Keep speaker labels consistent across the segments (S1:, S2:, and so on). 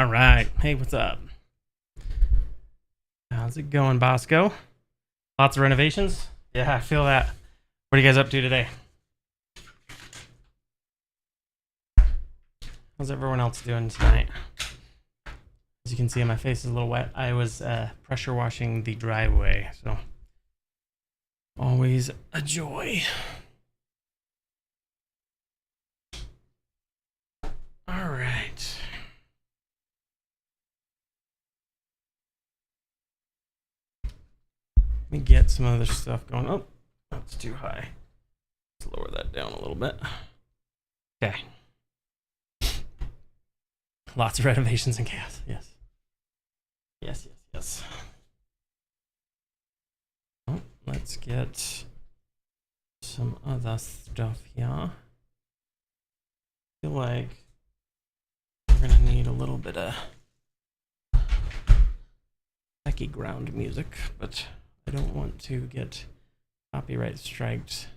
S1: All right. Hey, what's up? How's it going, Bosco? Lots of renovations? Yeah, I feel that. What are you guys up to today? How's everyone else doing tonight? As you can see, my face is a little wet. I was pressure washing the driveway, so always a joy. All right. Let me get some other stuff going. Oh, that's too high. Let's lower that down a little bit. Okay. Lots of renovations and chaos. Yes. Yes, yes, yes. Oh, let's get some other stuff here. I feel like we're gonna need a little bit of background music, but I don't want to get copyright striked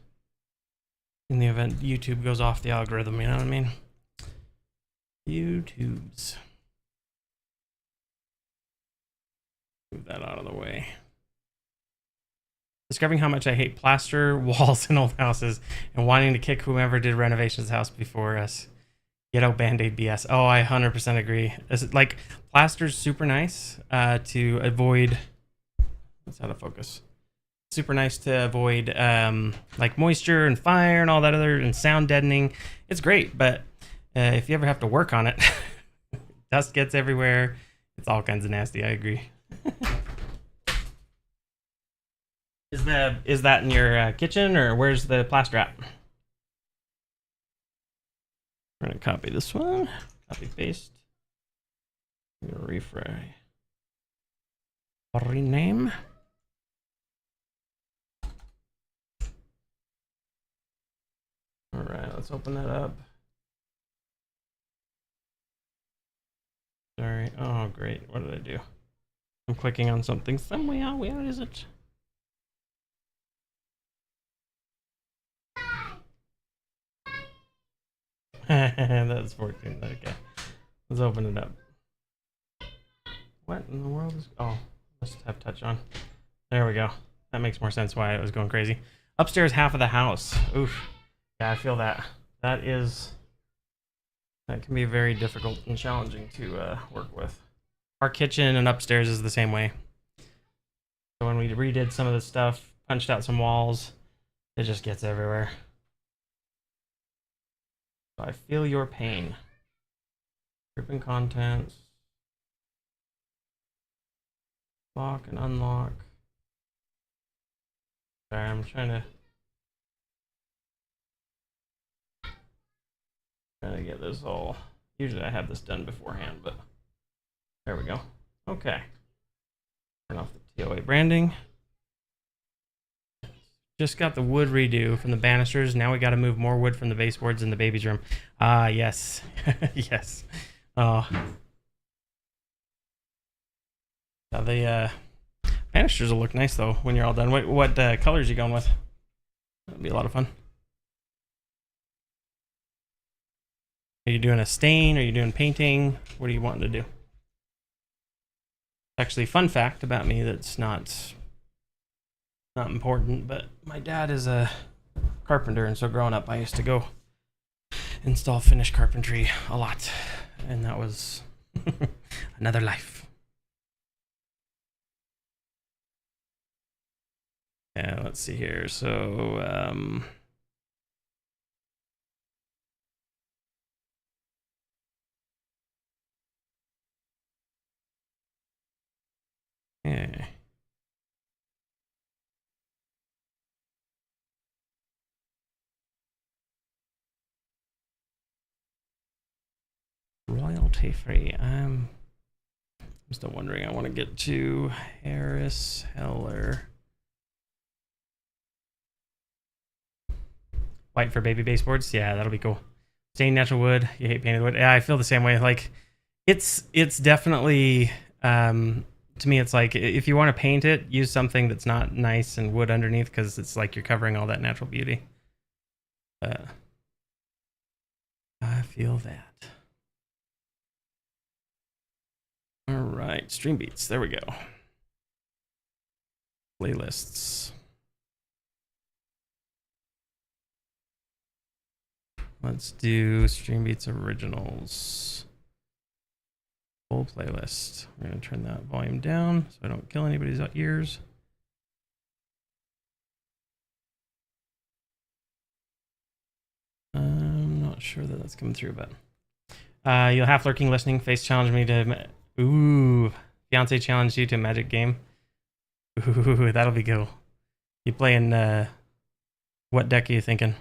S1: in the event YouTube goes off the algorithm, you know what I mean? YouTubes. Move that out of the way. Discovering how much I hate plaster walls in old houses and wanting to kick whomever did renovations house before us. Get out Band-Aid BS. Oh, I 100% agree. Like, plaster's super nice to avoid... That's out of focus. Super nice to avoid like moisture and fire and all that other and sound deadening. It's great, but if you ever have to work on it, dust gets everywhere. It's all kinds of nasty. I agree. Is that in your kitchen, or where's the plaster at? I'm gonna copy this one. Copy paste. I'm gonna refresh. Rename. All right, let's open that up. Sorry. Oh, great. What did I do? I'm clicking on something somewhere. Where is it? That's 14. Okay. Let's open it up. What in the world is... Oh, let's have touch on. There we go. That makes more sense why it was going crazy. Upstairs half of the house. Oof. Yeah, I feel that. That can be very difficult and challenging to work with. Our kitchen and upstairs is the same way. So when we redid some of the stuff, punched out some walls, it just gets everywhere. So I feel your pain. Gripping contents. Lock and unlock. Sorry, I'm trying to get this all. Usually I have this done beforehand, but there we go. Okay. Turn off the TOA branding. Just got the wood redo from the banisters. Now we got to move more wood from the baseboards in the baby's room. Ah, yes. Yes. Oh. Now the banisters will look nice though when you're all done. What colors are you going with? That'll be a lot of fun. Are you doing a stain? Are you doing painting? What are you wanting to do? Actually, fun fact about me that's not important, but my dad is a carpenter, and so growing up I used to go install finished carpentry a lot, and that was another life. Yeah, let's see here. So yeah. Royalty free. I'm still wondering. I want to get to Harris Heller. White for baby baseboards. Yeah, that'll be cool. Stained natural wood. You hate painted wood. Yeah, I feel the same way. Like, it's definitely to me, it's like if you want to paint it, use something that's not nice and wood underneath, because it's like you're covering all that natural beauty. I feel that. right, stream beats. There we go. Playlists. Let's do stream beats originals. Full playlist. We're gonna turn that volume down so I don't kill anybody's ears. I'm not sure that that's coming through, but you'll have lurking listening. Face challenge me to fiance challenged you to a magic game. Ooh, that'll be cool. You playing what deck are you thinking?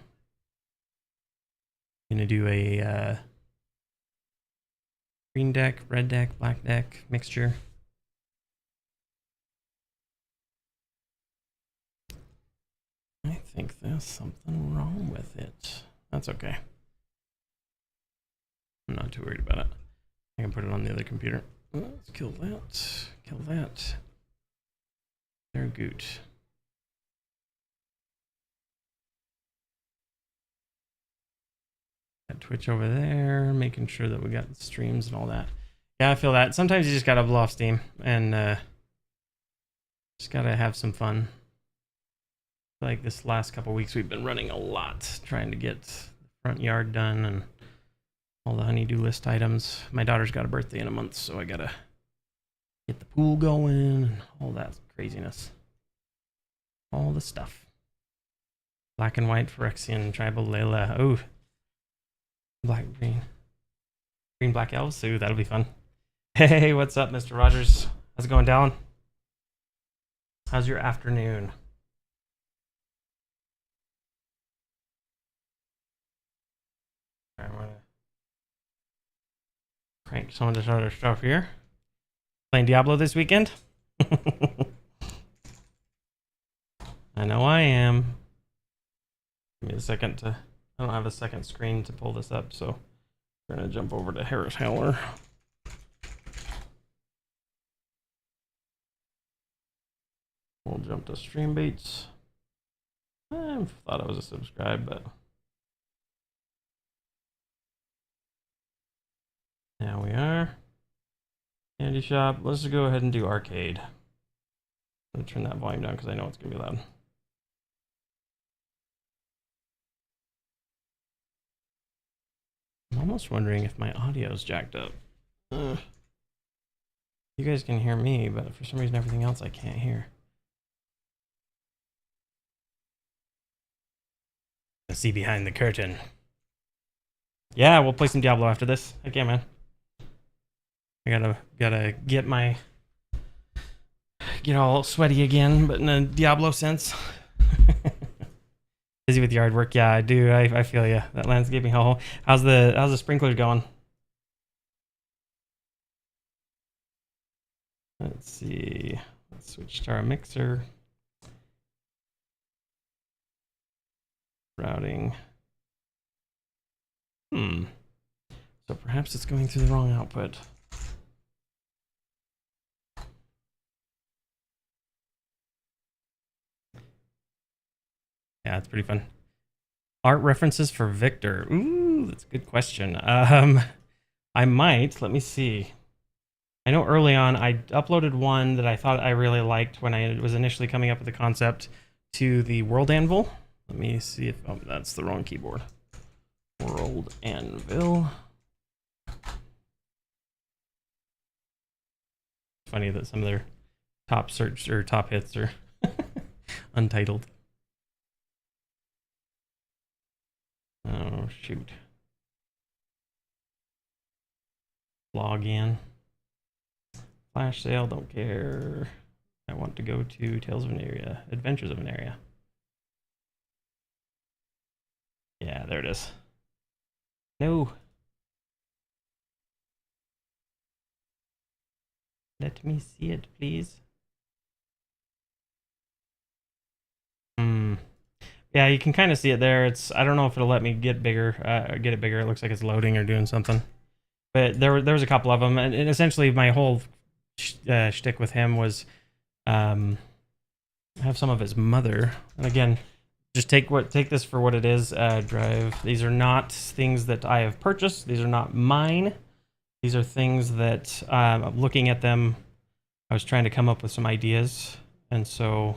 S1: Gonna do a green deck, red deck, black deck mixture. I think there's something wrong with it. That's okay. I'm not too worried about it. I can put it on the other computer. Let's kill that. Kill that. They're good. Got Twitch over there, making sure that we got streams and all that. Yeah, I feel that. Sometimes you just gotta blow off steam and just gotta have some fun. Like this last couple weeks, we've been running a lot, trying to get the front yard done and all the honeydew list items. My daughter's got a birthday in a month, so I gotta get the pool going and all that craziness. All the stuff. Black and white, Phyrexian, tribal, Layla. Oh, black, green. Green, black elves. Ooh, that'll be fun. Hey, what's up, Mr. Rogers? How's it going, Dallin? How's your afternoon? I'm gonna crank some of this other stuff here. Playing Diablo this weekend? I know I am. Give me a second to... I don't have a second screen to pull this up, so we're gonna jump over to Harris Heller. We'll jump to stream beats. I thought I was a subscribe, but... Now we are. Candy shop. Let's just go ahead and do arcade. I'm gonna turn that volume down because I know it's gonna be loud. I'm almost wondering if my audio's jacked up. You guys can hear me, but for some reason everything else I can't hear. Let's see behind the curtain. Yeah, we'll play some Diablo after this. Heck yeah, man. I gotta get all sweaty again, but in a Diablo sense. Busy with yard work, yeah, I do. I feel you. That landscaping hole. How's the sprinklers going? Let's see. Let's switch to our mixer. Routing. So perhaps it's going through the wrong output. Yeah, it's pretty fun. Art references for Victor. Ooh, that's a good question. I might. Let me see. I know early on I uploaded one that I thought I really liked when I was initially coming up with the concept to the World Anvil. Let me see if... Oh, that's the wrong keyboard. World Anvil. Funny that some of their top search or top hits are untitled. Oh, shoot. Log in. Flash sale, don't care. I want to go to Tales of Aneria, Adventures of Aneria. Yeah, there it is. No. Let me see it, please. Yeah, you can kind of see it there. I don't know if it'll let me get bigger, get it bigger. It looks like it's loading or doing something. But there was a couple of them, and essentially my whole shtick with him was have some of his mother. And again, just take this for what it is. Drive. These are not things that I have purchased. These are not mine. These are things that, looking at them, I was trying to come up with some ideas, and so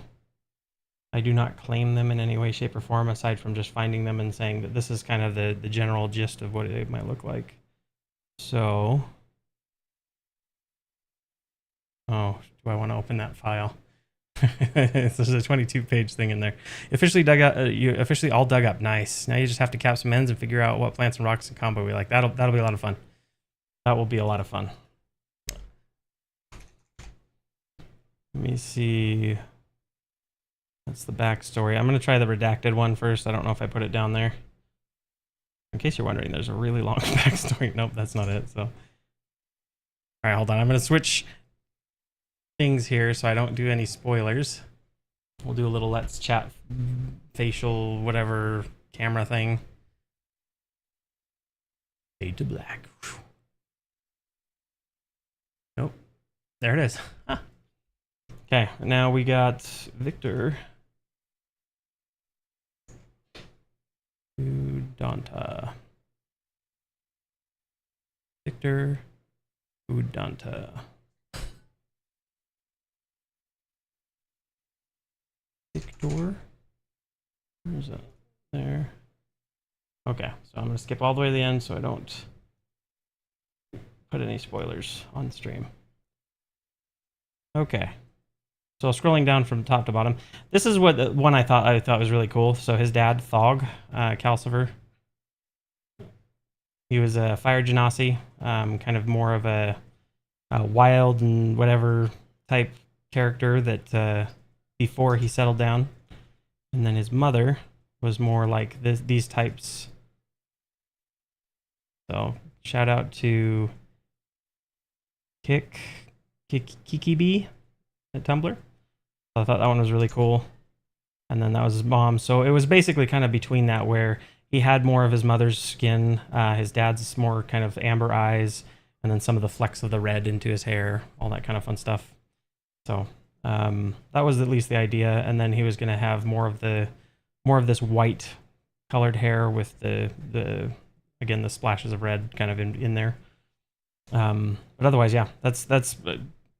S1: I do not claim them in any way, shape, or form, aside from just finding them and saying that this is kind of the general gist of what it might look like. So, oh, do I want to open that file? There's a 22-page thing in there. Officially dug out. You officially all dug up. Nice. Now you just have to cap some ends and figure out what plants and rocks and combo we like. That'll be a lot of fun. That will be a lot of fun. Let me see. That's the backstory. I'm gonna try the redacted one first. I don't know if I put it down there. In case you're wondering, there's a really long backstory. Nope, that's not it. So, all right, hold on. I'm gonna switch things here so I don't do any spoilers. We'll do a little let's chat facial whatever camera thing. Fade to black. Nope. There it is. Huh. Okay, now we got Victor Udanta. Victor Udanta. Victor? Where's that? There. Okay, so I'm going to skip all the way to the end so I don't put any spoilers on stream. Okay. So scrolling down from top to bottom, this is what the one I thought was really cool. So his dad, Thog, Calcifer, he was a fire genasi, kind of more of a wild and whatever type character that before he settled down. And then his mother was more like these types. So shout out to Kikibi at Tumblr. I thought that one was really cool. And then that was his mom. So it was basically kind of between that, where he had more of his mother's skin. His dad's more kind of amber eyes, and then some of the flecks of the red into his hair, all that kind of fun stuff. So that was at least the idea. And then he was going to have more of this white colored hair with the again, the splashes of red kind of in there. But otherwise, yeah, that's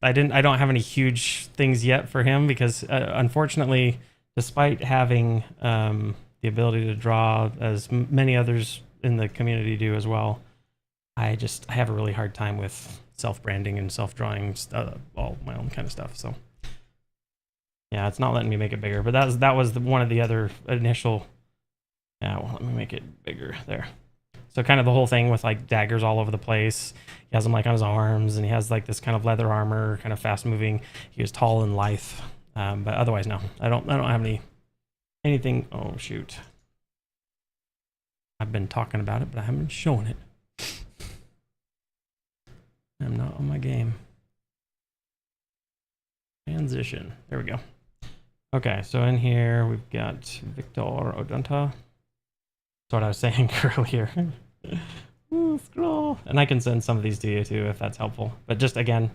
S1: I don't have any huge things yet for him because unfortunately, despite having the ability to draw as many others in the community do as well, I have a really hard time with self-branding and self-drawing, all my own kind of stuff. So yeah, it's not letting me make it bigger, but that was one of the other initial. Yeah, well, let me make it bigger there. So kind of the whole thing with like daggers all over the place. He has them like on his arms, and he has like this kind of leather armor, kind of fast moving. He was tall and lithe, but otherwise no, I don't have anything. Oh shoot, I've been talking about it, but I haven't been showing it. I'm not on my game. Transition. There we go. Okay, so in here we've got Victor Odunta. That's what I was saying earlier. Ooh, scroll. And I can send some of these to you too if that's helpful. But just again,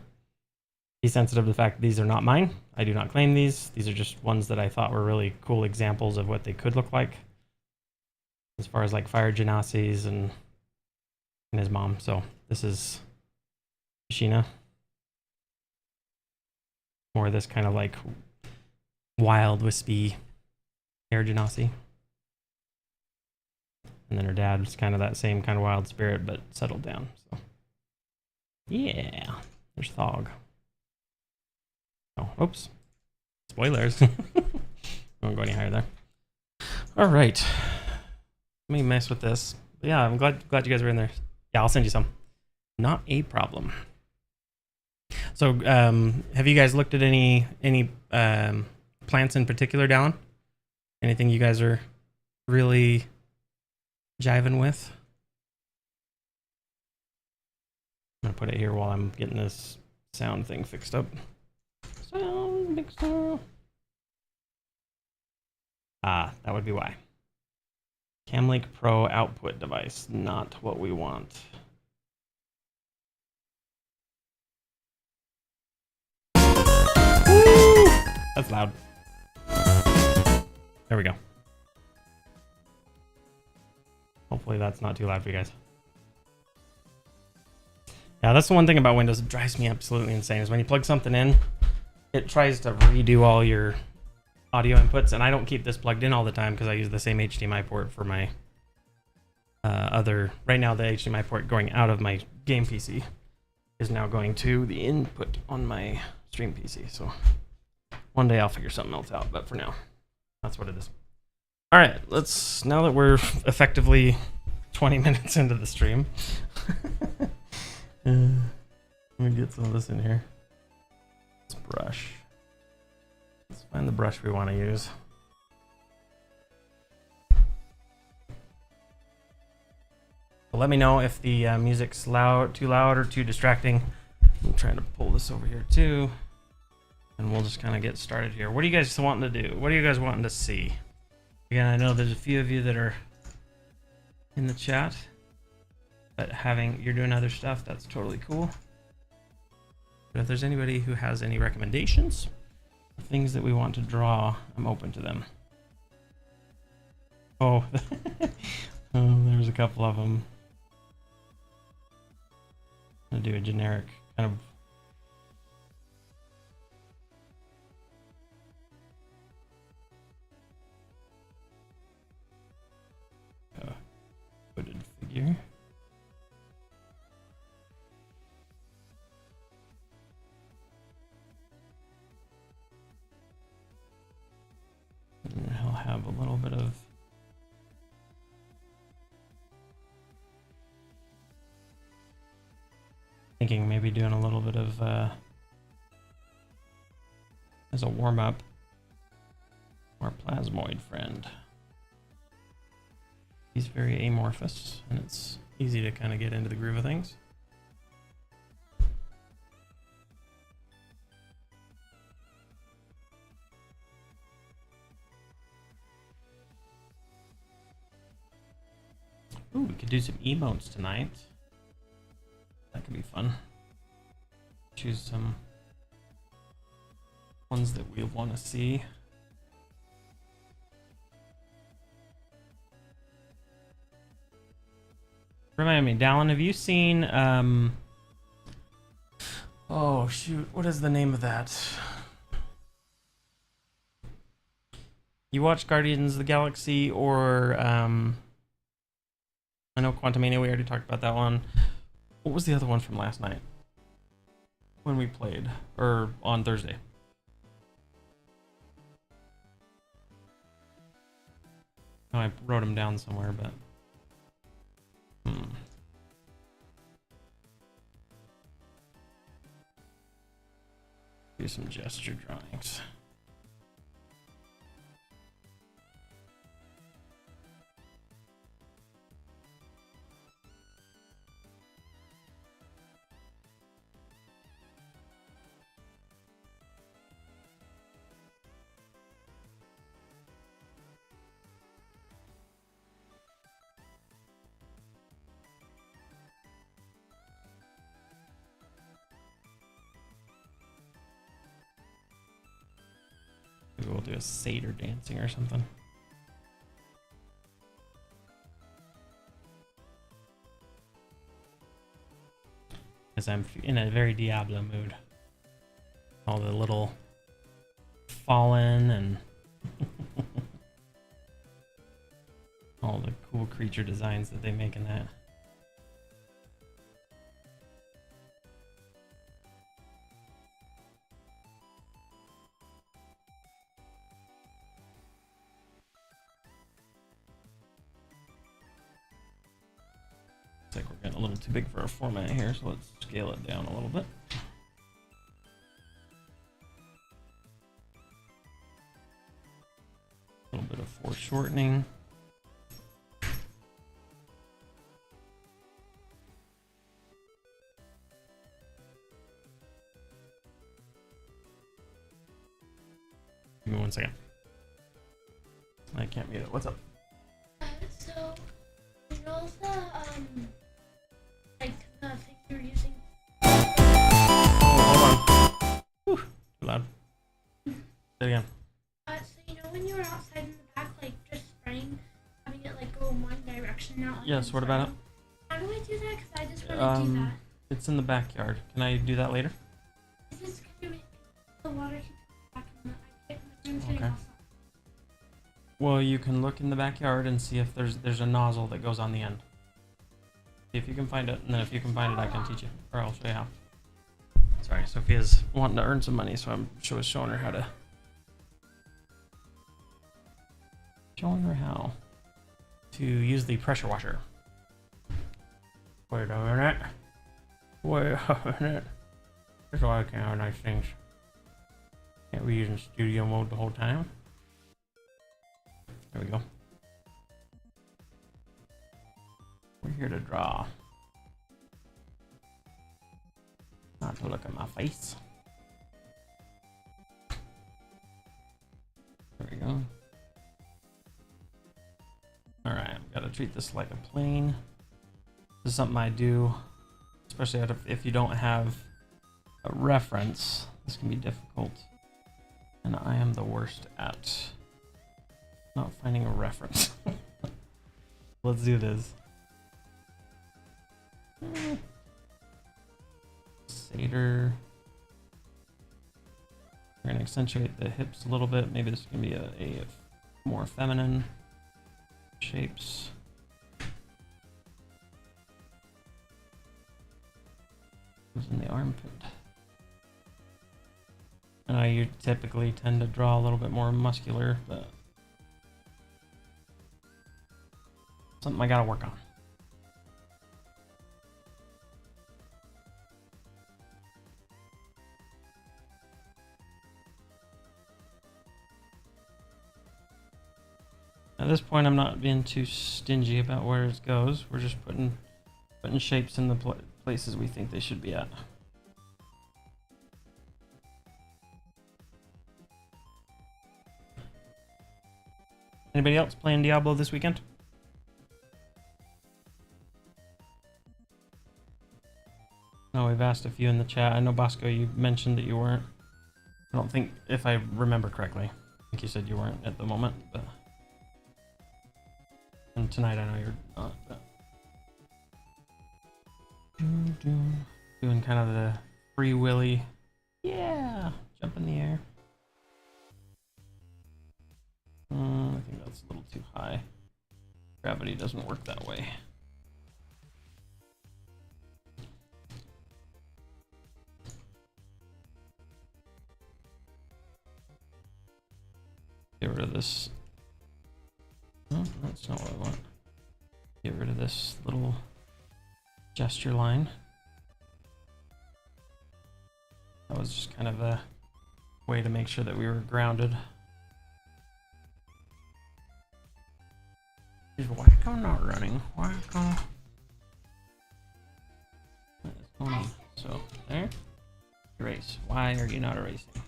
S1: be sensitive to the fact that these are not mine. I do not claim these. These are just ones that I thought were really cool examples of what they could look like. As far as like fire genasis and his mom. So this is Sheena. More this kind of like wild, wispy hair genasi. And then her dad was kind of that same kind of wild spirit, but settled down. So yeah, there's Thog. Oh, oops. Spoilers. Won't go any higher there. All right. Let me mess with this. But yeah, I'm glad you guys were in there. Yeah, I'll send you some. Not a problem. So, have you guys looked at any plants in particular, Dallin? Anything you guys are really jiving with? I'm gonna put it here while I'm getting this sound thing fixed up. Sound mixer. Ah, that would be why. Camlink Pro output device, not what we want. Woo! That's loud. There we go. Hopefully that's not too loud for you guys. Yeah, that's the one thing about Windows that drives me absolutely insane is when you plug something in, it tries to redo all your audio inputs, and I don't keep this plugged in all the time because I use the same HDMI port for my other. Right now, the HDMI port going out of my game PC is now going to the input on my stream PC. So one day I'll figure something else out, but for now, that's what it is. All right, now that we're effectively 20 minutes into the stream, let me get some of this in here. Let's brush. Let's find the brush we want to use. So let me know if the music's too loud or too distracting. I'm trying to pull this over here too, and we'll just kind of get started here. What are you guys wanting to do? What are you guys wanting to see? Again, I know there's a few of you that are in the chat, but you're doing other stuff, that's totally cool. But if there's anybody who has any recommendations, things that we want to draw, I'm open to them. Oh, there's a couple of them. I'm gonna do a generic kind of. Hooded figure. And he'll have a little bit of thinking, maybe doing a little bit of as a warm-up, our plasmoid friend. He's very amorphous, and it's easy to kind of get into the groove of things. Ooh, we could do some emotes tonight. That could be fun. Choose some ones that we want to see. Remind me, Dallin, have you seen oh shoot, what is the name of that? You watch Guardians of the Galaxy or I know Quantumania, we already talked about that one. What was the other one from last night when we played, or on Thursday? Oh, I wrote them down somewhere, but do some gesture drawings. Maybe we'll do a satyr dancing or something. Because I'm in a very Diablo mood. All the little fallen and all the cool creature designs that they make in that. Looks like we're getting a little too big for our format here, so let's scale it down a little bit. A little bit of foreshortening. Give me 1 second. I can't mute it. What's up?
S2: So, you know the like the thing you're using.
S1: Oh, hold on. Whew, too loud. Say it again.
S2: So you know when you were outside in the back, like just spraying, having it like go in one direction now.
S1: Yes. What about it?
S2: How do I do that? Because I just want to do that.
S1: It's in the backyard. Can I do that later?
S2: This is because the water keeps back in the room's getting
S1: Okay.
S2: all soft.
S1: Well, you can look in the backyard and see if there's a nozzle that goes on the end. See if you can find it, and then if you can find it, I can teach you, or I'll show you how. Sorry, Sophia's wanting to earn some money, so I'm showing her how to. Showing her how to use the pressure washer. Wait a minute. Wait a minute. Here's why I can't have nice things. Can't be using studio mode the whole time. There we go. We're here to draw. Not to look at my face. There we go. Alright, gotta treat this like a plane. This is something I do, especially if you don't have a reference. This can be difficult. And I am the worst at not finding a reference. Let's do this. Satyr. We're gonna accentuate the hips a little bit. Maybe this can be a more feminine shapes. What's in the armpit? I know you typically tend to draw a little bit more muscular, but something I gotta work on. At this point, I'm not being too stingy about where it goes. We're just putting shapes in the places we think they should be at. Anybody else playing Diablo this weekend? No, we've asked a few in the chat. I know, Bosco, you mentioned that you weren't. I don't think, if I remember correctly, I think you said you weren't at the moment, but... And tonight I know you're not, but... Doing kind of the free willy. Yeah! Jump in the air. I think that's a little too high. Gravity doesn't work that way. Get rid of this. No, that's not what I want. Get rid of this little gesture line. That was just kind of a way to make sure that we were grounded. Is Wacko not running? Wacko. What is going on? So, there. Erase. Why are you not erasing?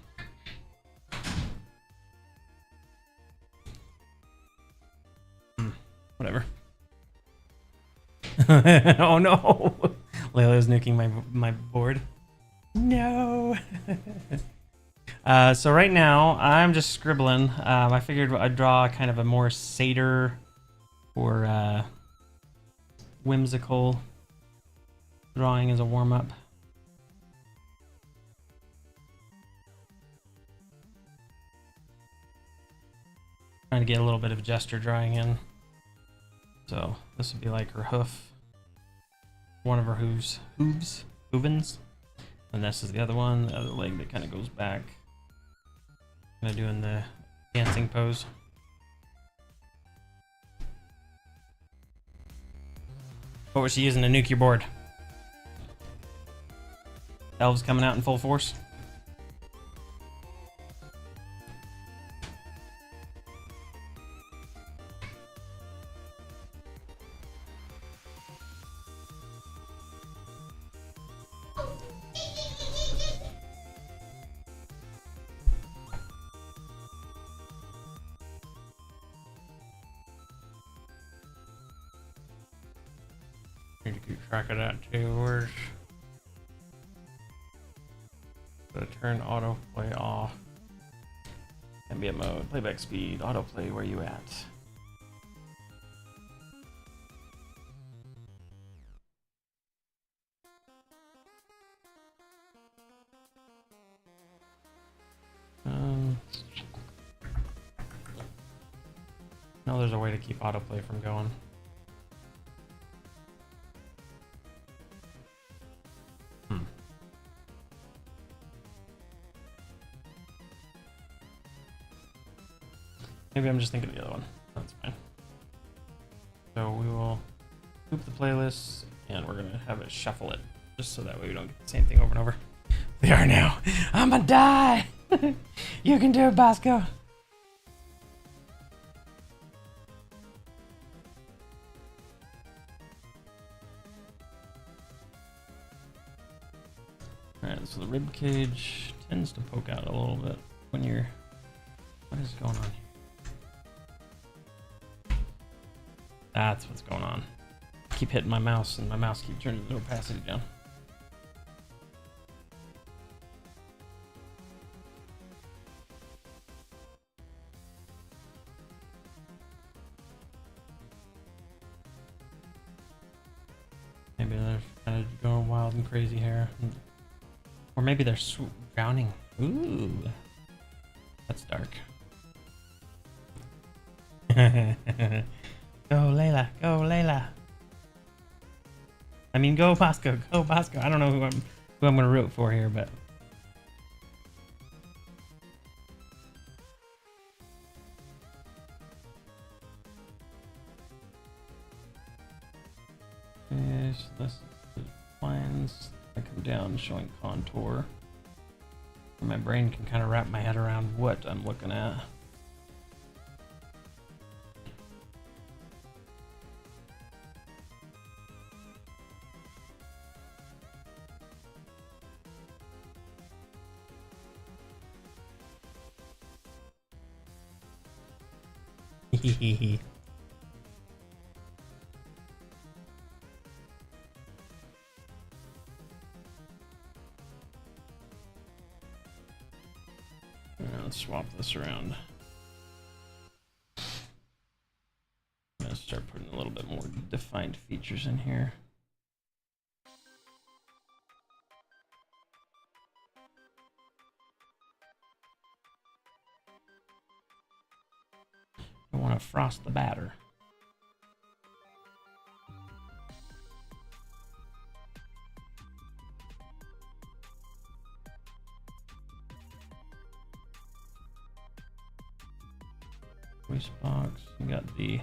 S1: Whatever. Oh no! Layla's nuking my board. No! So right now, I'm just scribbling. I figured I'd draw kind of a more satyr or whimsical drawing as a warm-up. Trying to get a little bit of gesture drawing in. So this would be like her hoof. One of her hoovens. And this is the other one, the other leg that kind of goes back. Kind of doing the dancing pose. What was she using to nuke your board? Elves coming out in full force. Need to keep track of that too. Where's the turn autoplay off? Ambient mode, playback speed, autoplay. Where you at? No, there's a way to keep autoplay from going. Maybe I'm just thinking of the other one. That's fine. So we will loop the playlist and we're gonna have it shuffle it just so that way we don't get the same thing over and over. We are now. I'm gonna die. You can do it, Bosco. Alright, so the rib cage tends to poke out a little bit when you're... What is going on here? That's what's going on. I keep hitting my mouse and my mouse keeps turning the opacity down. Maybe they're kind of going wild and crazy here. Or maybe they're drowning. Ooh. That's dark. Go, Layla. Go, Layla. I mean, go, Bosco. Go, Bosco. I don't know who I'm going to root for here, but... Okay, so this is the lines that come down showing contour. My brain can kind of wrap my head around what I'm looking at. Hehehe. Let's swap this around. I'm gonna start putting a little bit more defined features in here. I want to frost the batter. Voice box. You got the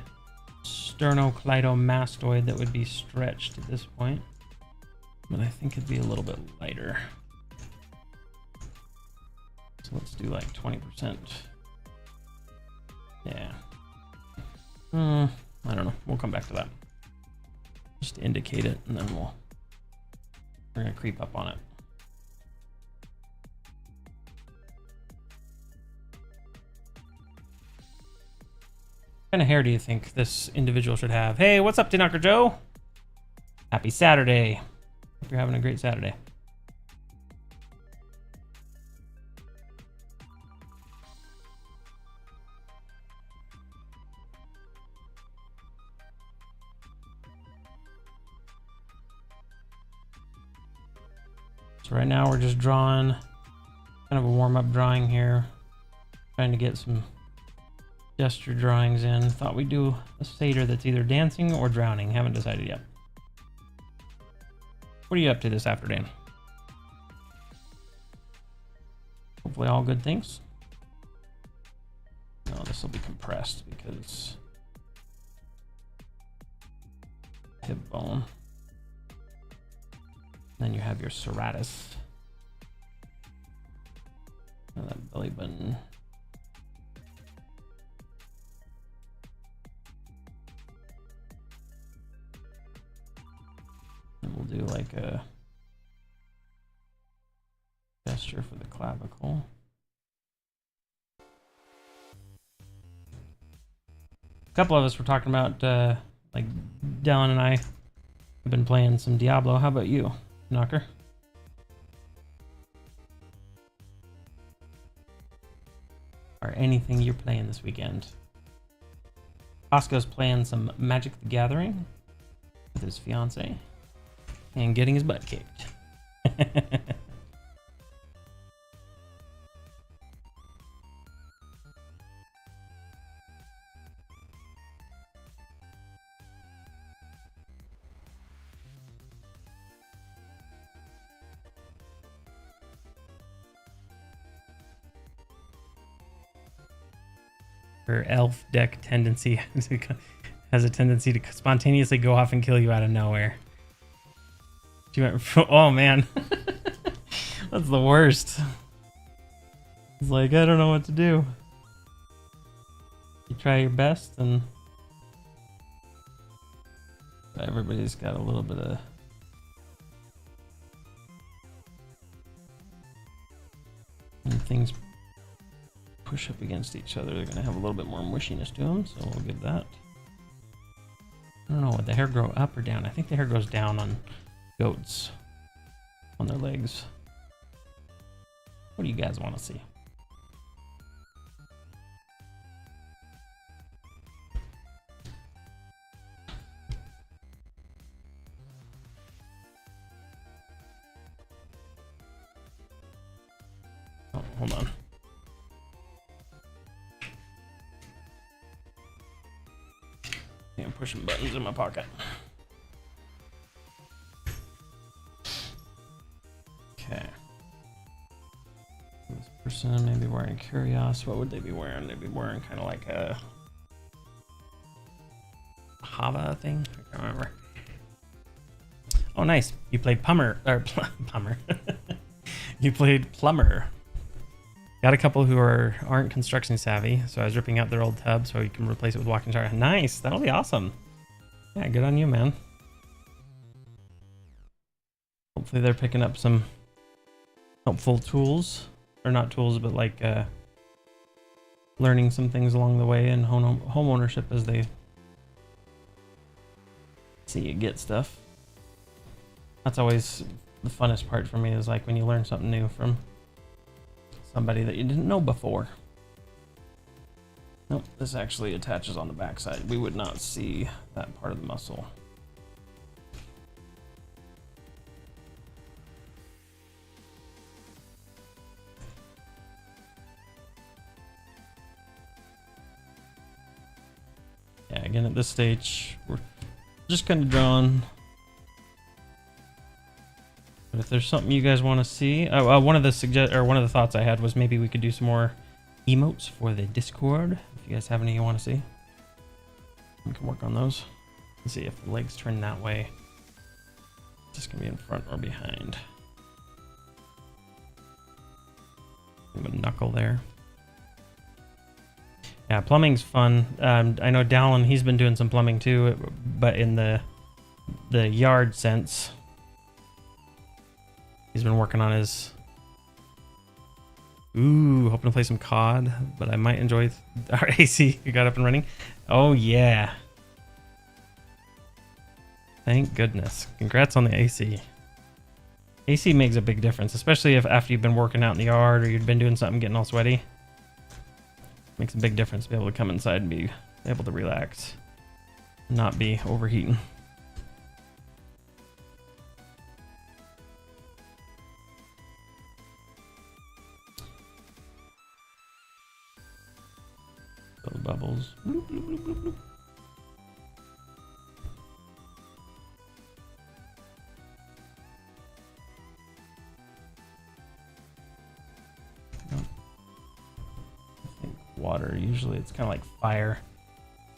S1: sternocleidomastoid that would be stretched at this point, but I think it'd be a little bit lighter. So let's do like 20%. Yeah. I don't know. We'll come back to that. Just indicate it, and then we're gonna creep up on it. What kind of hair do you think this individual should have? Hey, what's up, Knocker Joe? Happy Saturday. Hope you're having a great Saturday. So right now we're just drawing kind of a warm-up drawing here. Trying to get some gesture drawings in. Thought we'd do a satyr that's either dancing or drowning. Haven't decided yet. What are you up to this afternoon? Hopefully all good things. No, this will be compressed because hip bone. Then you have your serratus. And that belly button. And we'll do like a gesture for the clavicle. A couple of us were talking about, like Dylan and I have been playing some Diablo. How about you, Knocker? Or anything you're playing this weekend? Oscar's playing some Magic the Gathering with his fiance and getting his butt kicked. her elf deck tendency has a tendency to spontaneously go off and kill you out of nowhere. She went, oh man, that's the worst. It's like, I don't know what to do. You try your best, and everybody's got a little bit of when things push up against each other, they're gonna have a little bit more mushiness to them, so we'll give that. I don't know, would the hair grow up or down? I think the hair goes down on goats, on their legs. What do you guys want to see? Oh, hold on. I'm pushing buttons in my pocket. Okay. This person may be wearing Curios. What would they be wearing? They'd be wearing kind of like a Hava thing. I can't remember. Oh, nice. You played Plumber. You played Plumber. Got a couple who aren't construction savvy, so I was ripping out their old tub so you can replace it with walking shower. Nice, that'll be awesome. Yeah, good on you, man. Hopefully they're picking up some helpful tools, or not tools, but like learning some things along the way in home ownership as they see you get stuff. That's always the funnest part for me, is like when you learn something new from somebody that you didn't know before. Nope, this actually attaches on the backside. We would not see that part of the muscle. Yeah, again at this stage, we're just kind of drawing. But if there's something you guys want to see, one of the thoughts I had was maybe we could do some more emotes for the Discord. If you guys have any you want to see, we can work on those. Let's see if the legs turn that way. Just gonna be in front or behind. Have a knuckle there. Yeah, plumbing's fun. I know Dallin, he's been doing some plumbing too, but in the yard sense. He's been working on his... Ooh, hoping to play some COD, but I might enjoy our AC. You got up and running? Oh, yeah. Thank goodness. Congrats on the AC. AC makes a big difference, especially if after you've been working out in the yard or you've been doing something getting all sweaty. Makes a big difference to be able to come inside and be able to relax. Not be overheating. Those bubbles. Bloop, bloop, bloop, bloop, bloop. I think water, usually it's kind of like fire,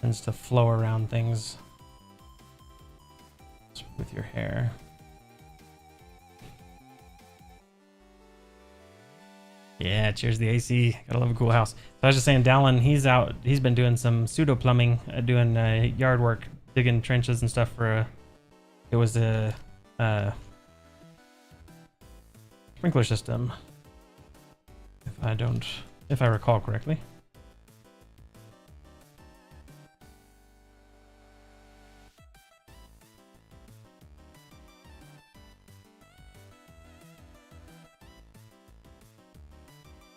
S1: tends to flow around things with your hair. Yeah, cheers the AC. Gotta love a cool house. So I was just saying, Dallin, he's been doing some pseudo plumbing, doing yard work, digging trenches and stuff for it was a sprinkler system, if I recall correctly.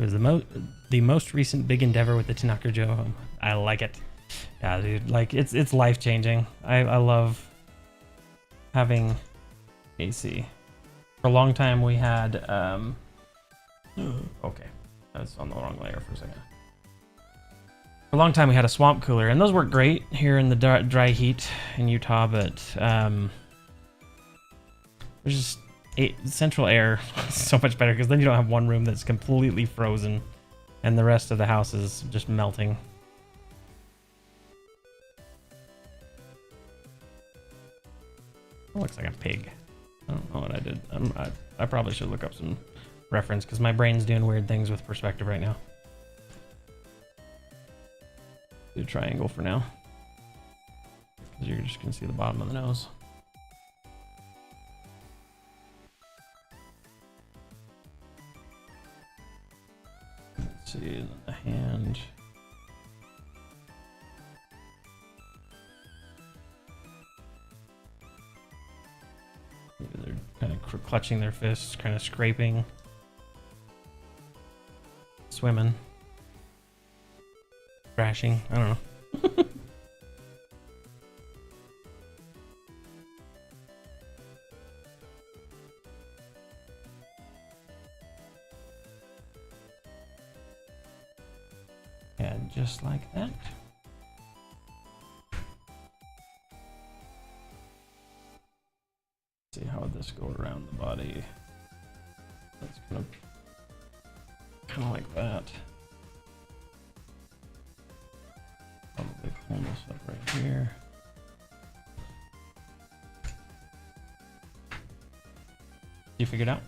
S1: It was the most recent big endeavor with the Tanaka Joe. I like it. Yeah, dude, like it's life changing. I love having AC. For a long time we had okay, I was on the wrong layer for a second. For a long time we had a swamp cooler, and those work great here in the dry heat in Utah, but there's just central air is so much better, because then you don't have one room that's completely frozen and the rest of the house is just melting. looks like a pig. I don't know what I did. I probably should look up some reference because my brain's doing weird things with perspective right now. Do a triangle for now. Because you're just going to see the bottom of the nose. Let's see, and then the hand. Maybe they're kind of clutching their fists, kind of scraping, swimming, crashing. I don't know. And just like that. See how would this go around the body. That's kind of like that. Probably pull this up right here. You figured out?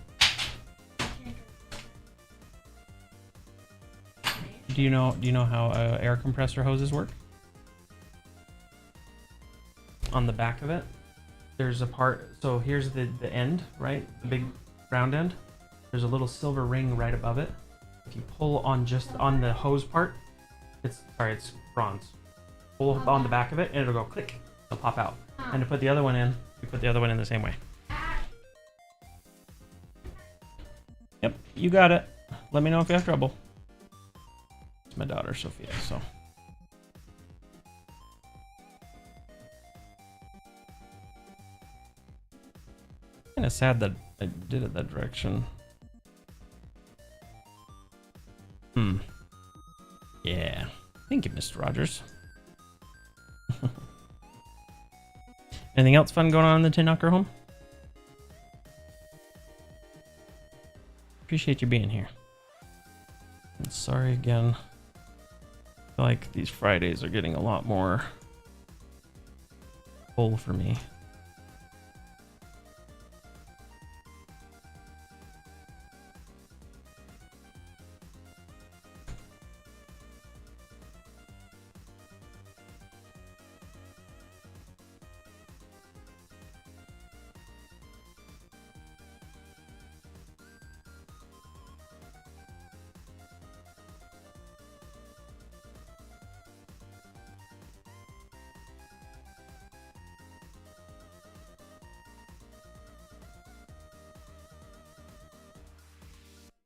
S1: Do you know how air compressor hoses work? On the back of it, there's a part. So here's the end, right? The big round end. There's a little silver ring right above it. If you pull on just on the hose part, it's bronze. Pull on the back of it, and it'll go click. It'll pop out. And to put the other one in, you put the other one in the same way. Yep, you got it. Let me know if you have trouble. It's my daughter Sophia, so. Kind of sad that I did it that direction. Yeah. Thank you, Mr. Rogers. Anything else fun going on in the Tin Knocker home? Appreciate you being here. And sorry again. I feel like these Fridays are getting a lot more full for me.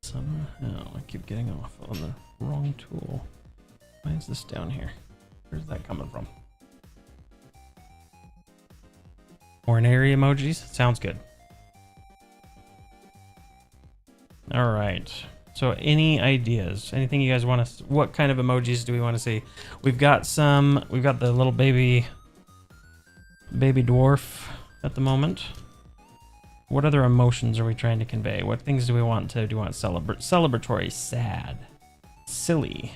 S1: Somehow I keep getting off on the wrong tool. Why is this down here? Where's that coming from? More Aneria emojis? Sounds good. All right. So any ideas? Anything you guys want to... What kind of emojis do we want to see? We've got the little baby dwarf at the moment. What other emotions are we trying to convey? What things do we want to... Do we want celebratory, sad, silly,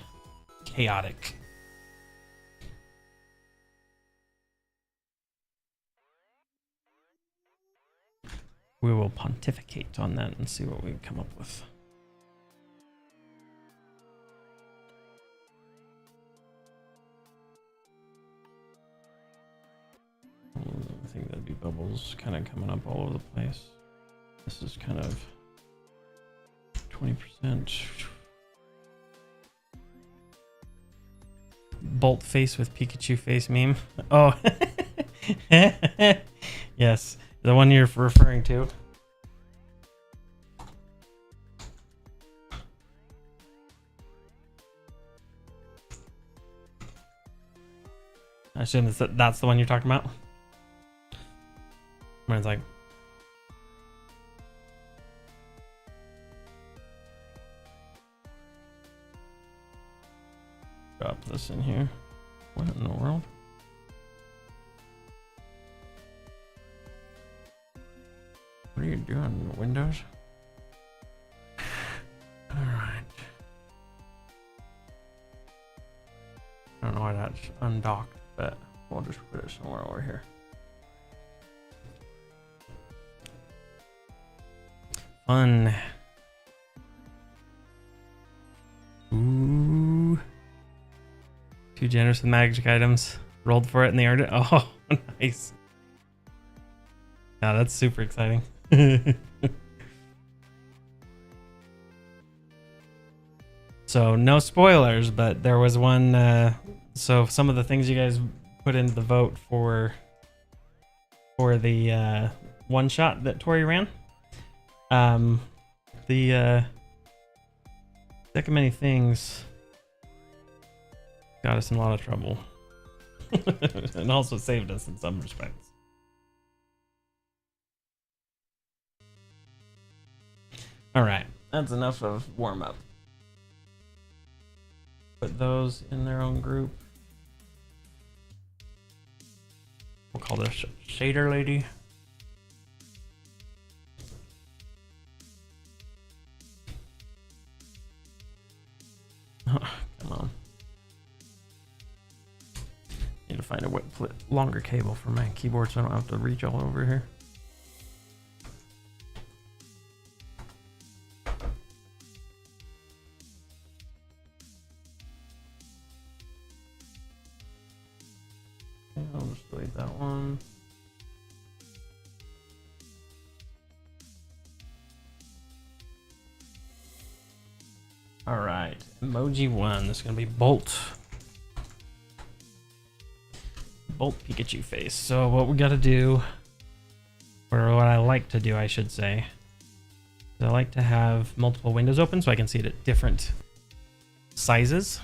S1: chaotic? We will pontificate on that and see what we come up with. I think that'd be bubbles kind of coming up all over the place. This is kind of 20%. Bolt face with Pikachu face meme. Oh, yes, the one you're referring to. I assume that's the one you're talking about. When it's like, drop this in here. What in the world? What are you doing, Windows? All right. I don't know why that's undocked, but we'll just put it somewhere over here. Fun. Ooh. Too generous with magic items. Rolled for it and they earned it. Oh, nice. Yeah, that's super exciting. So no spoilers, but there was one. So some of the things you guys put into the vote for the one shot that Tori ran. The second many things got us in a lot of trouble, and also saved us in some respects. All right, that's enough of warm up. Put those in their own group. We'll call this Shader Lady. Oh, come on. Need to find a longer cable for my keyboard so I don't have to reach all over here. I'll just delete that one. All right, emoji 1. This is gonna be Bolt. Bolt Pikachu face. So what we got to do, or what I like to do, I should say, is I like to have multiple windows open so I can see it at different sizes.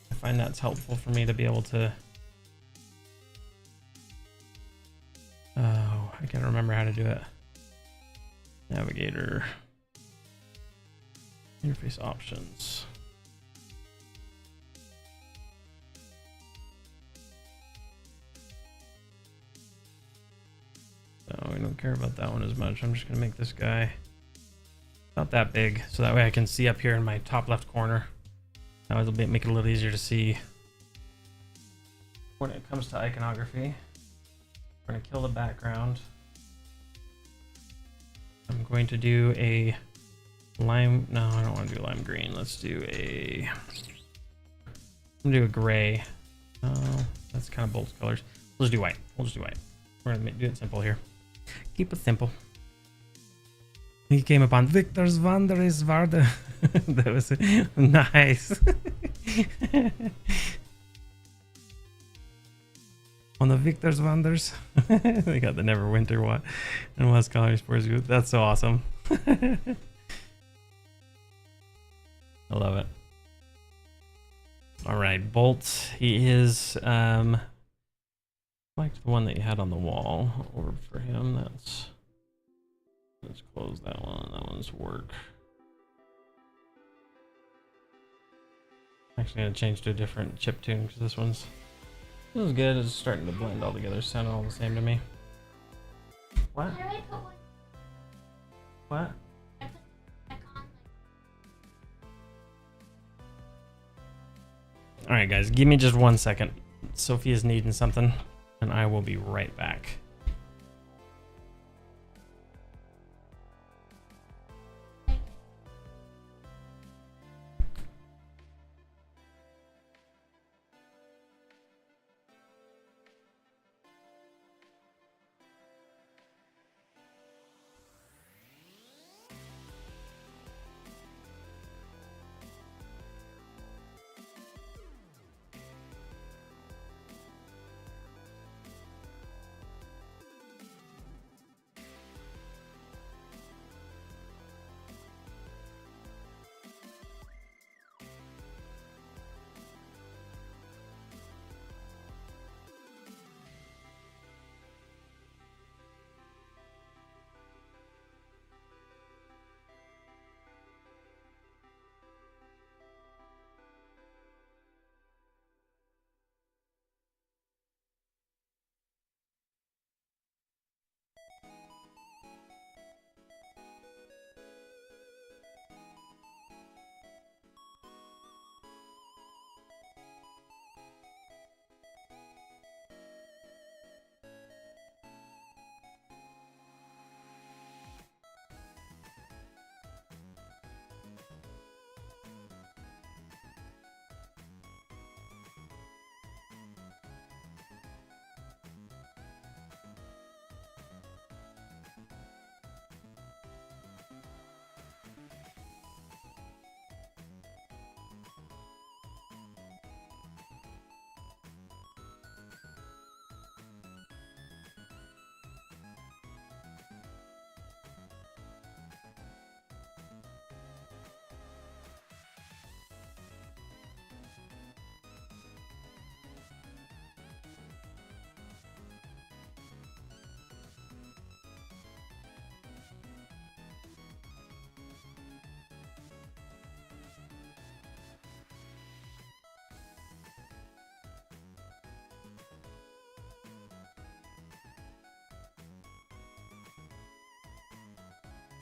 S1: I find that's helpful for me to be able to. Oh, I can't remember how to do it. Navigator. Interface options. So we don't care about that one as much. I'm just gonna make this guy not that big, so that way I can see up here in my top left corner. Now it'll make it a little easier to see when it comes to iconography. We're gonna kill the background. I'm going to do a lime. No, I don't want to do lime green. Let's do a. I'm gonna do a gray. Oh, that's kind of bold colors. We'll just do white. We'll just do white. We're gonna do it simple here. Keep it simple. He came upon Victor's Wanderers Varde. That was nice. On the Victor's Wonders. They got the Neverwinter one and West Colony Sports Group. That's so awesome. I love it. All right, Bolt. He is like the one that you had on the wall. Orb for him. Let's close that one. That one's work. Actually gonna change to a different chip tune because this one's good. It's starting to blend all together. Sound all the same to me. What? What? All right, guys, give me just 1 second. Sophia's needing something, and I will be right back.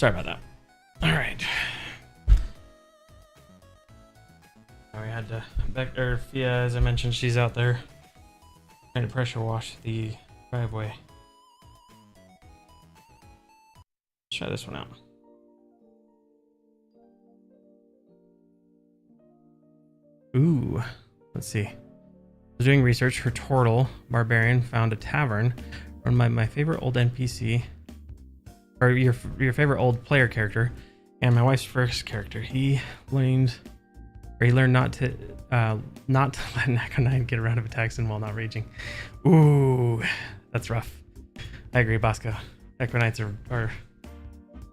S1: Sorry about that. All right. We had to Fia, as I mentioned, she's out there trying to pressure wash the driveway. Let's try this one out. Ooh, let's see. I was doing research for Tortle Barbarian, found a tavern run by my favorite old NPC, or your favorite old player character, and my wife's first character. He learned not to let Nakonine get around of attacks and while not raging. Ooh, that's rough. I agree, Bosco. Necronites are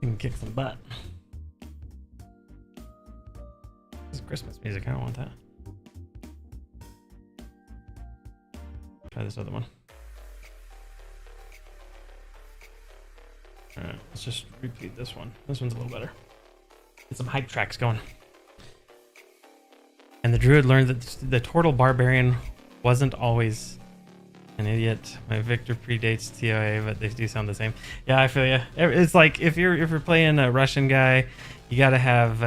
S1: can kick some butt. This is Christmas music. I don't want that. Try this other one. Alright, let's just repeat this one. This one's a little better. Get some hype tracks going. And the druid learned that the Tortle Barbarian wasn't always an idiot. My Victor predates TOA, but they do sound the same. Yeah, I feel you. It's like if you're playing a Russian guy, you gotta have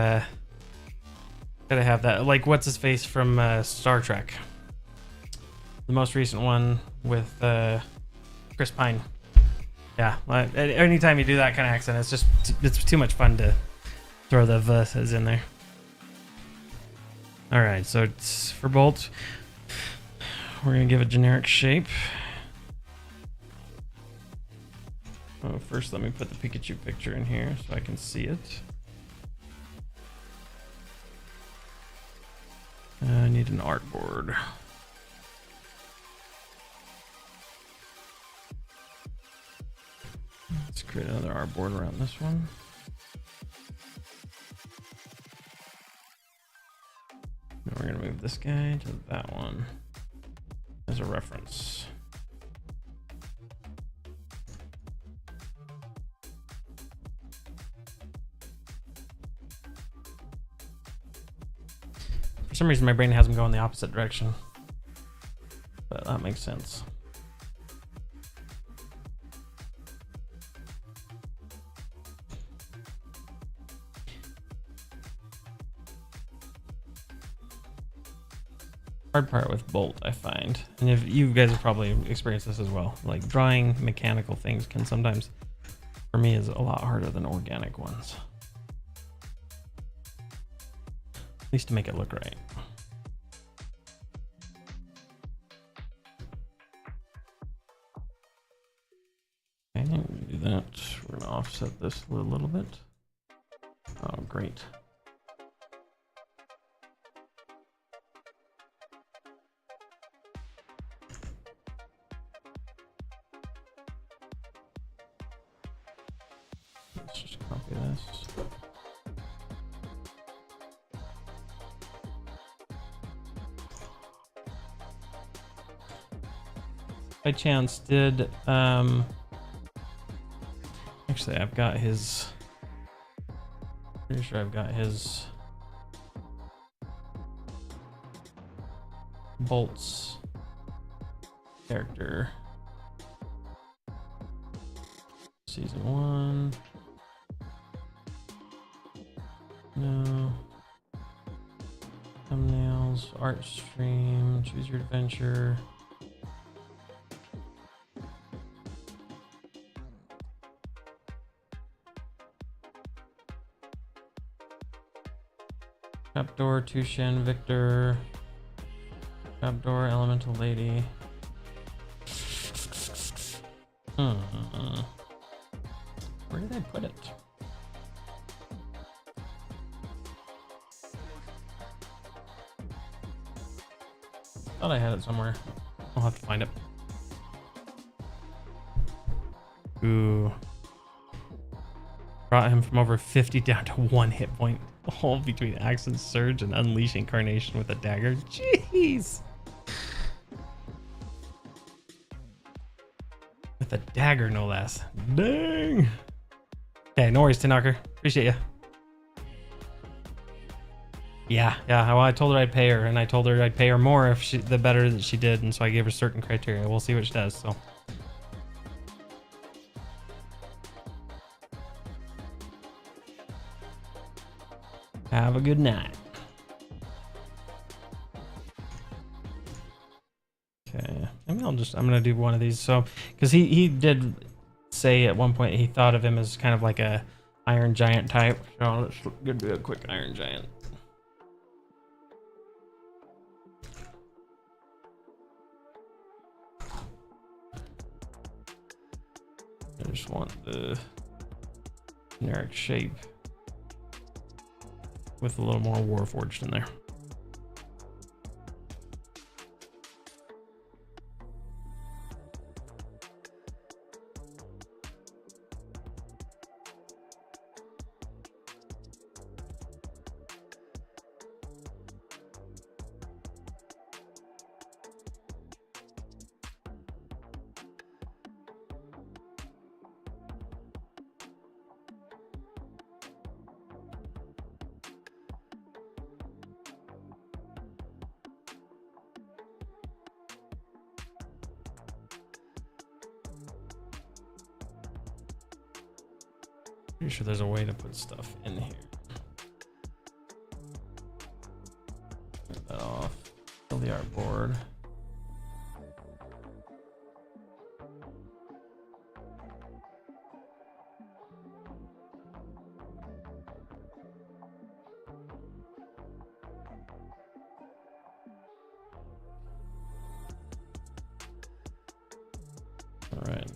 S1: that. Like what's his face from Star Trek, the most recent one with Chris Pine. Yeah, anytime you do that kind of accent, it's too much fun to throw the v's in there. All right, so it's for Bolt. We're gonna give it generic shape. Oh, first let me put the Pikachu picture in here so I can see it. I need an artboard. Let's create another artboard around this one. Then we're gonna move this guy to that one as a reference. For some reason, my brain has them go in the opposite direction, but that makes sense. Hard part with Bolt, I find, and if you guys have probably experienced this as well, like drawing mechanical things can sometimes, for me, is a lot harder than organic ones. At least to make it look right. Okay, I'm gonna do that. We're gonna offset this a little bit. Oh, great. Let's just copy this. By chance, did actually I've got his, pretty sure I've got his Bolt's character. Season 1. No. Thumbnails, art stream, choose your adventure. Trapdoor, Tushin, Victor. Trapdoor, Elemental Lady. Where did I put it? Thought I had it somewhere. I'll have to find it. Ooh. Brought him from over 50 down to 1 hit point. All between Accent Surge and Unleash Incarnation with a dagger. Jeez! With a dagger, no less. Dang! Okay, no worries, Tinarker. Appreciate you. Yeah. Well, I told her I'd pay her, and I told her I'd pay her more if the better that she did, and so I gave her certain criteria. We'll see what she does. So. Have a good night. Okay, maybe I'm gonna do one of these. So, because he did say at one point he thought of him as kind of like a Iron Giant type. So let's do a quick Iron Giant. I just want the generic shape with a little more Warforged in there. Pretty sure there's a way to put stuff in here. Get that off. Fill the artboard. All right.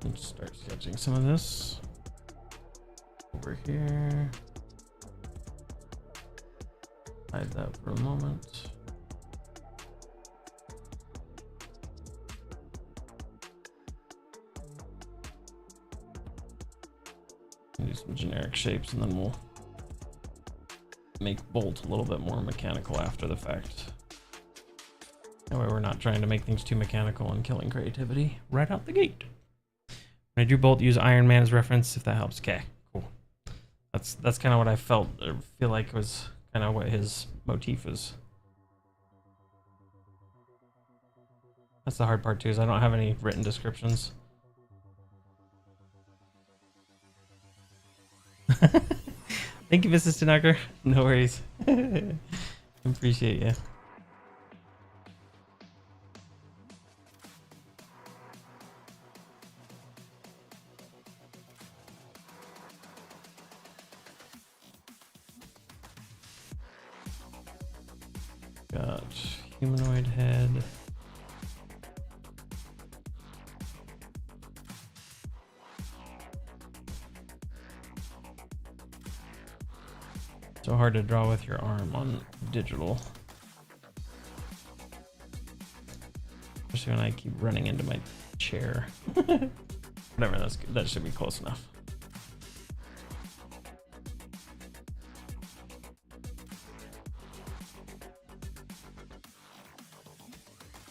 S1: Let's start sketching some of this over here. Hide that for a moment. Do some generic shapes and then we'll make Bolt a little bit more mechanical after the fact. That way we're not trying to make things too mechanical and killing creativity right out the gate. When I drew Bolt, use Iron Man as reference, if that helps. Okay, cool. That's kind of what I felt, or feel like was kind of what his motif was. That's the hard part too, is I don't have any written descriptions. Thank you, Mrs. Tanaka. No worries. Appreciate you. Got humanoid head. So hard to draw with your arm on digital. Especially when I keep running into my chair. Whatever, that's good. That should be close enough.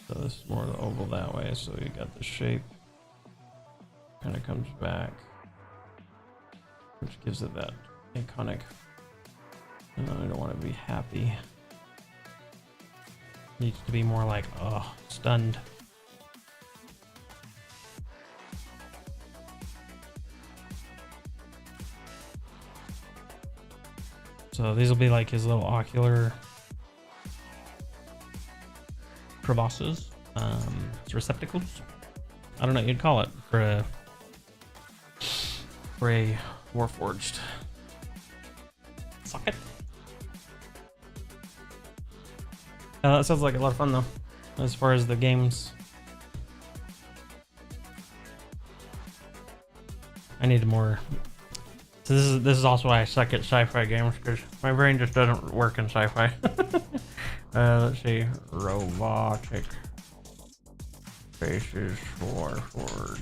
S1: So this is more the oval that way, so you got the shape. Kind of comes back, which gives it that iconic. And then I don't want to be happy. Needs to be more like, oh, stunned. So these will be like his little ocular proboscis, receptacles. I don't know what you'd call it for a Warforged socket. That sounds like a lot of fun though, as far as the games. I need more. So this is also why I suck at sci-fi games, because my brain just doesn't work in sci-fi. Let's see, robotic faces Warforged.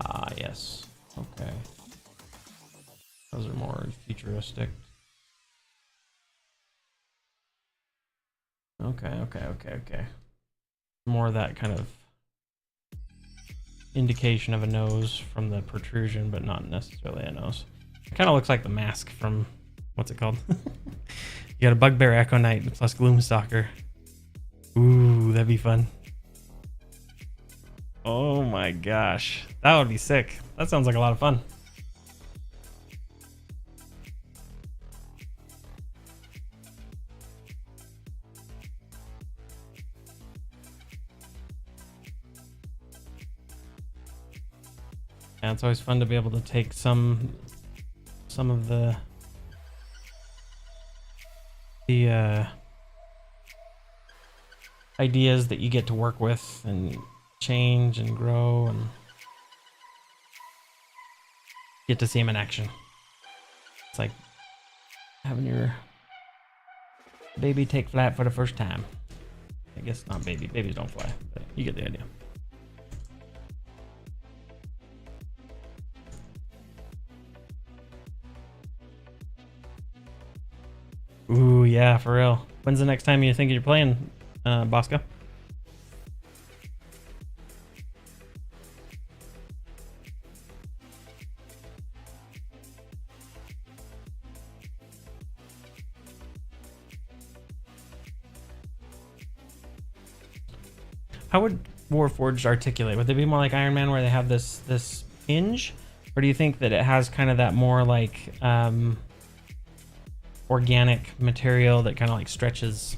S1: Ah, yes. Okay. Those are more futuristic. Okay. More of that kind of indication of a nose from the protrusion, but not necessarily a nose. It kind of looks like the mask from what's it called? You got a Bugbear Echo Knight plus Gloomstalker. Ooh, that'd be fun. Oh my gosh. That would be sick. That sounds like a lot of fun. Yeah, it's always fun to be able to take some of the ideas that you get to work with and change and grow and get to see them in action. It's like having your baby take flight for the first time. I guess not baby. Babies don't fly, but you get the idea. Ooh, yeah, for real. When's the next time you think you're playing, Bosco? How would Warforged articulate? Would they be more like Iron Man where they have this hinge? Or do you think that it has kind of that more like organic material that kind of like stretches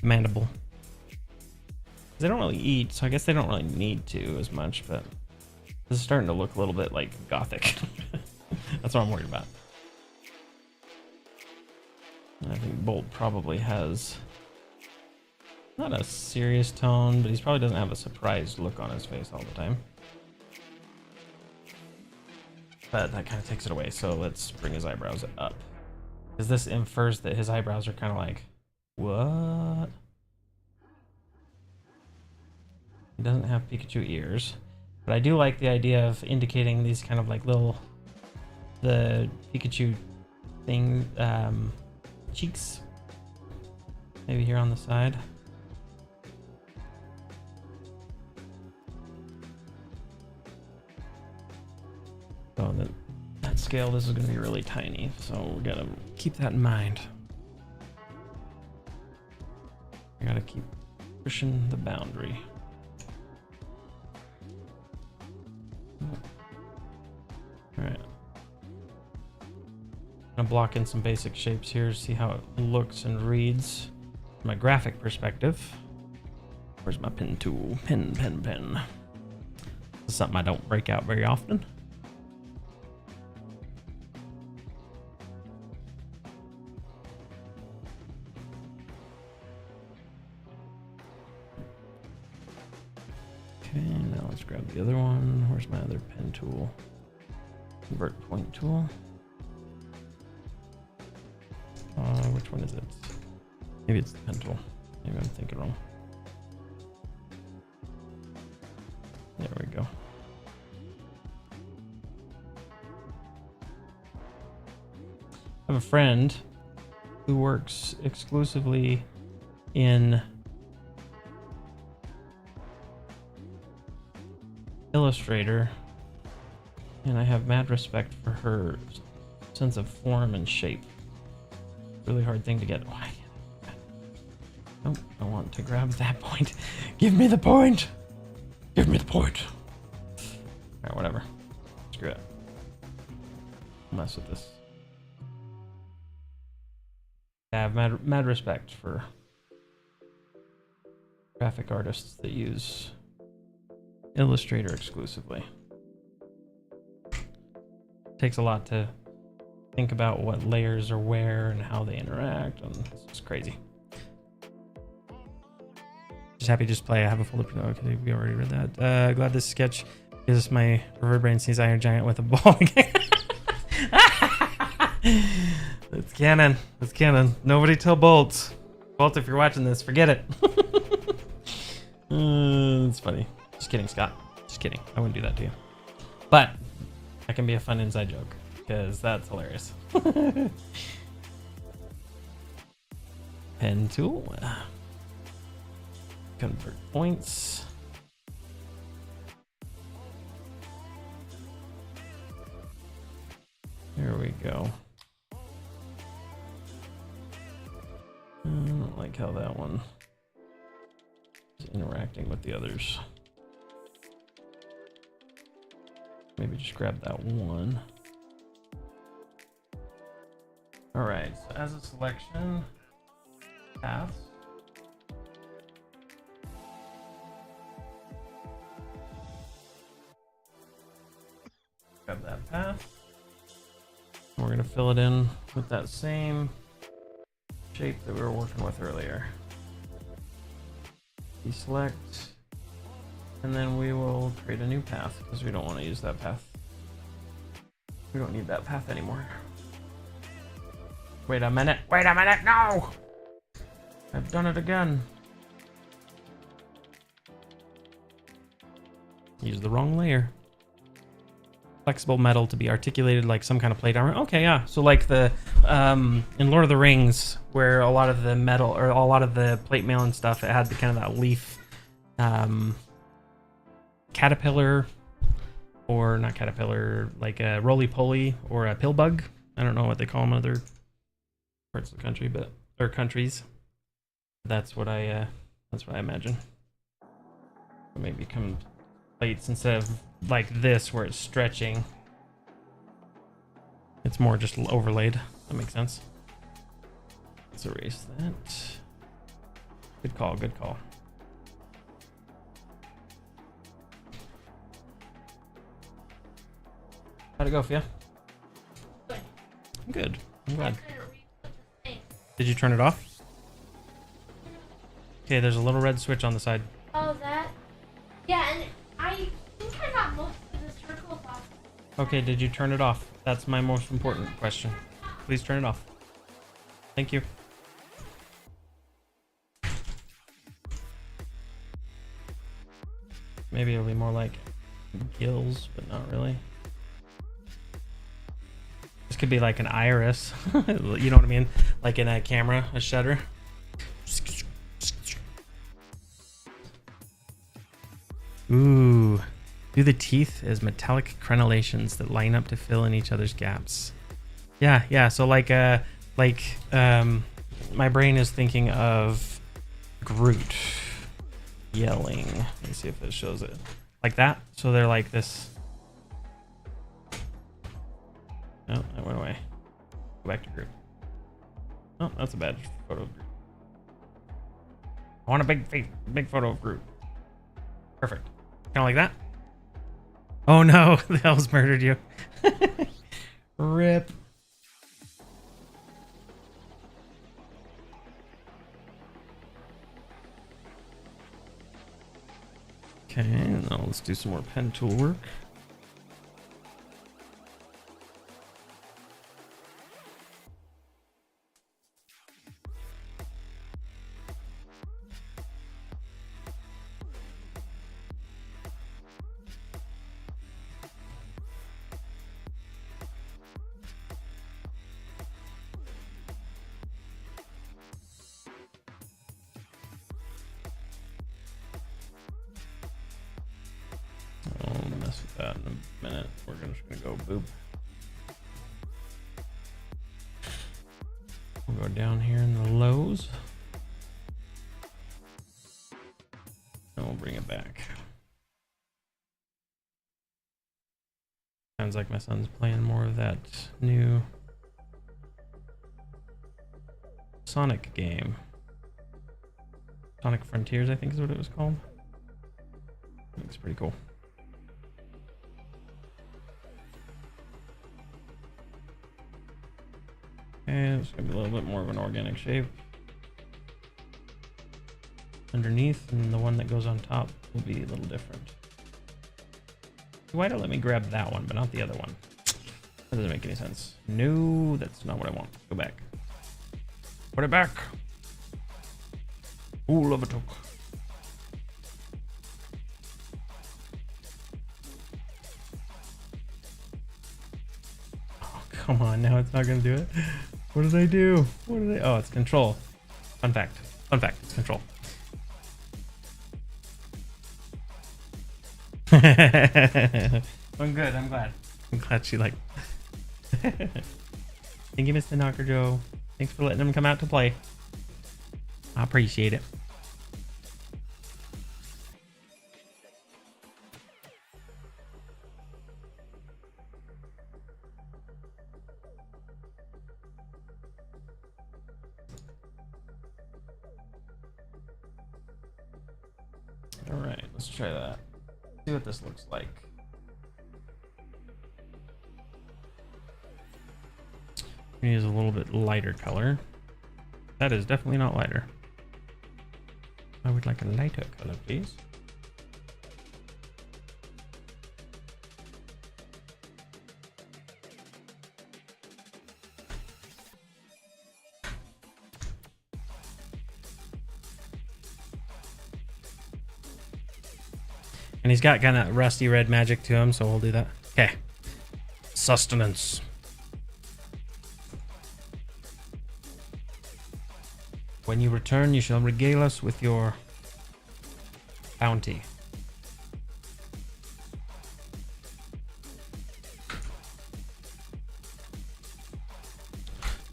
S1: the mandible? They don't really eat, so I guess they don't really need to as much, but this is starting to look a little bit like gothic. That's what I'm worried about. I think Bolt probably has not a serious tone, but he probably doesn't have a surprised look on his face all the time. But that kind of takes it away, so let's bring his eyebrows up. Because this infers that his eyebrows are kind of like, what? He doesn't have Pikachu ears. But I do like the idea of indicating these kind of like little, the Pikachu thing, cheeks. Maybe here on the side. So that scale, this is going to be really tiny, so we got to keep that in mind. I got to keep pushing the boundary. All right. I'm going to block in some basic shapes here, see how it looks and reads from a graphic perspective. Where's my pen tool? Pen. This is something I don't break out very often. Okay, now let's grab the other one. Where's my other pen tool? Convert point tool. Which one is it? Maybe it's the pen tool. Maybe I'm thinking wrong. There we go. I have a friend who works exclusively in Illustrator, and I have mad respect for her sense of form and shape. Really hard thing to get. Why? Nope, I want to grab that point. Give me the point. Give me the point. Alright, whatever. Screw it. Mess with this. I have mad respect for graphic artists that use Illustrator exclusively. It takes a lot to think about what layers are where and how they interact, and it's just crazy. Just happy to just play. I have a folder. Okay, we already read that. Glad this sketch gives us my reverb brain sees Iron Giant with a ball. It's canon. It's canon. Nobody tell Bolt. Bolt, if you're watching this, forget it. It's funny. Just kidding, Scott. Just kidding. I wouldn't do that to you. But that can be a fun inside joke because that's hilarious. Pen tool. Convert points. There we go. like how that one is interacting with the others. Maybe just grab that one. All right, so as a selection, paths. Grab that path. And we're gonna fill it in with that same shape that we were working with earlier. Deselect, and then we will create a new path because we don't want to use that path. We don't need that path anymore. Wait a minute, no! I've done it again. Use the wrong layer. Flexible metal to be articulated like some kind of plate armor. Okay, yeah. So like the in Lord of the Rings, where a lot of the metal or a lot of the plate mail and stuff, it had the kind of that leaf caterpillar, or not caterpillar, like a roly-poly or a pill bug. I don't know what they call them in other parts of the country, but or countries. That's what I imagine. Maybe come plates instead of like this where it's stretching. It's more just overlaid. That makes sense. Let's erase that. Good call, good call. How'd it go for you? Good. I'm glad. Did you turn it off? Okay, there's a little red switch on the side.
S2: Oh, that? Yeah, and I think I got most of the circles off.
S1: Okay, did you turn it off? That's my most important question. Please turn it off. Thank you. Maybe it'll be more like gills, but not really. This could be like an iris. You know what I mean? Like in a camera, a shutter. Ooh. Do the teeth as metallic crenellations that line up to fill in each other's gaps. Yeah. So like my brain is thinking of Groot yelling. Let me see if it shows it. Like that. So they're like this. Oh, that went away. Go back to Groot. Oh, that's a bad photo of Groot. I want a big photo of Groot. Perfect. Kind of like that. Oh no, the elves murdered you. Rip. Okay, now let's do some more pen tool work. I'll mess with that in a minute. We're just gonna go boop. We'll go down here in the lows. And we'll bring it back. Sounds like my son's playing more of that new Sonic game. Sonic Frontiers, I think is what it was called. Looks pretty cool. And it's gonna be a little bit more of an organic shape underneath, and the one that goes on top will be a little different. Why don't let me grab that one, but not the other one? That doesn't make any sense. No, that's not what I want. Go back. Put it back. Ooh, love a took. Oh, come on, now it's not gonna do it. What did I do? Oh, it's control. Fun fact, it's control. I'm good, I'm glad. I'm glad she liked. Thank you, Mr. Knocker Joe. Thanks for letting him come out to play. I appreciate it. All right, let's try that. See what this looks like. We use a little bit lighter color. That is definitely not lighter. I would like a lighter color, please. And he's got kind of rusty red magic to him, so we'll do that. Okay. Sustenance. When you return, you shall regale us with your bounty.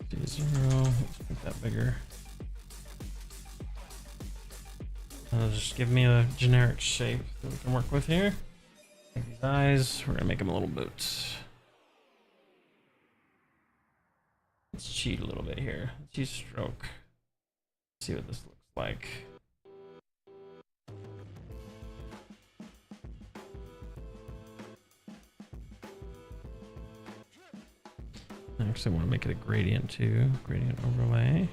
S1: D0. Let's make that bigger. It'll just give me a generic shape that we can work with here. Take these eyes. We're gonna make them a little bit. Let's cheat a little bit here. Let's use stroke. See what this looks like. I actually want to make it a gradient too. Gradient overlay.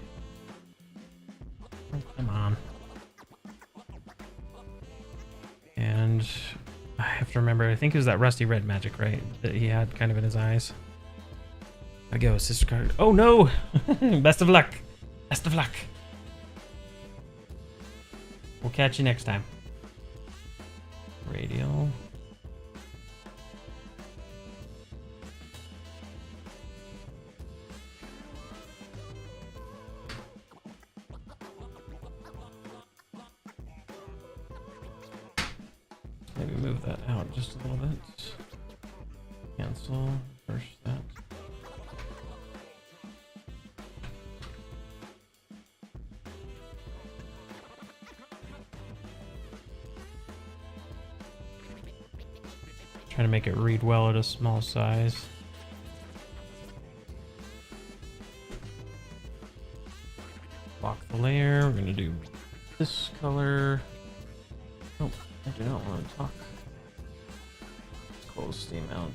S1: Oh, come on. And I have to remember, I think it was that rusty red magic, right? That he had kind of in his eyes. I go, sister card. Oh no! Best of luck. Best of luck. We'll catch you next time. Radial. Maybe move that out just a little bit. Cancel. First that. Trying to make it read well at a small size. Lock the layer. We're going to do this color. Oh, I do not want to talk. Close Steam out.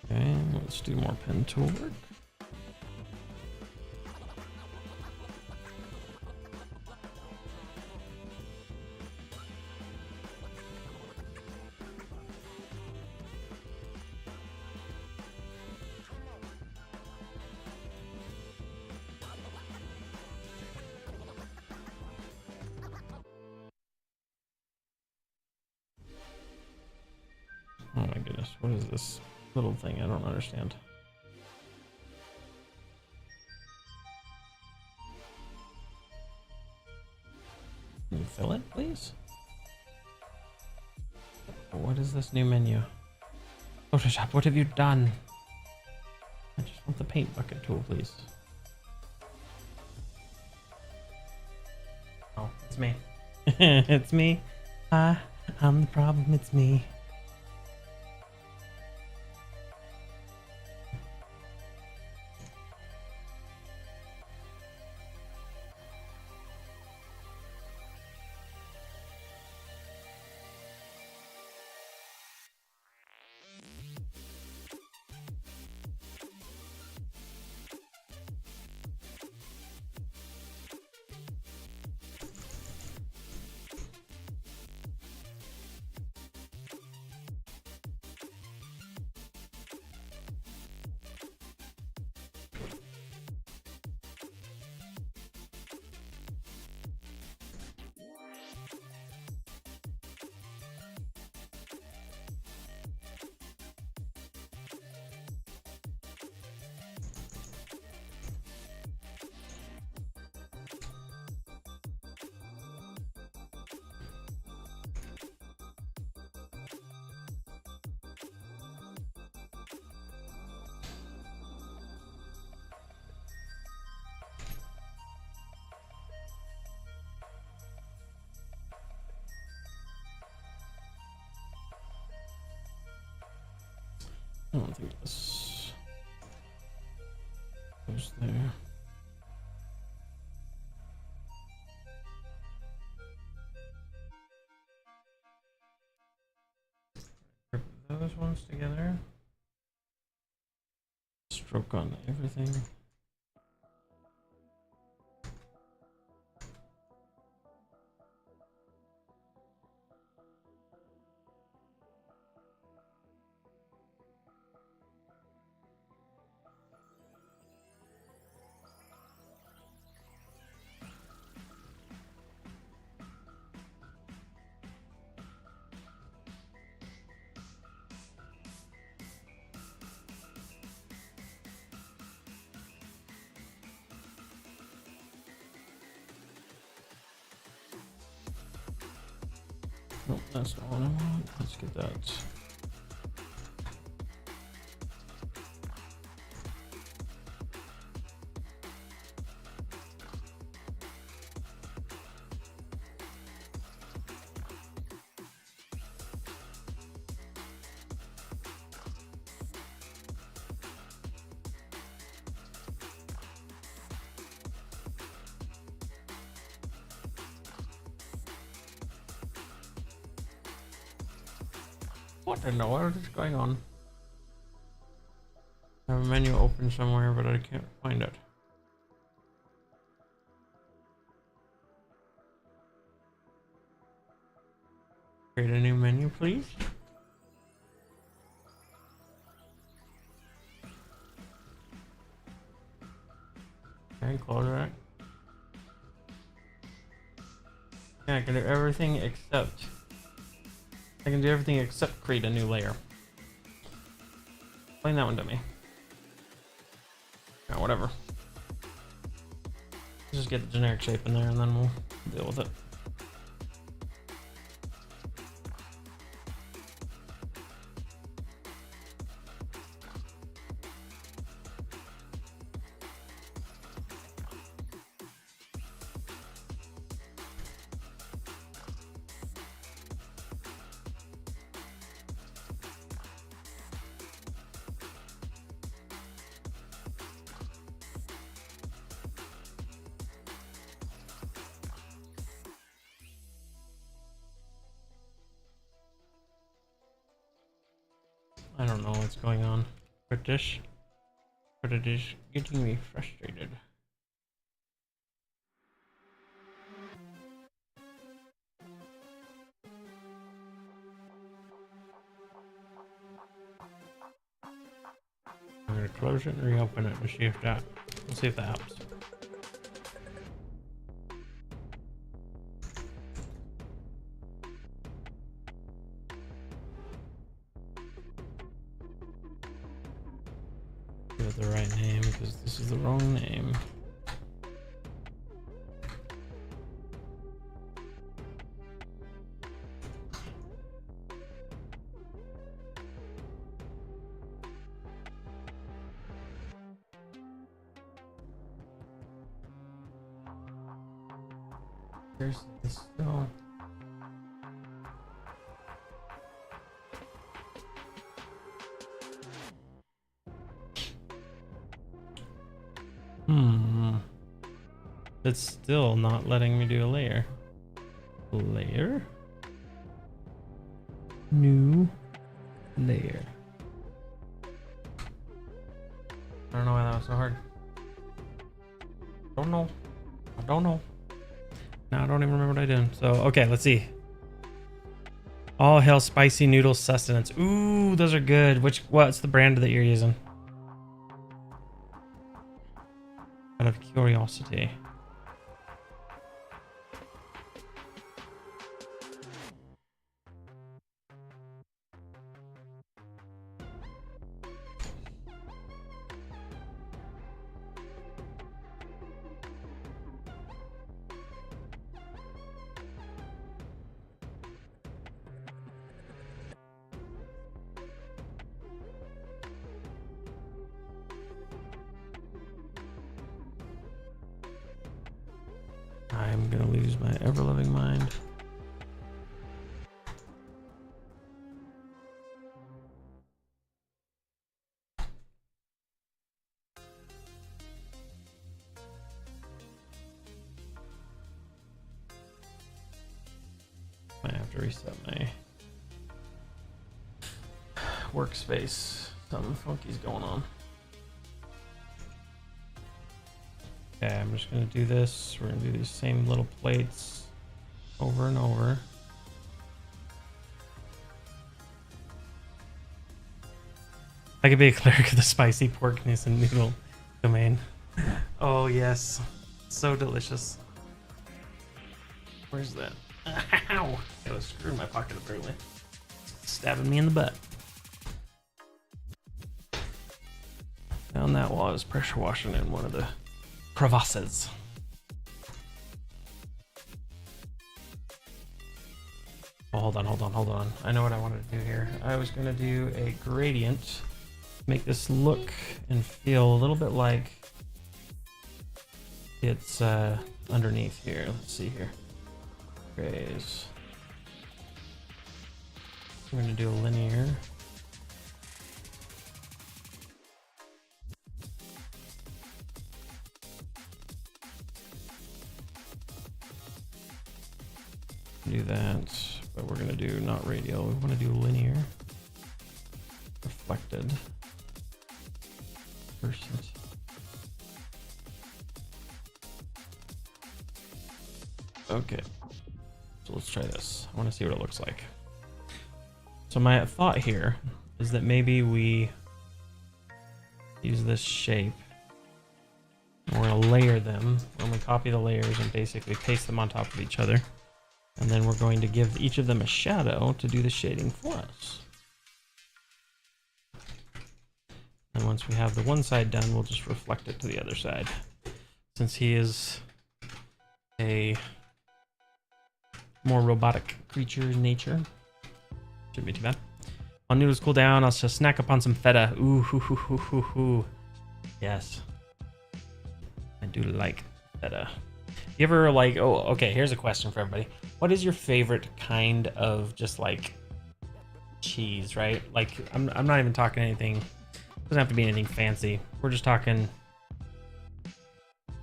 S1: Okay, let's do more pen tool work. Oh my goodness, what is this little thing? I don't understand. Can you fill it, please? What is this new menu? Photoshop, what have you done? I just want the paint bucket tool, please. Oh, it's me. It's me. I'm the problem, it's me. I don't think this goes there. Group those ones together. Stroke on everything. Nope, that's not what I want. Let's get that. What in the world is going on? I have a menu open somewhere, but I can't find it. Create a new menu, please. Okay, close that. Yeah, I can do everything except... I can do everything except create a new layer. Explain that one to me. Yeah, whatever. Let's just get the generic shape in there and then we'll deal with it. I don't know what's going on. British getting me frustrated. I'm gonna close it and reopen it to see if that. Let's see if that helps. Give it the right name because this is the wrong name. There's this still. It's still not letting me do a layer. Layer? New layer. I don't know why that was so hard. Don't know. I don't know. Now I don't even remember what I did. So, okay, let's see. All hail spicy noodle sustenance. Ooh, those are good. What's the brand that you're using? Out of curiosity. I'm gonna lose my ever-loving mind. to reset my workspace. Something funky's going on. Okay, I'm just gonna do this. We're gonna do these same little plates over and over. I could be a cleric of the spicy porkness and noodle domain. Oh yes, so delicious. Where's that? Ow! Got a screw in my pocket apparently. Stabbing me in the butt. Found that while I was pressure washing in one of the crevasses. Oh, hold on. I know what I wanted to do here. I was going to do a gradient, make this look and feel a little bit like it's underneath here. Let's see here. Grays. We're going to do a linear. Do that, but we're gonna do not radial. We want to do linear, reflected, percent. Okay, so let's try this. I want to see what it looks like. So my thought here is that maybe we use this shape. We're gonna layer them. We're gonna copy the layers and basically paste them on top of each other. And then we're going to give each of them a shadow to do the shading for us. And once we have the one side done, we'll just reflect it to the other side. Since he is a more robotic creature in nature. Shouldn't be too bad. While noodles cool down, I'll just snack upon some feta. Ooh, hoo, hoo, hoo, hoo, hoo. Yes. I do like feta. You ever like, oh, okay, here's a question for everybody. What is your favorite kind of just like cheese, right? Like, I'm not even talking anything, doesn't have to be anything fancy. We're just talking,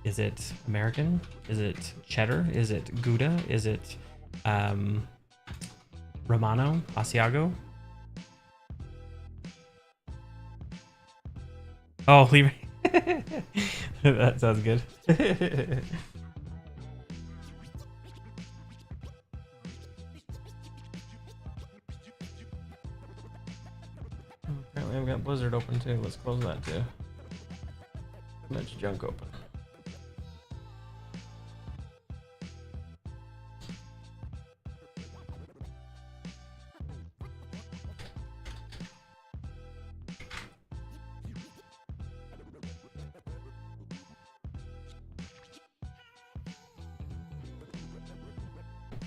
S1: is it American? Is it cheddar? Is it Gouda? Is it Romano? Asiago? Oh, leave that sounds good. Apparently I've got Blizzard open too. Let's close that too. Much junk open.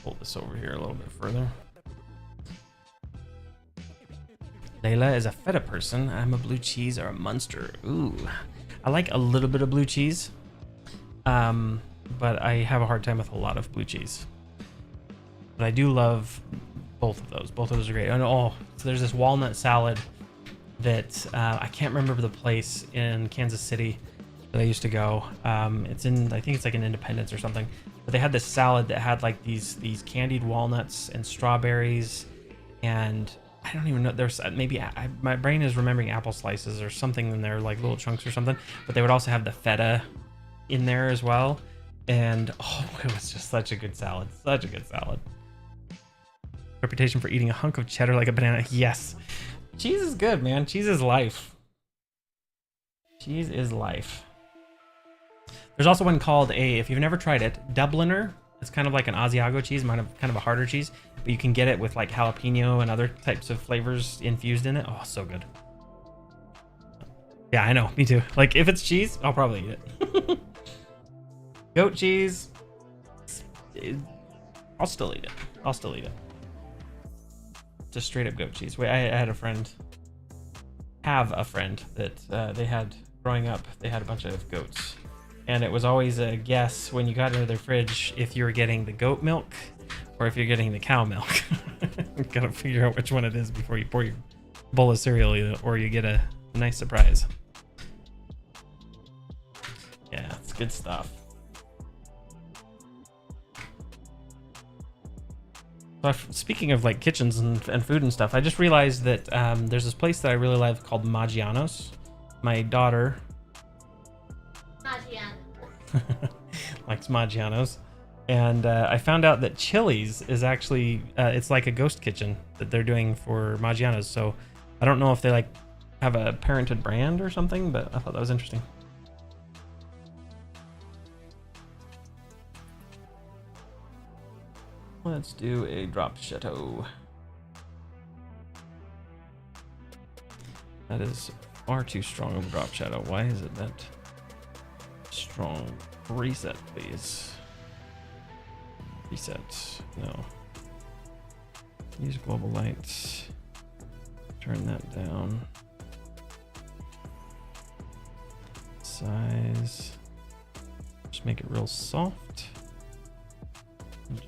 S1: Pull this over here a little bit further. Layla is a feta person. I'm a blue cheese or a Munster. Ooh, I like a little bit of blue cheese, but I have a hard time with a lot of blue cheese. But I do love both of those. Both of those are great. And oh, so there's this walnut salad that I can't remember the place in Kansas City that I used to go. It's in, I think it's like in Independence or something. But they had this salad that had like these candied walnuts and strawberries, and I don't even know. There's maybe my brain is remembering apple slices or something in there, like little chunks or something. But they would also have the feta in there as well, and oh, it was just such a good salad. Such a good salad. Reputation for eating a hunk of cheddar like a banana. Yes, cheese is good, man. Cheese is life. Cheese is life. There's also one called if you've never tried it, Dubliner. It's kind of like an Asiago cheese, kind of a harder cheese, but you can get it with like jalapeno and other types of flavors infused in it. Oh, so good. Yeah, I know. Me too. Like if it's cheese, I'll probably eat it. Goat cheese. I'll still eat it. I'll still eat it. Just straight up goat cheese. Wait, I had a friend. Have a friend that they had growing up. They had a bunch of goats. And it was always a guess when you got into their fridge if you were getting the goat milk or if you're getting the cow milk. You gotta figure out which one it is before you pour your bowl of cereal, or you get a nice surprise. Yeah, it's good stuff. So Speaking of like kitchens and food and stuff, I just realized that there's this place that I really love called Maggiano's. My daughter likes Maggiano's, and I found out that Chili's is actually it's like a ghost kitchen that they're doing for Maggiano's. So I don't know if they like have a parented brand or something, but I thought that was interesting. Let's do a drop chateau. That is far too strong of a drop shadow. Why is it that strong? Reset, please. Reset. No. Use global light. Turn that down. Size. Just make it real soft.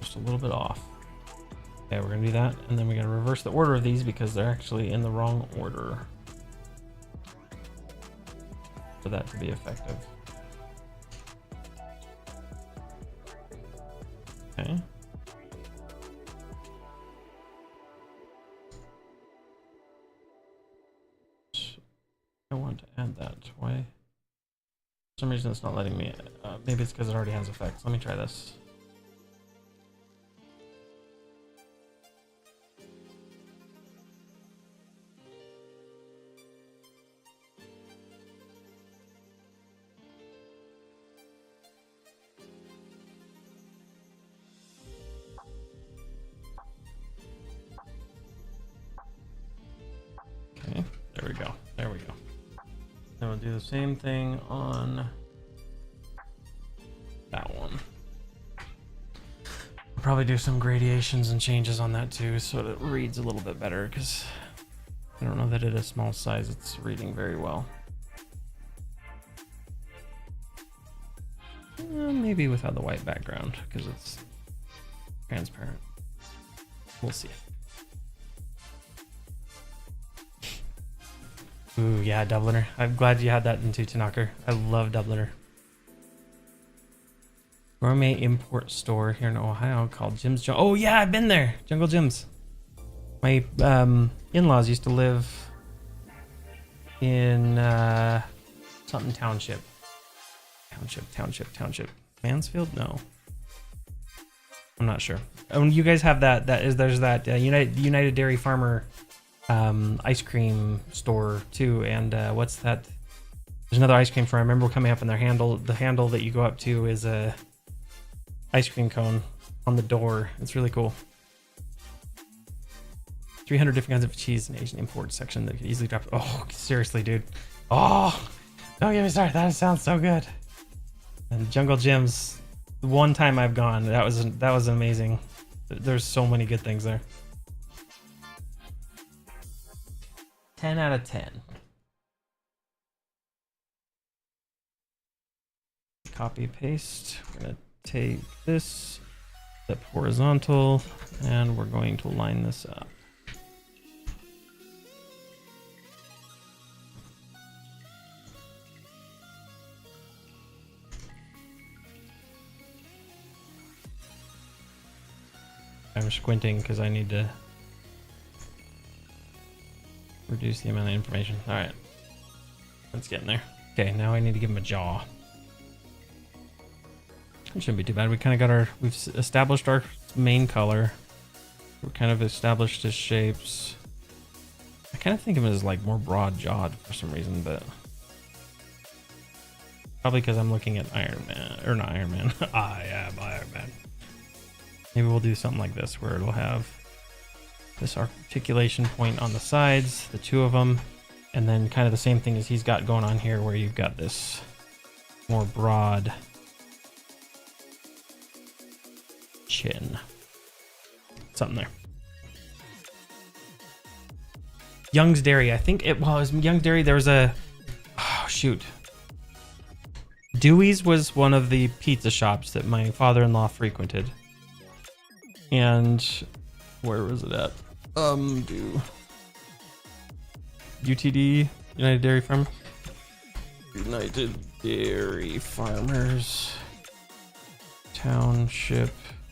S1: Just a little bit off. Okay, we're gonna do that, and then we're gonna reverse the order of these because they're actually in the wrong order for that to be effective. Okay. I want to add that. Why? For some reason it's not letting me. Maybe it's because it already has effects. Let me try this. Okay, there we go. There we go. Then we'll do the same thing on that one. I'll probably do some gradations and changes on that too, so that it reads a little bit better, because I don't know that at a small size it's reading very well. Maybe without the white background, because it's transparent. We'll see. Ooh, yeah, Dubliner. I'm glad you had that into Tanaka. I love Dubliner. Gourmet import store here in Ohio called Jim's. Oh yeah, I've been there. Jungle Jim's. My in-laws used to live in something township. Township. Mansfield? No. I'm not sure. Oh, you guys have that. There's that United Dairy Farmer ice cream store too, and what's that? There's another ice cream store. I remember coming up, and the handle that you go up to is a ice cream cone on the door. It's really cool. 300 different kinds of cheese in Asian import section that could easily drop. Oh, seriously, dude. Oh, don't get me started. That sounds so good. And Jungle Jim's, the one time I've gone, that was amazing. There's so many good things there. 10 out of 10. Copy paste. We're gonna take this, step horizontal, and we're going to line this up. I'm squinting because I need to reduce the amount of information. All right, let's get in there. Okay, now I need to give him a jaw. It shouldn't be too bad. We kind of got we've established our main color. We're kind of established his shapes. I kind of think of him as like more broad-jawed for some reason, but probably because I'm looking at Iron Man, or not Iron Man. I am Iron Man. Maybe we'll do something like this where it'll have this articulation point on the sides, the two of them, and then kind of the same thing as he's got going on here, where you've got this more broad chin. Something there. Young's Dairy. I think it was Young's Dairy. There was a... Oh, shoot. Dewey's was one of the pizza shops that my father-in-law frequented. And where was it at? UTD, United Dairy Farm. United Dairy Farmers Township.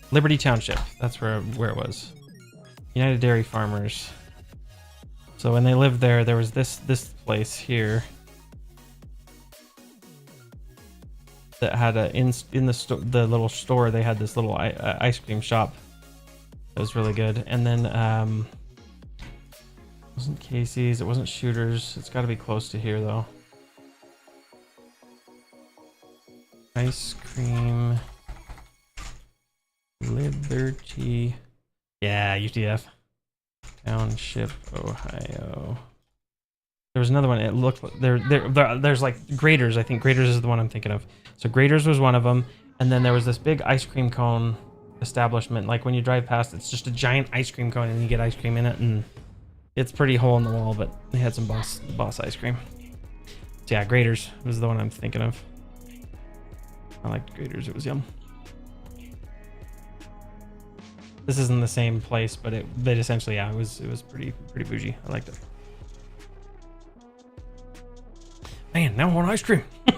S1: Liberty Township. That's where it was. United Dairy Farmers. So when they lived there, there was this place here that had a in the little store. They had this little ice cream shop that was really good. And then it wasn't Casey's, it wasn't Shooters. It's got to be close to here though. Ice cream Liberty. Yeah, UTF. Township, Ohio. There was another one. It looked there's like Graders. I think Graders is the one I'm thinking of. So Graders was one of them, and then there was this big ice cream cone establishment. Like when you drive past, it's just a giant ice cream cone, and you get ice cream in it, and it's pretty hole in the wall. But they had some boss ice cream. So yeah, Graders was the one I'm thinking of. I liked Graders. It was yum. This isn't the same place, but it essentially, yeah, it was pretty bougie. I liked it. Man, now I want ice cream. I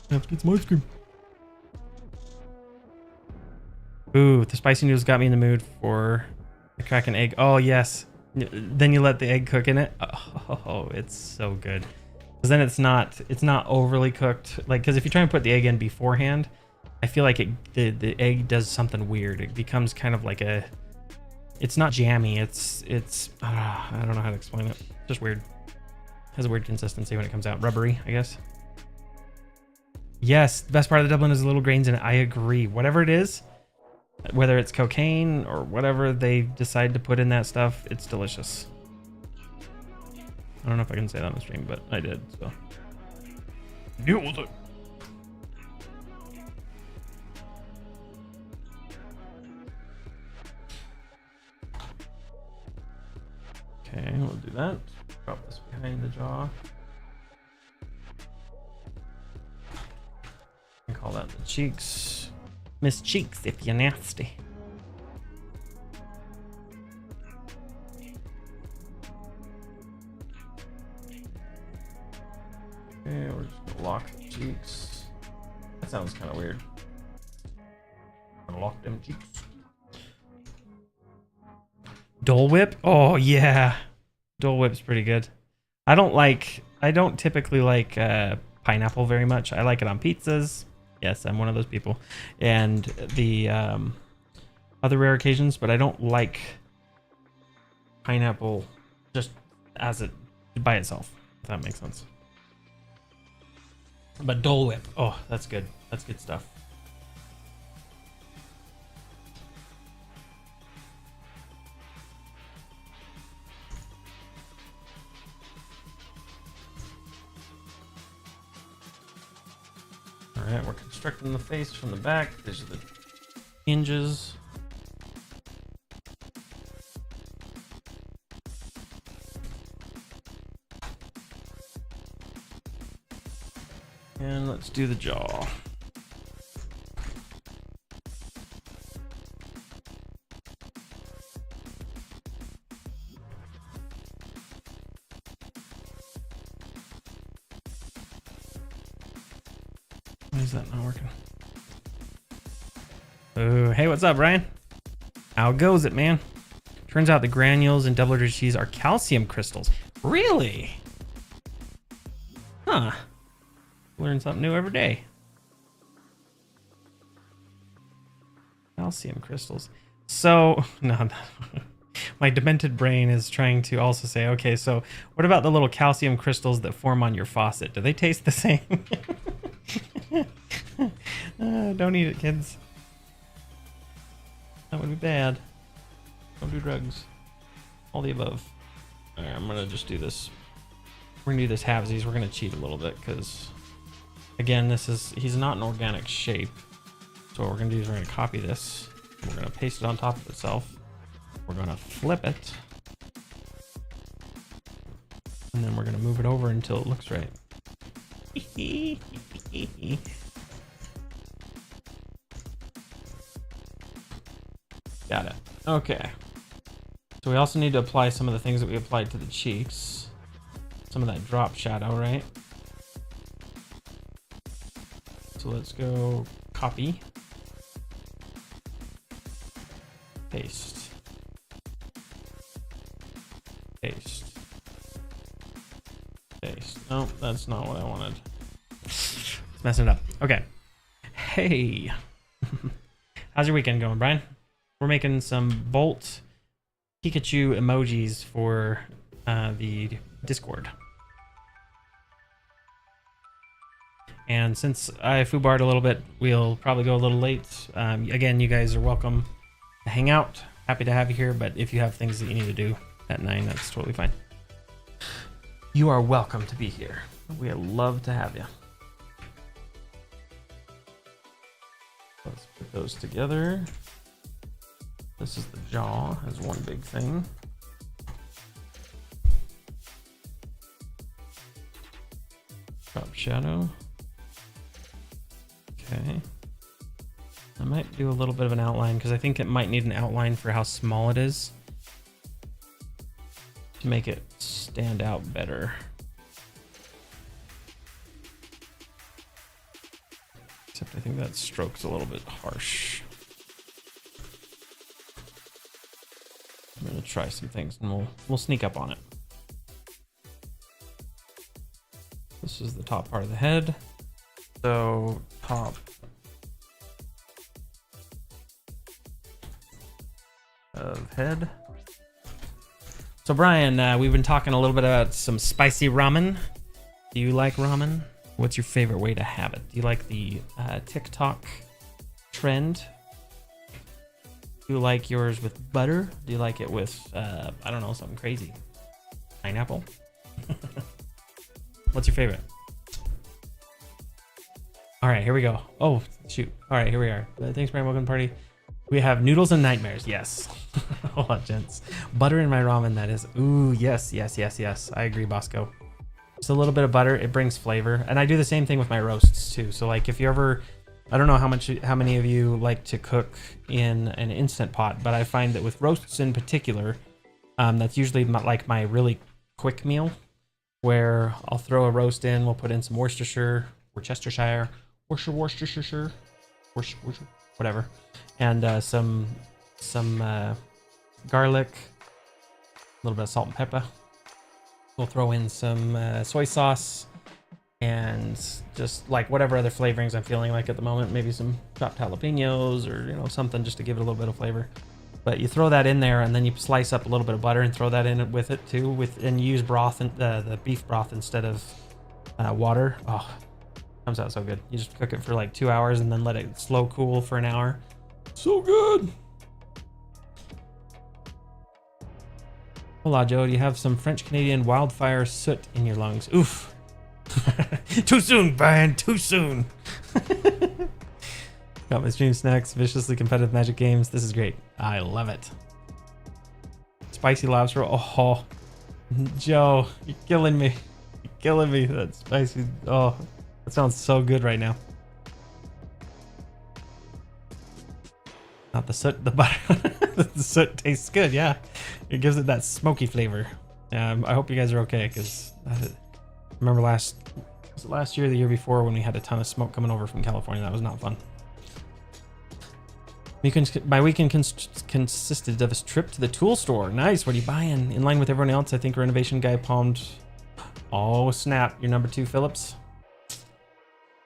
S1: have to get some ice cream. Ooh, the spicy noodles got me in the mood for the crack an egg. Oh yes. Then you let the egg cook in it. Oh, it's so good. Because then it's not overly cooked. Like, because if you try and put the egg in beforehand, I feel like the egg does something weird. It becomes kind of like it's not jammy. It's I don't know how to explain it. Just weird. Has a weird consistency when it comes out. Rubbery, I guess. Yes, the best part of the Dublin is the little grains in it. I agree. Whatever it is, whether it's cocaine or whatever they decide to put in that stuff, it's delicious. I don't know if I can say that on the stream, but I did, so. Nailed it. Okay, we'll do that. Drop this behind the jaw. And call that the cheeks. Miss Cheeks if you're nasty. Okay, we're just gonna lock the cheeks. That sounds kind of weird. Gonna lock them cheeks. Dole Whip? Oh yeah, Dole Whip's pretty good. I don't typically like pineapple very much. I like it on pizzas. Yes, I'm one of those people. And the other rare occasions, but I don't like pineapple just as it by itself, if that makes sense. But Dole Whip, oh, that's good. That's good stuff. All right, we're constructing the face from the back. These are the hinges. And let's do the jaw. Why is that not working? Oh, hey, what's up, Brian? How goes it, man? Turns out the granules in double Dutch cheese are calcium crystals. Really? Huh. Learn something new every day. Calcium crystals. So, no, my demented brain is trying to also say, okay, so what about the little calcium crystals that form on your faucet? Do they taste the same? Don't eat it, kids. That would be bad. Don't do drugs. All the above. All right, I'm gonna just do this. We're gonna do this halvesies. We're gonna cheat a little bit because, again, he's not an organic shape. So what we're gonna do is we're gonna copy this. We're gonna paste it on top of itself. We're gonna flip it, and then we're gonna move it over until it looks right. Got it. Okay. So we also need to apply some of the things that we applied to the cheeks. Some of that drop shadow, right? So let's go copy. Paste. Paste. Paste. Nope, that's not what I wanted. It's messing it up. Okay. Hey. How's your weekend going, Brian? We're making some Bolt Pikachu emojis for the Discord. And since I foobarred a little bit, we'll probably go a little late. Again, you guys are welcome to hang out. Happy to have you here, but if you have things that you need to do at 9, that's totally fine. You are welcome to be here. We'd love to have you. Let's put those together. This is the jaw as one big thing. Drop shadow. Okay. I might do a little bit of an outline because I think it might need an outline for how small it is to make it stand out better. Except I think that stroke's a little bit harsh. I'm gonna try some things and we'll sneak up on it. This is the top part of the head. So top of head. So Brian, we've been talking a little bit about some spicy ramen. Do you like ramen? What's your favorite way to have it? Do you like the TikTok trend? Do you like yours with butter? Do you like it with, I don't know, something crazy? Pineapple? What's your favorite? All right, here we go. Oh, shoot. All right, here we are. Thanks, Brian. Welcome to the party. We have noodles and nightmares. Yes. Hold on, gents. Butter in my ramen, that is. Ooh, yes, yes, yes, yes. I agree, Bosco. Just a little bit of butter. It brings flavor. And I do the same thing with my roasts, too. So, like, if you ever... I don't know how many of you like to cook in an Instant Pot, but I find that with roasts in particular, that's usually like my really quick meal, where I'll throw a roast in. We'll put in some Worcestershire, whatever, and some garlic, a little bit of salt and pepper. We'll throw in some soy sauce and just like whatever other flavorings I'm feeling like at the moment. Maybe some chopped jalapenos or something just to give it a little bit of flavor. But you throw that in there and then you slice up a little bit of butter and throw that in with it too. And use broth and the beef broth instead of water. Oh. Comes out so good. You just cook it for like 2 hours and then let it slow cool for an hour. So good. Hola, Joe. Do you have some French Canadian wildfire soot in your lungs? Oof. Too soon, Brian. Too soon. Got my stream snacks, viciously competitive Magic games. This is great. I love it. Spicy lobster. Oh, Joe, you're killing me. You're killing me. That spicy. Oh. That sounds so good right now. Not the soot, the butter. The soot tastes good, yeah. It gives it that smoky flavor. I hope you guys are okay, because I remember was it last year or the year before when we had a ton of smoke coming over from California? That was not fun. My weekend consisted of a trip to the tool store. Nice, what are you buying? In line with everyone else, I think renovation guy palmed... Oh, snap. Your number 2 Phillips?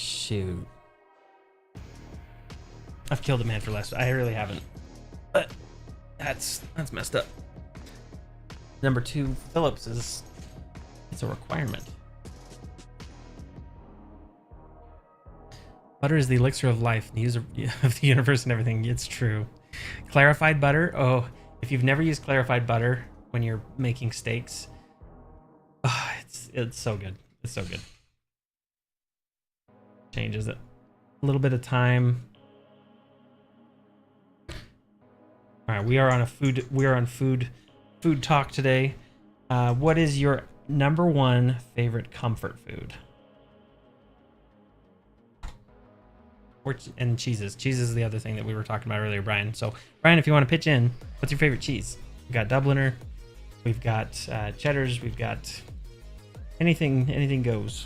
S1: Shoot. I've killed a man for less. I really haven't. But that's messed up. Number 2 Phillips it's a requirement. Butter is the elixir of life, the user of the universe and everything. It's true. Clarified butter. Oh, if you've never used clarified butter when you're making steaks, oh, it's so good. It's so good. Changes it. A little bit of time. All right, we are on food talk today. What is your number 1 favorite comfort food? And cheeses. Cheese is the other thing that we were talking about earlier, Brian. So, Brian, if you want to pitch in, what's your favorite cheese? We've got Dubliner, we've got cheddars, we've got anything goes.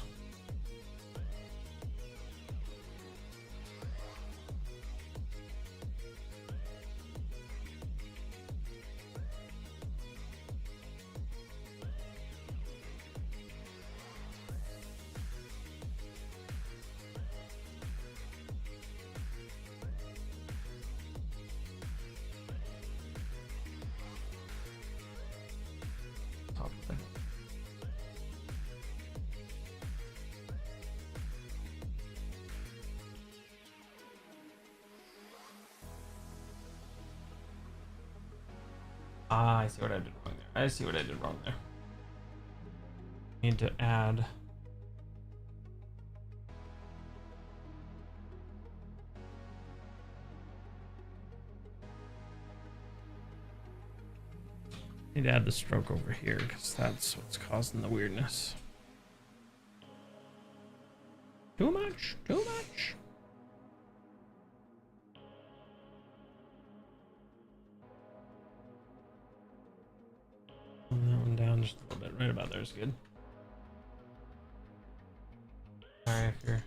S1: Ah, I see what I did wrong there. I see what I did wrong there. Need to add. Need to add the stroke over here because that's what's causing the weirdness. Too much, too much. Pull that one down just a little bit. Right about there is good. Sorry if you're.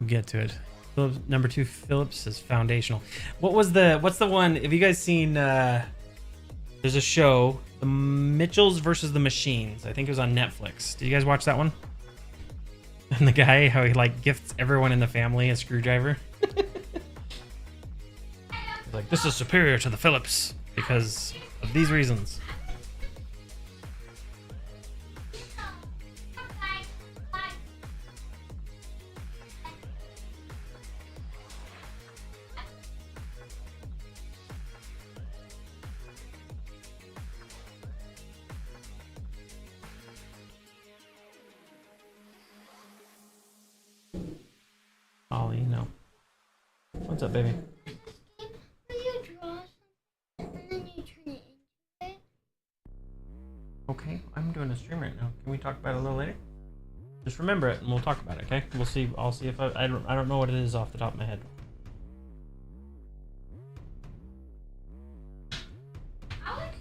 S1: We'll get to it. Phillips, number 2, Phillips is foundational. What's the one? Have you guys seen? There's a show, The Mitchells versus the Machines. I think it was on Netflix. Did you guys watch that one? And the guy, how he like gifts everyone in the family a screwdriver. He's like, this is superior to the Phillips because of these reasons. Ollie, no. What's up, baby?
S2: Will you draw something and then you turn it into it?
S1: Okay, I'm doing a stream right now. Can we talk about it a little later? Just remember it, and we'll talk about it. Okay? We'll see. I'll see if I don't know what it is off the top of my head.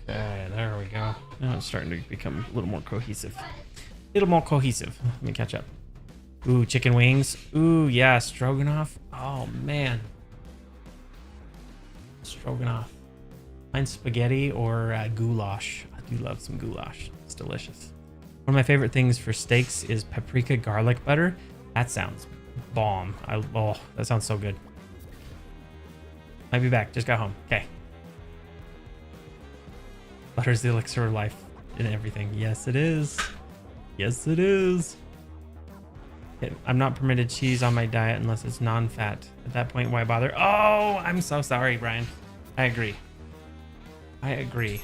S1: Okay, there we go. Now it's starting to become a little more cohesive. Let me catch up. Ooh, chicken wings. Ooh, yeah, stroganoff. Oh, man. Stroganoff. Mine's spaghetti or goulash. I do love some goulash. It's delicious. One of my favorite things for steaks is paprika garlic butter. That sounds bomb. Oh, that sounds so good. Might be back. Just got home. Okay. Butter's the elixir of life in everything. Yes, it is. Yes, it is. I'm not permitted cheese on my diet unless it's non-fat. At that point, why bother? Oh, I'm so sorry, Brian. I agree. I agree.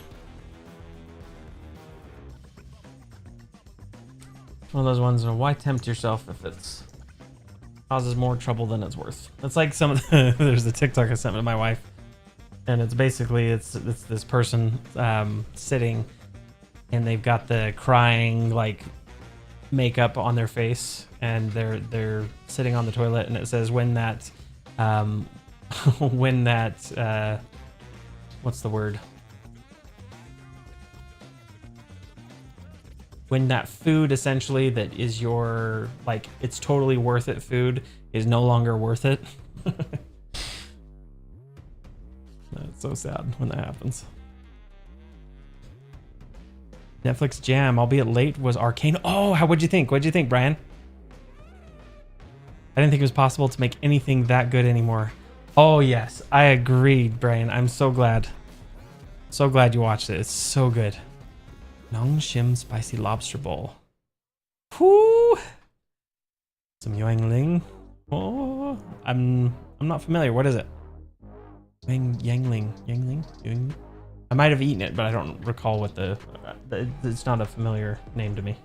S1: One of those ones, why tempt yourself if it's causes more trouble than it's worth? It's like some of the, there's a TikTok I sent to my wife, and it's basically, it's this person sitting, and they've got the crying, like, makeup on their face, and they're sitting on the toilet, and it says when that what's the word, when that food essentially that is your, like, it's totally worth it food is no longer worth it. It's so sad when that happens. Netflix jam, albeit late, was Arcane. Oh, what'd you think? What'd you think, Brian? I didn't think it was possible to make anything that good anymore. Oh, yes. I agreed, Brian. I'm so glad. So glad you watched it. It's so good. Nong Shim Spicy Lobster Bowl. Whoo! Some Yuengling. Oh, I'm not familiar. What is it? Yangling? I might have eaten it, but I don't recall what it's not a familiar name to me.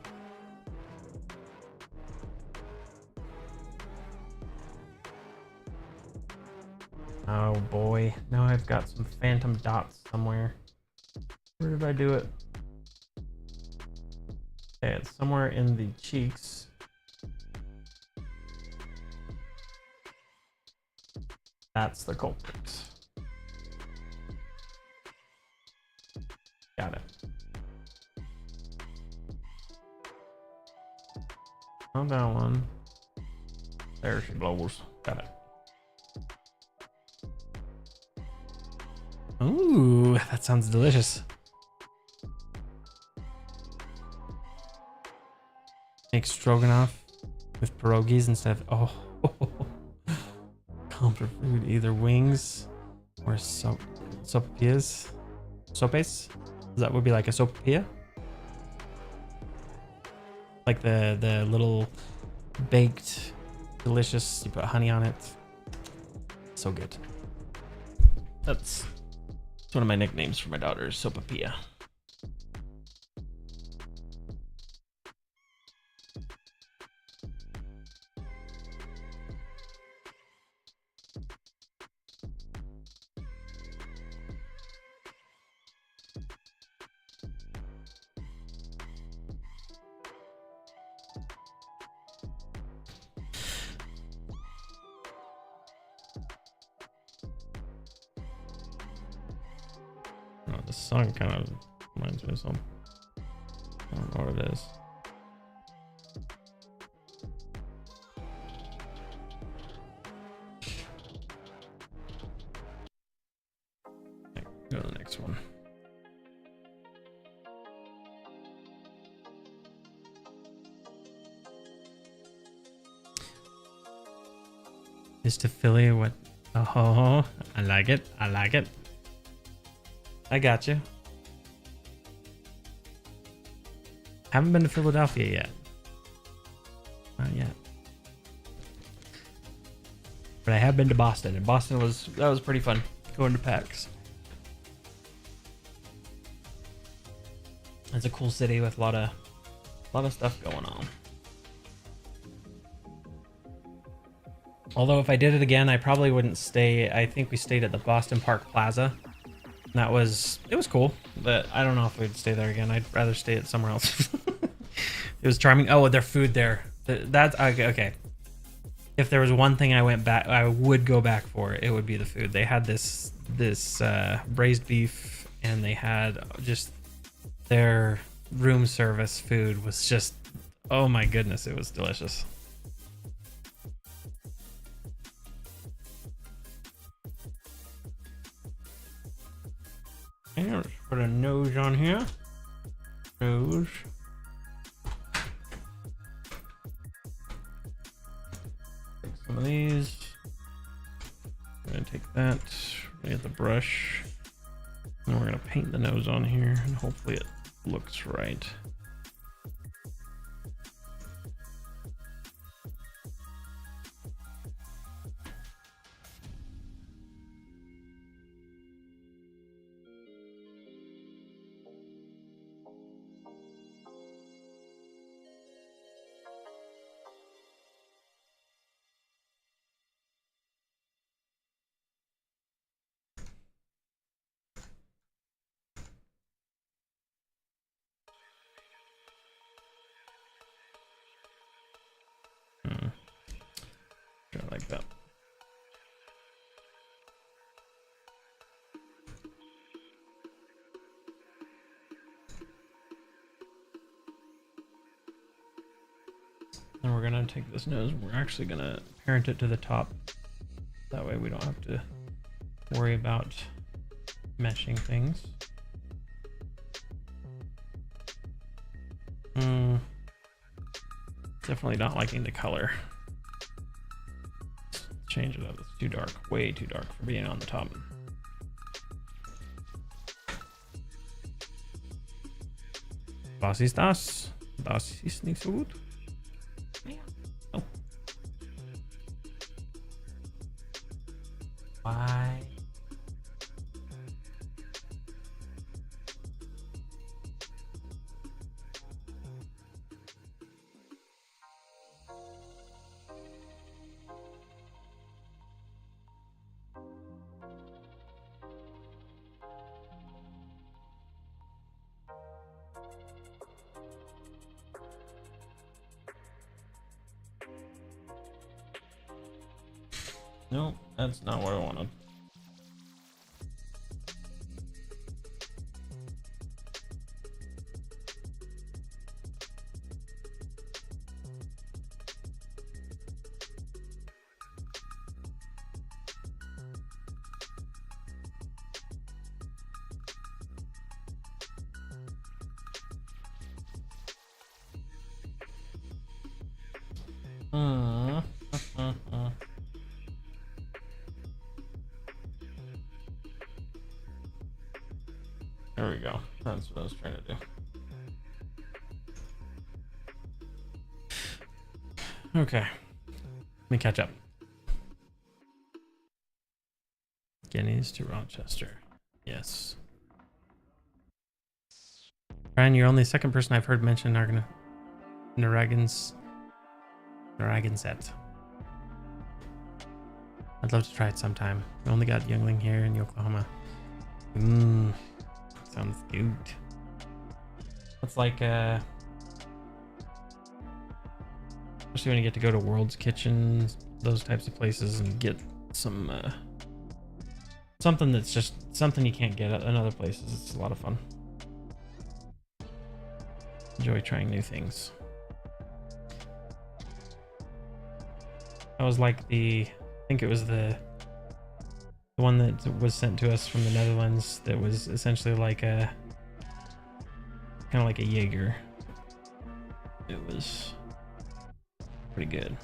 S1: Oh boy, now I've got some phantom dots somewhere. Where did I do it? Okay, it's somewhere in the cheeks. That's the culprit. Got it. Not that one. There she blows. Got it. Ooh, that sounds delicious. Make stroganoff with pierogies instead of, comfort food, either wings or sopapillas. Sopes? That would be like a sopapilla? Like the little baked, delicious, you put honey on it. So good. That's It's one of my nicknames for my daughter, Sopapilla. Oh, this song kind of reminds me of something. I don't know what it is. Okay, go to the next one. Is to Philly what? Oh, I like it. I like it. I got you. Haven't been to Philadelphia yet. Not yet. But I have been to Boston, and Boston was pretty fun going to PAX. It's a cool city with a lot of stuff going on. Although if I did it again, I probably wouldn't stay. I think we stayed at the Boston Park Plaza. It was cool, but I don't know if we'd stay there again. I'd rather stay at somewhere else. It was charming. Oh, their food there. That's okay. If there was one thing I would go back for, it would be the food. They had this braised beef, and they had just their room service food was just, oh my goodness, it was delicious. And let's put a nose on here. Nose. Take some of these. I'm gonna take that. We're gonna get the brush. And we're gonna paint the nose on here, and hopefully it looks right. Like that. And we're gonna take this nose, we're actually gonna parent it to the top. That way we don't have to worry about meshing things. Definitely not liking the color. Change it up. It's too dark, way too dark for being on the top. Was ist das? Das ist nicht so gut. Oh. Why? No, that's not what I wanted. There we go. That's what I was trying to do. Okay. Let me catch up. Guineas to Rochester. Yes. Brian, you're only the second person I've heard mention Narragansett. I'd love to try it sometime. We only got Youngling here in Oklahoma. Sounds good. It's like especially when you get to go to World's Kitchen, those types of places, and get some something that's just something you can't get in other places. It's a lot of fun. Enjoy trying new things. That was like I think it was the one that was sent to us from the Netherlands that was essentially like kind of like a Jaeger. It was pretty good.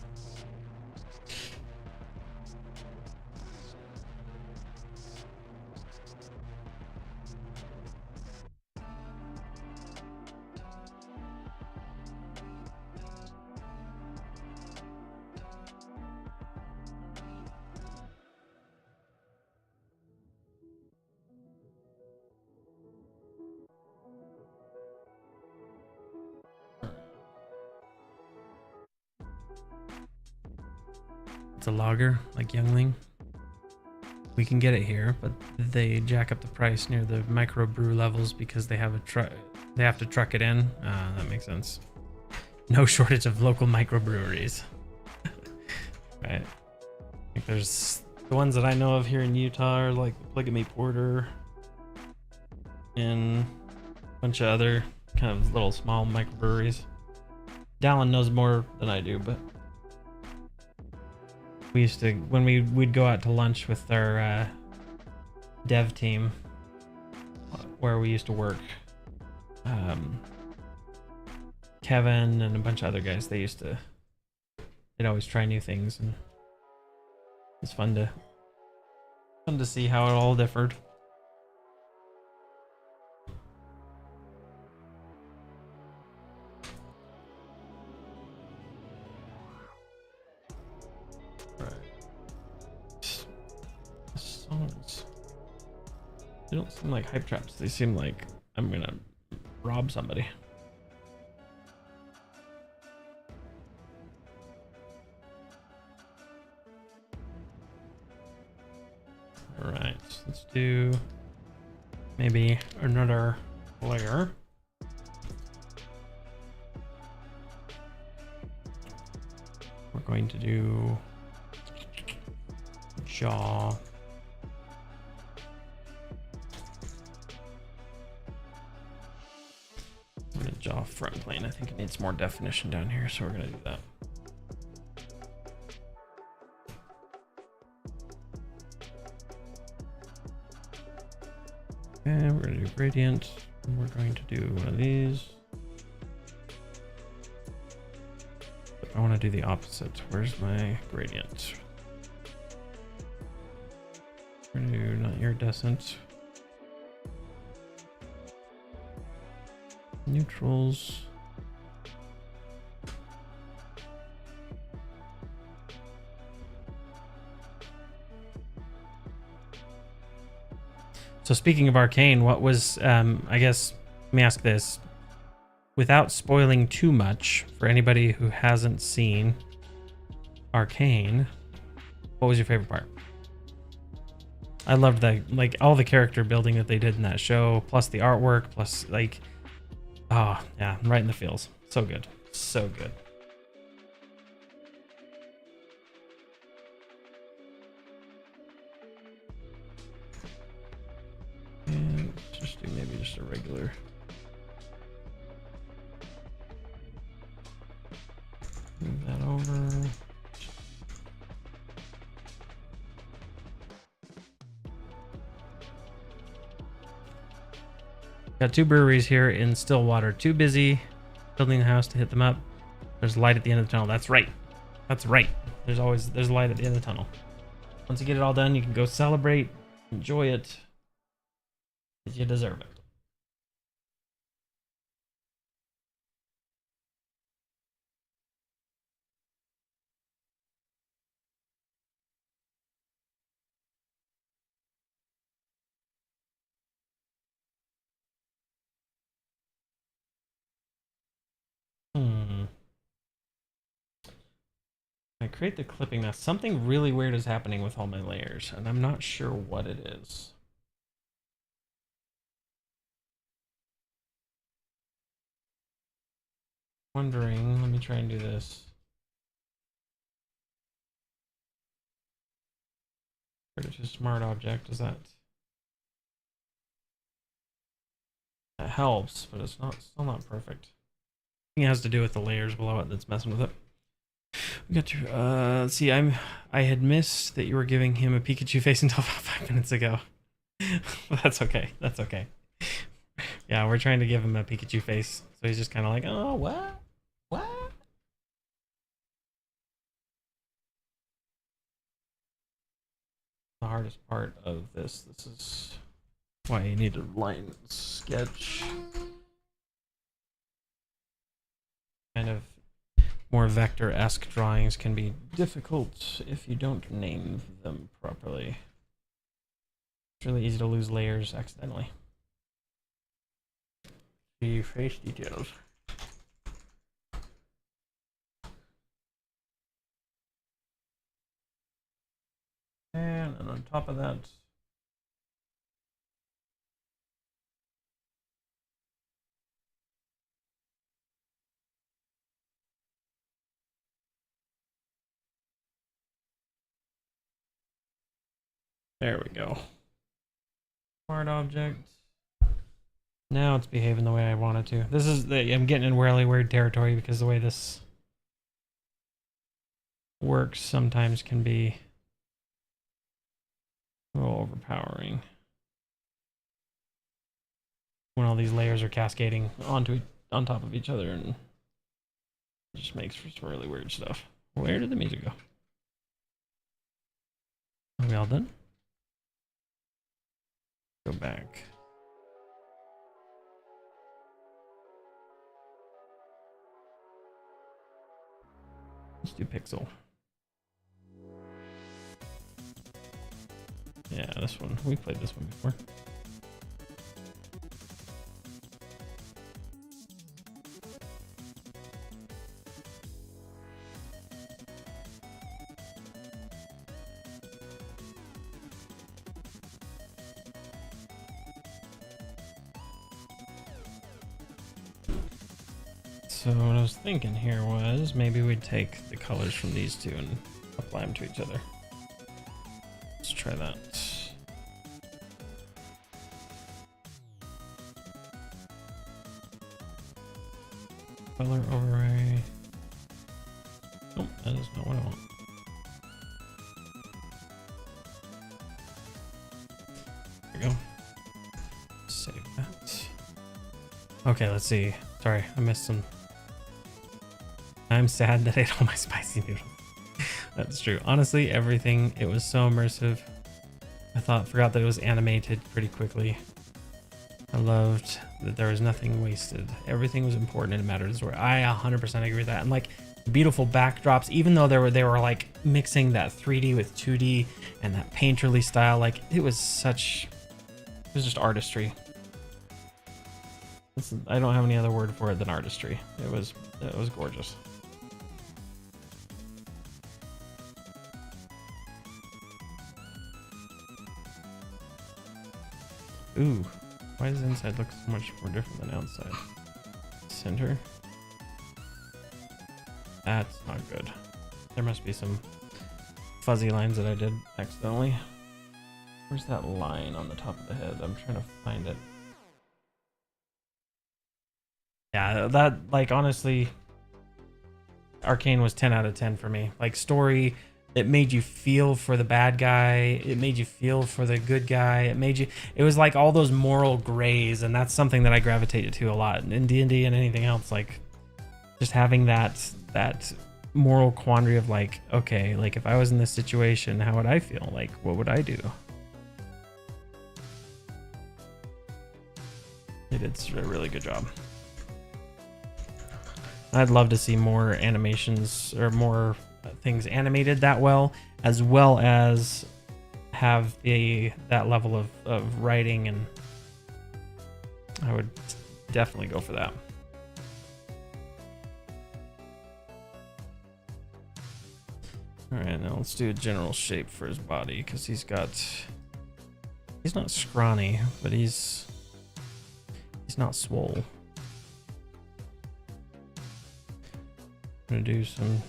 S1: It's a lager, like Youngling. We can get it here, but they jack up the price near the microbrew levels because they have they have to truck it in. That makes sense. No shortage of local microbreweries. Right. I think there's the ones that I know of here in Utah are like Polygamy Porter and a bunch of other kind of little small microbreweries. Dallin knows more than I do, but we used to, when we'd go out to lunch with our dev team where we used to work, Kevin and a bunch of other guys, they'd always try new things, and it's fun to see how it all differed. They don't seem like hype traps. They seem like I'm gonna rob somebody. All right, let's do maybe another layer. We're going to do jaw. I'm gonna jaw front plane. I think it needs more definition down here, so we're gonna do that. And we're gonna do gradient. And we're going to do one of these. But I want to do the opposite. Where's my gradient? We're gonna do not iridescent. Neutrals. So speaking of Arcane, what was, I guess, let me ask this. Without spoiling too much for anybody who hasn't seen Arcane, what was your favorite part? I loved like all the character building that they did in that show, plus the artwork, plus like, oh yeah, right in the feels. So good. So good. And let's just do maybe just a regular. Move that over. Got two breweries here in Stillwater. Too busy building the house to hit them up. There's light at the end of the tunnel. That's right. That's right. There's light at the end of the tunnel. Once you get it all done, you can go celebrate, enjoy it. You deserve it. create the clipping now, something really weird is happening with all my layers, and I'm not sure what it is. Wondering, let me try and do this. Create a smart object, is that? That helps, but it's not still not perfect. I think it has to do with the layers below it that's messing with it. We got to let's see, I had missed that you were giving him a Pikachu face until about 5 minutes ago. That's okay. That's okay. Yeah, we're trying to give him a Pikachu face. So he's just kind of like, oh, what? What? The hardest part of this. This is why you need a line sketch. Kind of more vector-esque drawings can be difficult if you don't name them properly. It's really easy to lose layers accidentally. The face details. And on top of that, there we go. Smart object. Now it's behaving the way I want it to. This is I'm getting in really weird territory because the way this works sometimes can be a little overpowering when all these layers are cascading on top of each other, and it just makes for some really weird stuff. Where did the music go? Are we all done? Go back. Let's do pixel. Yeah, this one. We played this one before. So what I was thinking here was maybe we'd take the colors from these two and apply them to each other. Let's try that. Color overlay. Oh, that is not what I want. There we go. Save that. Okay, let's see. Sorry, I missed some. I'm sad that I ate all my spicy noodles. That's true. Honestly, everything, it was so immersive. Forgot that it was animated pretty quickly. I loved that there was nothing wasted. Everything was important and it mattered to the story. I 100% agree with that. And like beautiful backdrops, even though they were like mixing that 3D with 2D and that painterly style, like it was just artistry. I don't have any other word for it than artistry. It was gorgeous. Ooh, why does the inside look so much more different than outside? Center. That's not good. There must be some fuzzy lines that I did accidentally. Where's that line on the top of the head? I'm trying to find it. Yeah, that, like, honestly, Arcane was 10 out of 10 for me. Like, story, it made you feel for the bad guy. It made you feel for the good guy. It was like all those moral grays, and that's something that I gravitated to a lot in D&D and anything else. Like, just having that moral quandary of like, okay, like if I was in this situation, how would I feel? Like, what would I do? It did a really good job. I'd love to see more animations or more things animated that well as have that level of writing, and I would definitely go for that. All right, now let's do a general shape for his body because he's not scrawny, but he's not swole. I'm gonna do some.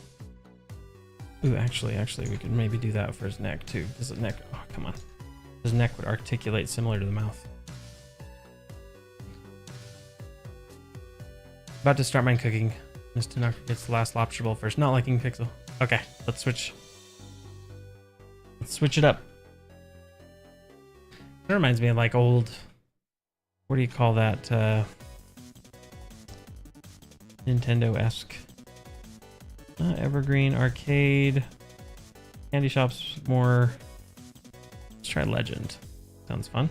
S1: Ooh, actually, we could maybe do that for his neck too. Does his neck? Oh, come on. His neck would articulate similar to the mouth. About to start mine cooking. Miss Tanaka gets the last lobster bowl first. Not liking Pixel. Okay, let's switch. Let's switch it up. That reminds me of like old. What do you call that? Nintendo-esque. Evergreen arcade. Candy shops more. Let's try Legend. Sounds fun.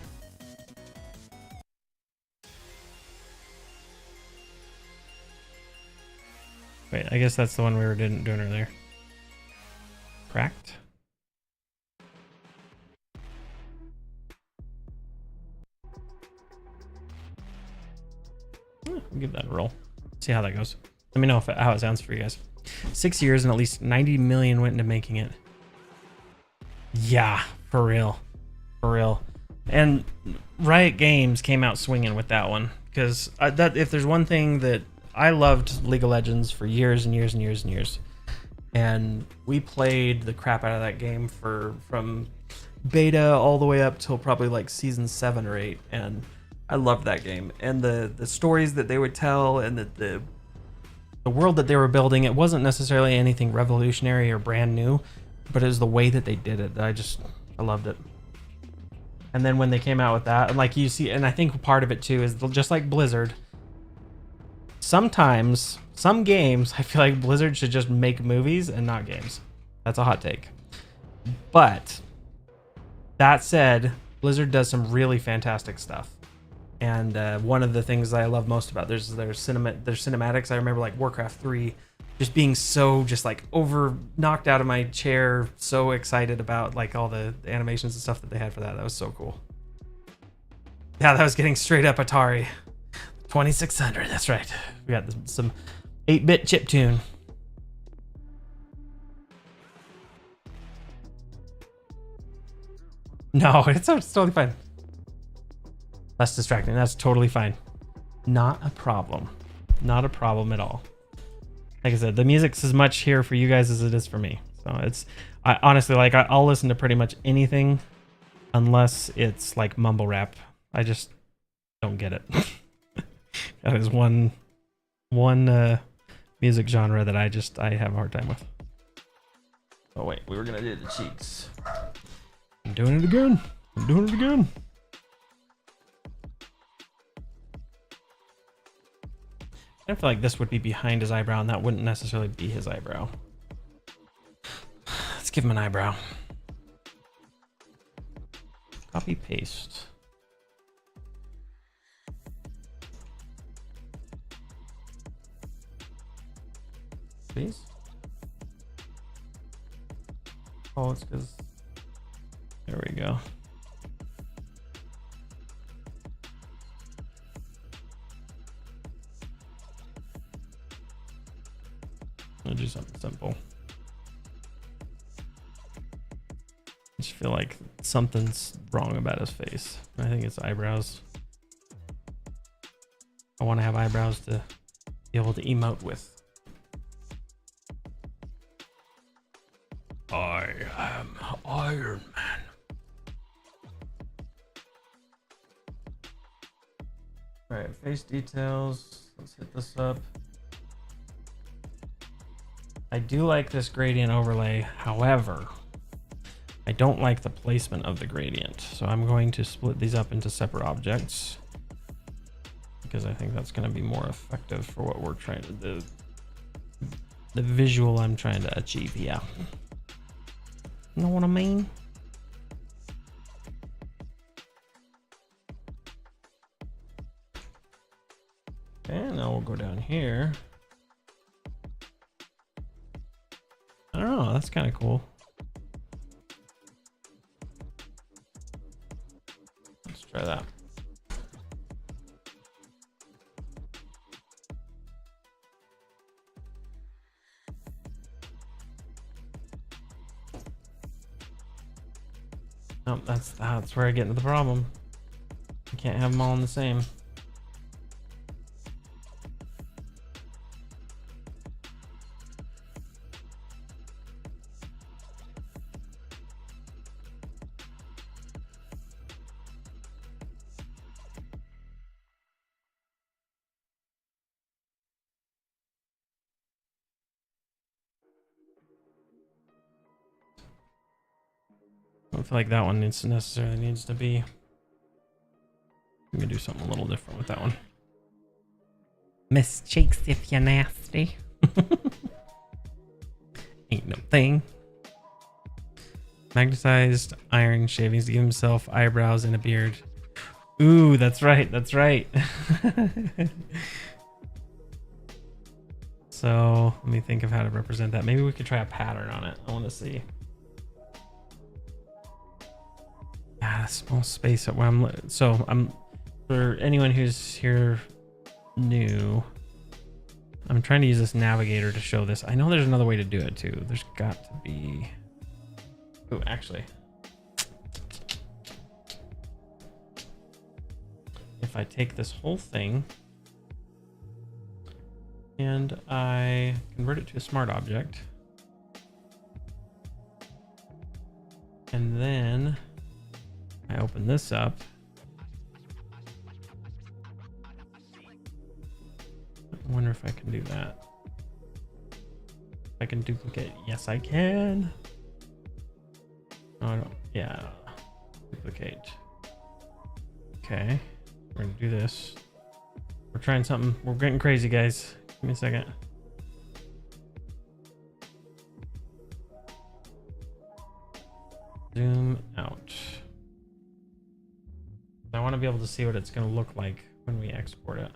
S1: Wait, I guess that's the one we were doing earlier. Cracked. We'll give that a roll. See how that goes. Let me know how it sounds for you guys. 6 years and at least 90 million went into making it. Yeah, for real. For real. And Riot Games came out swinging with that one. Because if there's one thing that I loved League of Legends for years and years and years and years. And we played the crap out of that game from beta all the way up till probably like season 7 or 8. And I loved that game. And the stories that they would tell and the world that they were building, it wasn't necessarily anything revolutionary or brand new, but it was the way that they did it that I loved it. And then when they came out with that, and like you see, and I think part of it too is just like Blizzard. Sometimes, some games, I feel like Blizzard should just make movies and not games. That's a hot take. But that said, Blizzard does some really fantastic stuff. And one of the things I love most about their cinematics, I remember like Warcraft 3 just being so just like knocked out of my chair, so excited about like all the animations and stuff that they had for that. That was so cool. Yeah, that was getting straight up Atari. 2600, that's right. We got some 8-bit chiptune. No, it's totally fine. Less distracting. That's totally fine. Not a problem. Not a problem at all. Like I said, the music's as much here for you guys as it is for me. So I honestly, like, I'll listen to pretty much anything unless it's like mumble rap. I just don't get it. That is one music genre that I have a hard time with. Oh wait, we were gonna do the cheeks. I'm doing it again. I feel like this would be behind his eyebrow, and that wouldn't necessarily be his eyebrow. Let's give him an eyebrow. Copy paste. Please. Oh, it's because. There we go. I'll do something simple. I just feel like something's wrong about his face. I think it's eyebrows. I want to have eyebrows to be able to emote with. I am Iron Man. All right, face details. Let's hit this up. I do like this gradient overlay. However, I don't like the placement of the gradient. So I'm going to split these up into separate objects because I think that's going to be more effective for what we're trying to do. The visual I'm trying to achieve, yeah. You know what I mean? Okay, now we'll go down here. I don't know, that's kind of cool. Let's try that. Nope, that's where I get into the problem. You can't have them all in the same. I don't feel like that one necessarily needs to be. I'm gonna do something a little different with that one. Miss Cheeks if you're nasty. Ain't no thing. Magnetized iron shavings to give himself eyebrows and a beard. Ooh, that's right. That's right. So let me think of how to represent that. Maybe we could try a pattern on it. I want to see. Small space at where I'm for anyone who's here new, I'm trying to use this navigator to show this. I know there's another way to do it too. There's got to be. Oh, actually, if I take this whole thing and I convert it to a smart object, and then I open this up, I wonder if I can do that. I can duplicate. Yes, I can. Oh, I don't. Yeah. Duplicate. Okay. We're going to do this. We're trying something. We're getting crazy, guys. Give me a second. Zoom out. I want to be able to see what it's going to look like when we export it.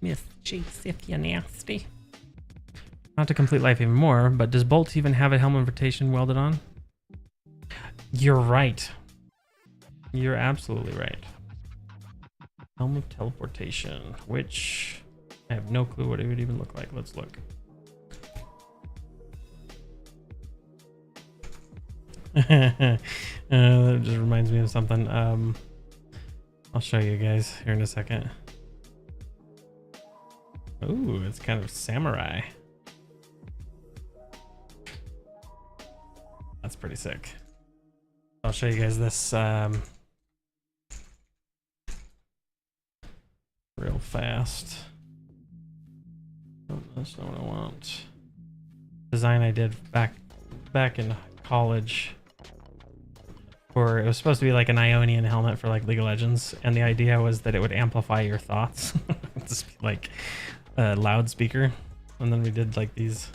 S1: Miss Cheeks if you're nasty. Not to complete life even more, but does Bolt even have a helm invitation welded on? You're right. You're absolutely right. Helm of teleportation, which I have no clue what it would even look like. Let's look. That just reminds me of something. I'll show you guys here in a second. Ooh, it's kind of samurai. That's pretty sick. I'll show you guys this real fast. Oh, that's not what I want. Design I did back in college. Or it was supposed to be like an Ionian helmet for like League of Legends, and the idea was that it would amplify your thoughts. Just like a loudspeaker. And then we did like these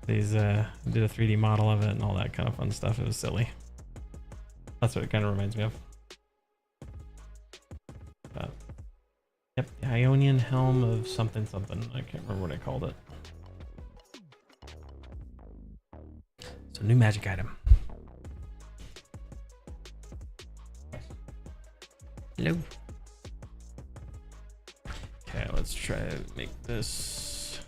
S1: did a 3D model of it and all that kind of fun stuff. It was silly. That's what it kind of reminds me of. But, yep, the Ionian helm of something. I can't remember what I called it. So new magic item. Hello. Okay, let's try to make this.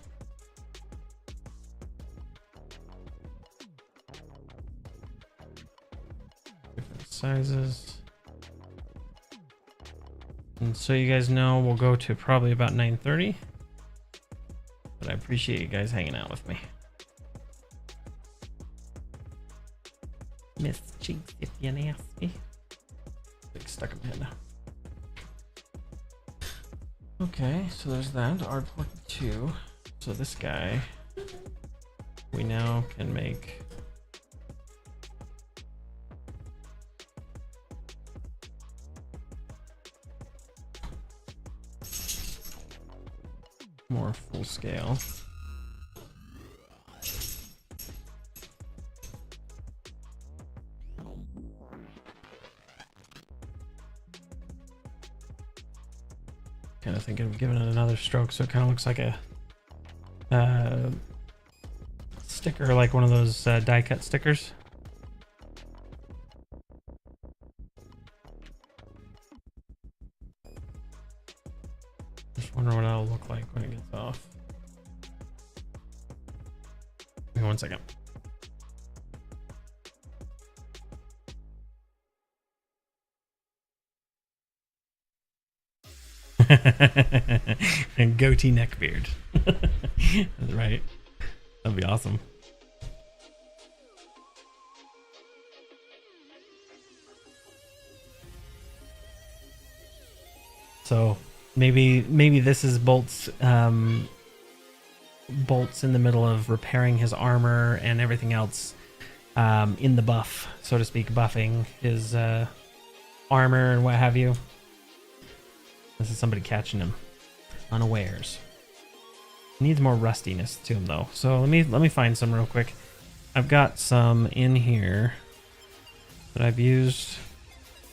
S1: Different sizes. And so you guys know we'll go to probably about 9:30. But I appreciate you guys hanging out with me. Miss Cheeks if you're nasty. Like stuck in my head now. Okay, so there's that. Artport 2. So this guy, we now can make more full scale. Kind of thinking of giving it another stroke so it kind of looks like a sticker, like one of those die cut stickers. Just wonder what that'll look like when it gets off. me 1 second. And goatee neckbeard. That's right. That'd be awesome. So maybe this is Bolt's Bolt's in the middle of repairing his armor and everything else in the buff, so to speak, buffing his armor and what have you. This is somebody catching him unawares. Needs more rustiness to him though. So let me find some real quick. I've got some in here that I've used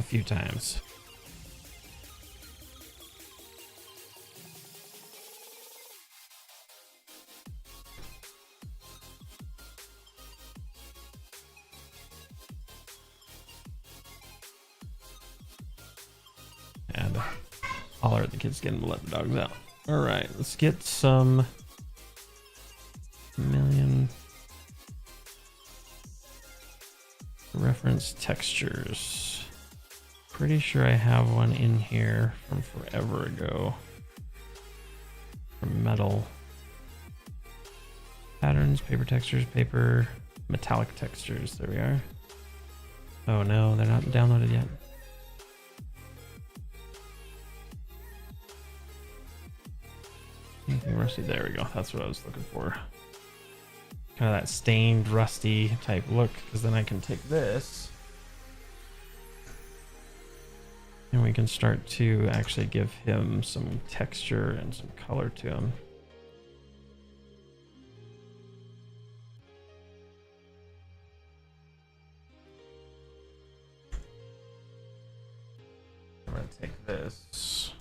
S1: a few times. And holler at the kids again to let the dogs out. All right, let's get some million reference textures. Pretty sure I have one in here from forever ago. From metal. Patterns, paper textures, paper, metallic textures. There we are. Oh no, they're not downloaded yet. Anything rusty? There we go. That's what I was looking for. Kind of that stained, rusty type look, because then I can take this and we can start to actually give him some texture and some color to him. I'm going to take this.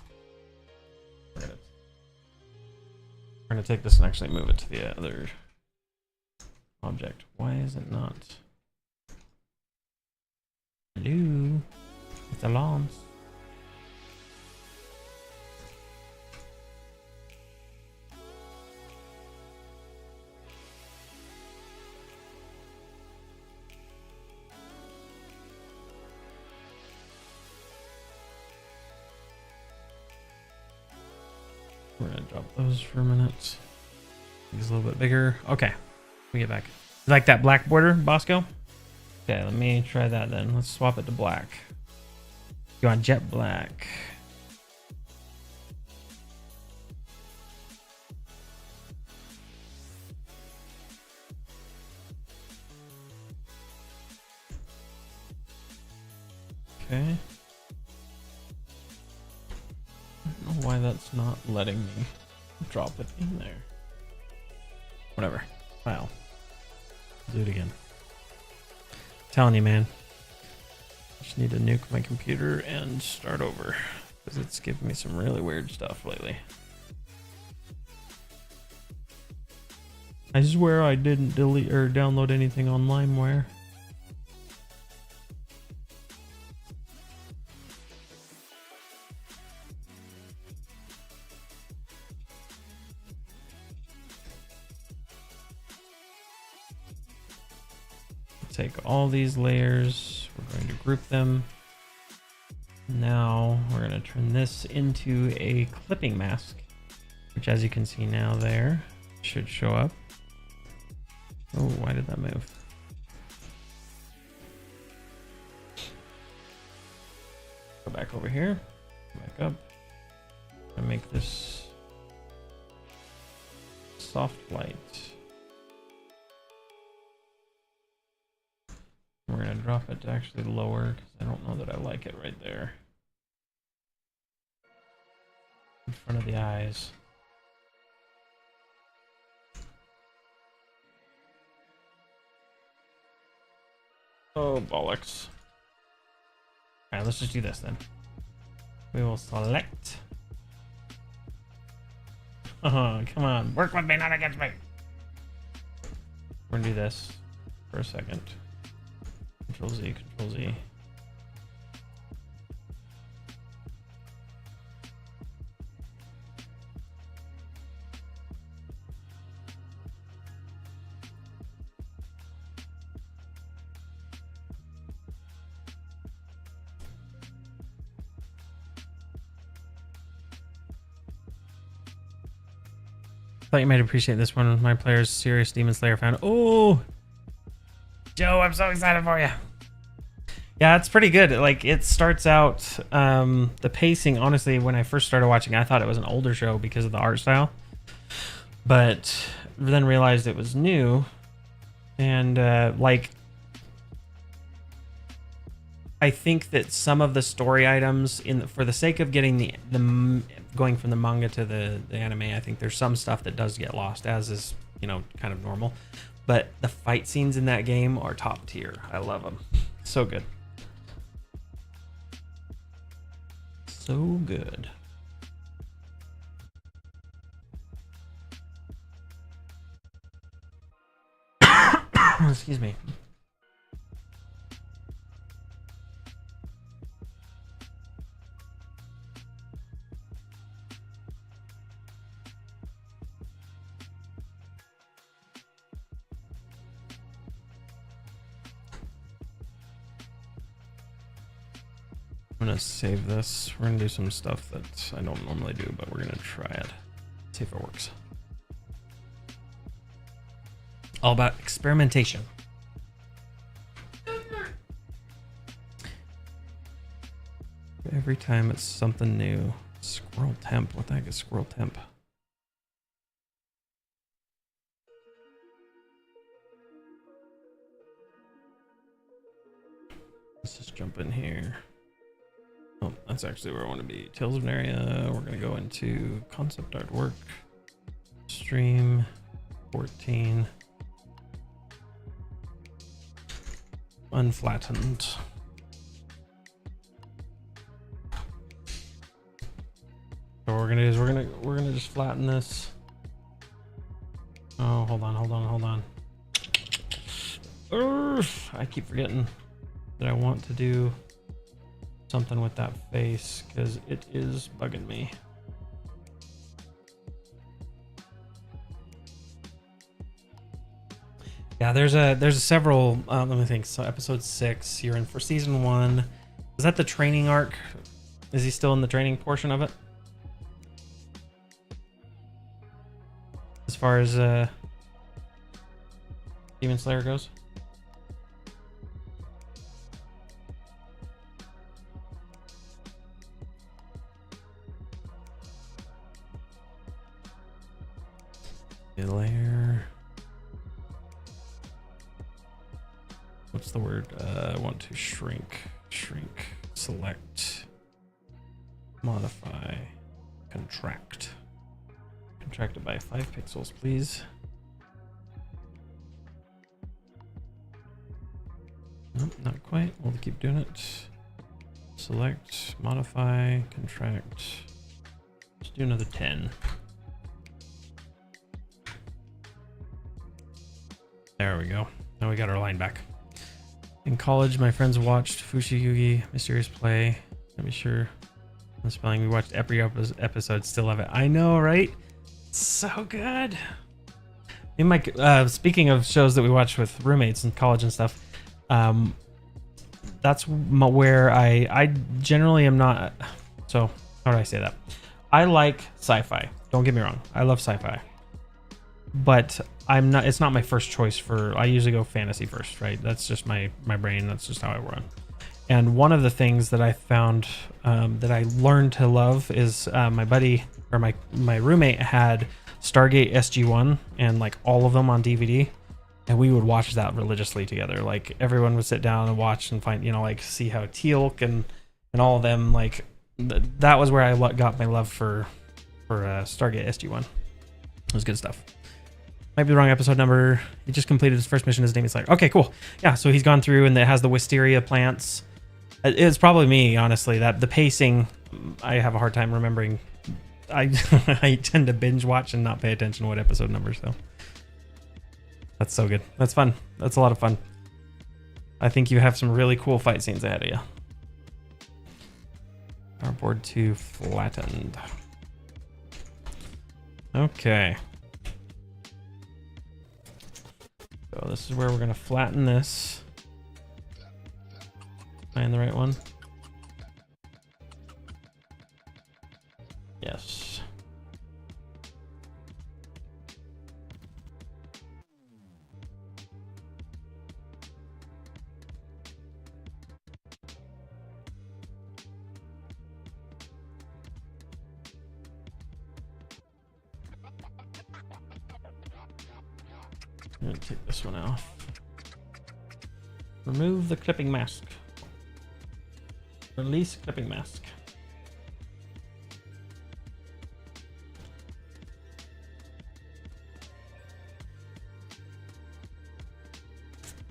S1: We're going to take this and actually move it to the other object. Why is it not? Hello? It's alarms. We're gonna drop those for a minute. He's a little bit bigger. Okay, we get back. You like that black border, Bosco? Okay, let me try that then. Let's swap it to black. Go on jet black. Okay. I don't know why that's not letting me drop it in there. Whatever. Wow. Do it again. Telling you, man. Just need to nuke my computer and start over, because it's giving me some really weird stuff lately. I swear I didn't delete or download anything on LimeWire. Take all these layers, we're going to group them. Now we're going to turn this into a clipping mask, which, as you can see now there, should show up. Oh, why did that move? Go back over here, back up, and make this soft light. We're going to drop it to actually lower, because I don't know that I like it right there. In front of the eyes. Oh, bollocks. Alright, let's just do this then. We will select. Oh, come on. Work with me, not against me. We're going to do this for a second. Control Z, Control Z. Thought you might appreciate this one. My player's serious Demon Slayer fan. Oh, Joe, I'm so excited for you. Yeah, it's pretty good. Like, it starts out, the pacing, honestly, when I first started watching, I thought it was an older show because of the art style. But then realized it was new. And, like, I think that some of the story items, for the sake of getting the going from the manga to the anime, I think there's some stuff that does get lost, as is, you know, kind of normal. But the fight scenes in that game are top tier. I love them. So good. So good. Excuse me. I'm gonna save this. We're gonna do some stuff that I don't normally do, but we're gonna try it. See if it works. All about experimentation. Every time it's something new. Squirrel temp. What the heck is squirrel temp? Let's just jump in here. Oh, that's actually where I want to be. Tales of Aneria. We're going to go into concept artwork. Stream 14. Unflattened. So what we're gonna do is we're gonna just flatten this. Oh, hold on. I keep forgetting that I want to do something with that face because it is bugging me. Yeah, there's a several. Let me think. So episode 6, you're in for season 1. Was that the training arc? Is he still in the training portion of it? As far as Demon Slayer goes. Layer. What's the word? I want to shrink, select, modify, contract. Contract it by 5 pixels, please. Nope, not quite. We'll keep doing it. Select, modify, contract. Let's do another 10. There we go. Now we got our line back. In college, my friends watched Fushi Yugi Mysterious Play. Let me sure I'm spelling. We watched every episode. Still love it. I know, right? So good. In my speaking of shows that we watch with roommates in college and stuff, that's where I generally am not. So how do I say that? I like sci-fi. Don't get me wrong. I love sci-fi, but I'm not. It's not my first choice for. I usually go fantasy first, right? That's just my brain. That's just how I run. And one of the things that I found that I learned to love is my buddy or my roommate had Stargate SG-1 and like all of them on DVD, and we would watch that religiously together. Like everyone would sit down and watch and find, you know, like see how Teal'c and all of them, like that was where I got my love for Stargate SG-1. It was good stuff. Might be the wrong episode number. He just completed his first mission. His name is like, okay, cool. Yeah, so he's gone through and it has the wisteria plants. It's probably me, honestly, that the pacing, I have a hard time remembering. I I tend to binge watch and not pay attention to what episode numbers, so. That's so good. That's fun. That's a lot of fun. I think you have some really cool fight scenes ahead of you. Our board 2 flattened. Okay. So this is where we're going to flatten this. Find the right one. Yes. I'm gonna take this one off. Remove the clipping mask. Release clipping mask.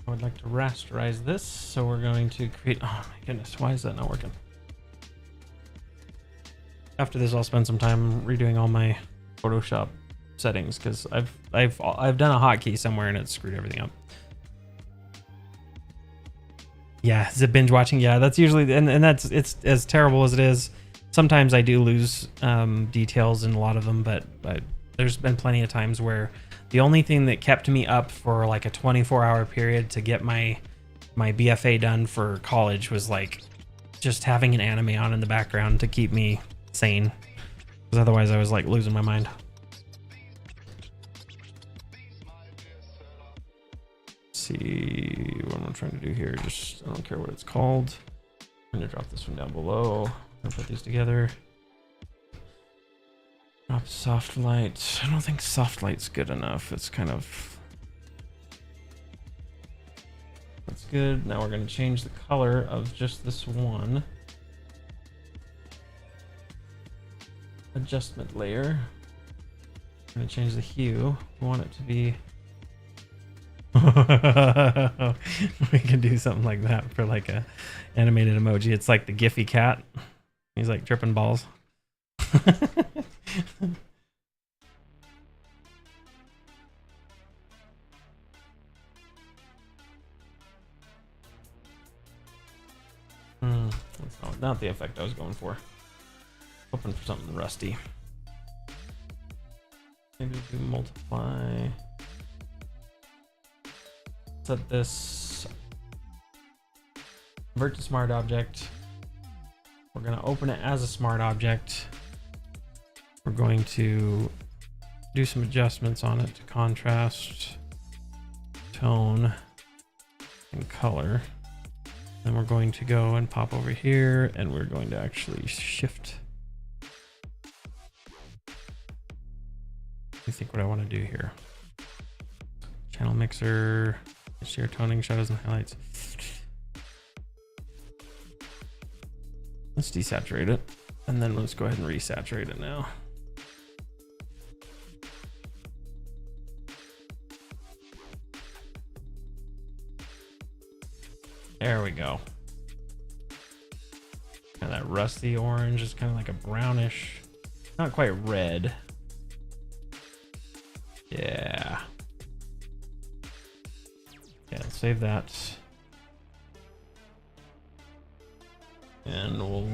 S1: I would like to rasterize this, so we're going to create. Oh my goodness, why is that not working? After this, I'll spend some time redoing all my Photoshop settings because I've done a hotkey somewhere and it screwed everything up. Yeah, zip binge watching. Yeah, that's usually and it's as terrible as it is. Sometimes I do lose details in a lot of them, but there's been plenty of times where the only thing that kept me up for like a 24-hour period to get my BFA done for college was like just having an anime on in the background to keep me sane, because otherwise I was like losing my mind. Let's see what I'm trying to do here. Just I don't care what it's called. I'm gonna drop this one down below. I'm gonna put these together. Drop soft light. I don't think soft light's good enough. It's kind of... That's good. Now we're going to change the color of just this one. Adjustment layer. I'm going to change the hue. We want it to be... We can do something like that for like a animated emoji. It's like the Giphy cat. He's like dripping balls. That's not the effect I was going for. Hoping for something rusty. Maybe do multiply. Set this. Convert to smart object. We're going to open it as a smart object. We're going to do some adjustments on it to contrast, tone, and color. Then we're going to go and pop over here and we're going to actually shift. I think what I want to do here. Channel mixer, share toning, shadows, and highlights. Let's desaturate it. And then let's go ahead and resaturate it now. There we go. Kind of that rusty orange is kind of like a brownish, not quite red. Yeah. Yeah, let's save that. And we'll...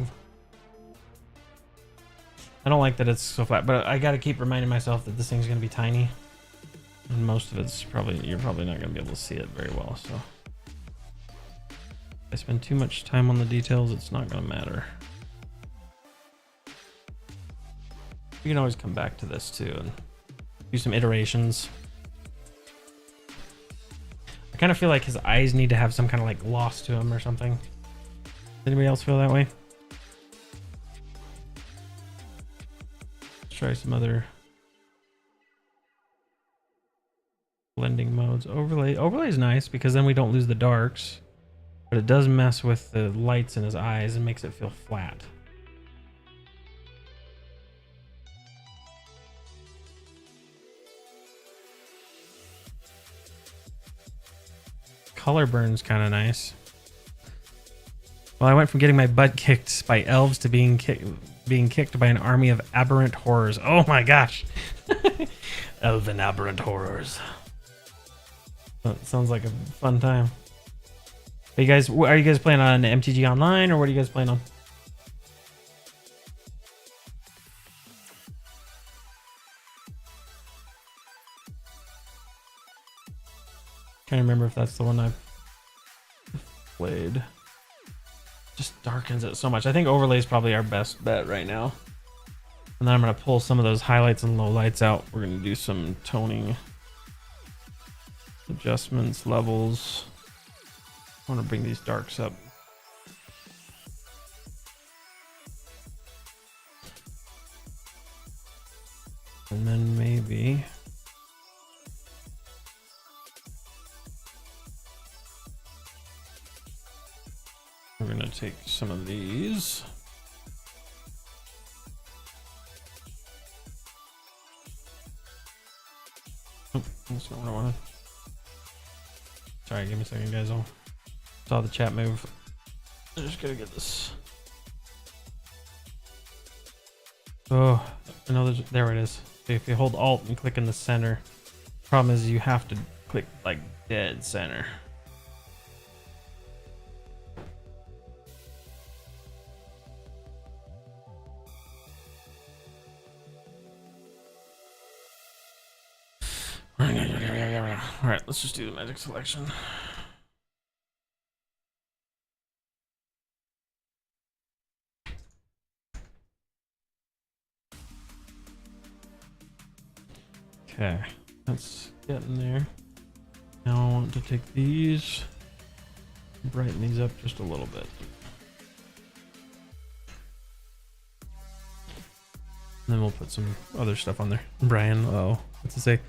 S1: I don't like that it's so flat, but I gotta keep reminding myself that this thing's gonna be tiny. And most of it's probably, you're probably not gonna be able to see it very well, so. If I spend too much time on the details, it's not gonna matter. You can always come back to this too and do some iterations. I kind of feel like his eyes need to have some kind of like gloss to him or something. Does anybody else feel that way? Let's try some other blending modes. Overlay. Overlay is nice because then we don't lose the darks, but it does mess with the lights in his eyes and makes it feel flat. Color burn's kind of nice. Well, I went from getting my butt kicked by elves to being kicked by an army of aberrant horrors. Oh my gosh. Elven aberrant horrors. That sounds like a fun time. Are you guys playing on MTG Online or what are you guys playing on? Can't remember if that's the one I've played. Just darkens it so much. I think overlay is probably our best bet right now. And then I'm going to pull some of those highlights and lowlights out. We're going to do some toning adjustments, levels. I want to bring these darks up. And then maybe take some of these. Oh, that's not what I wanted. Sorry, give me a second, guys. I saw the chat move. I'm just gonna get this. Oh, I know there it is. Okay, if you hold Alt and click in the center, problem is you have to click like dead center. All right, let's just do the magic selection. Okay, let's get in there. Now I want to take these, brighten these up just a little bit. And then we'll put some other stuff on there. Brian, oh, what's it say?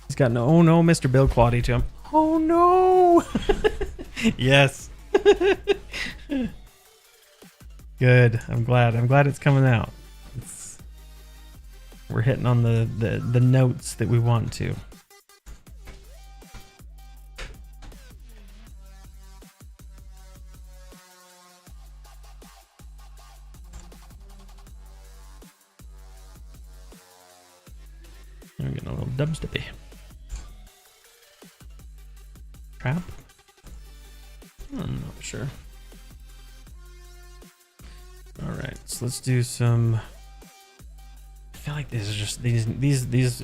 S1: He's got no, oh no, Mr. Build Quality to him. Oh no! Yes. Good. I'm glad it's coming out. We're hitting on the notes that we want to. I'm getting a little dubsteppy. Trap? I'm not sure. All right, so let's do some. I feel like this is just these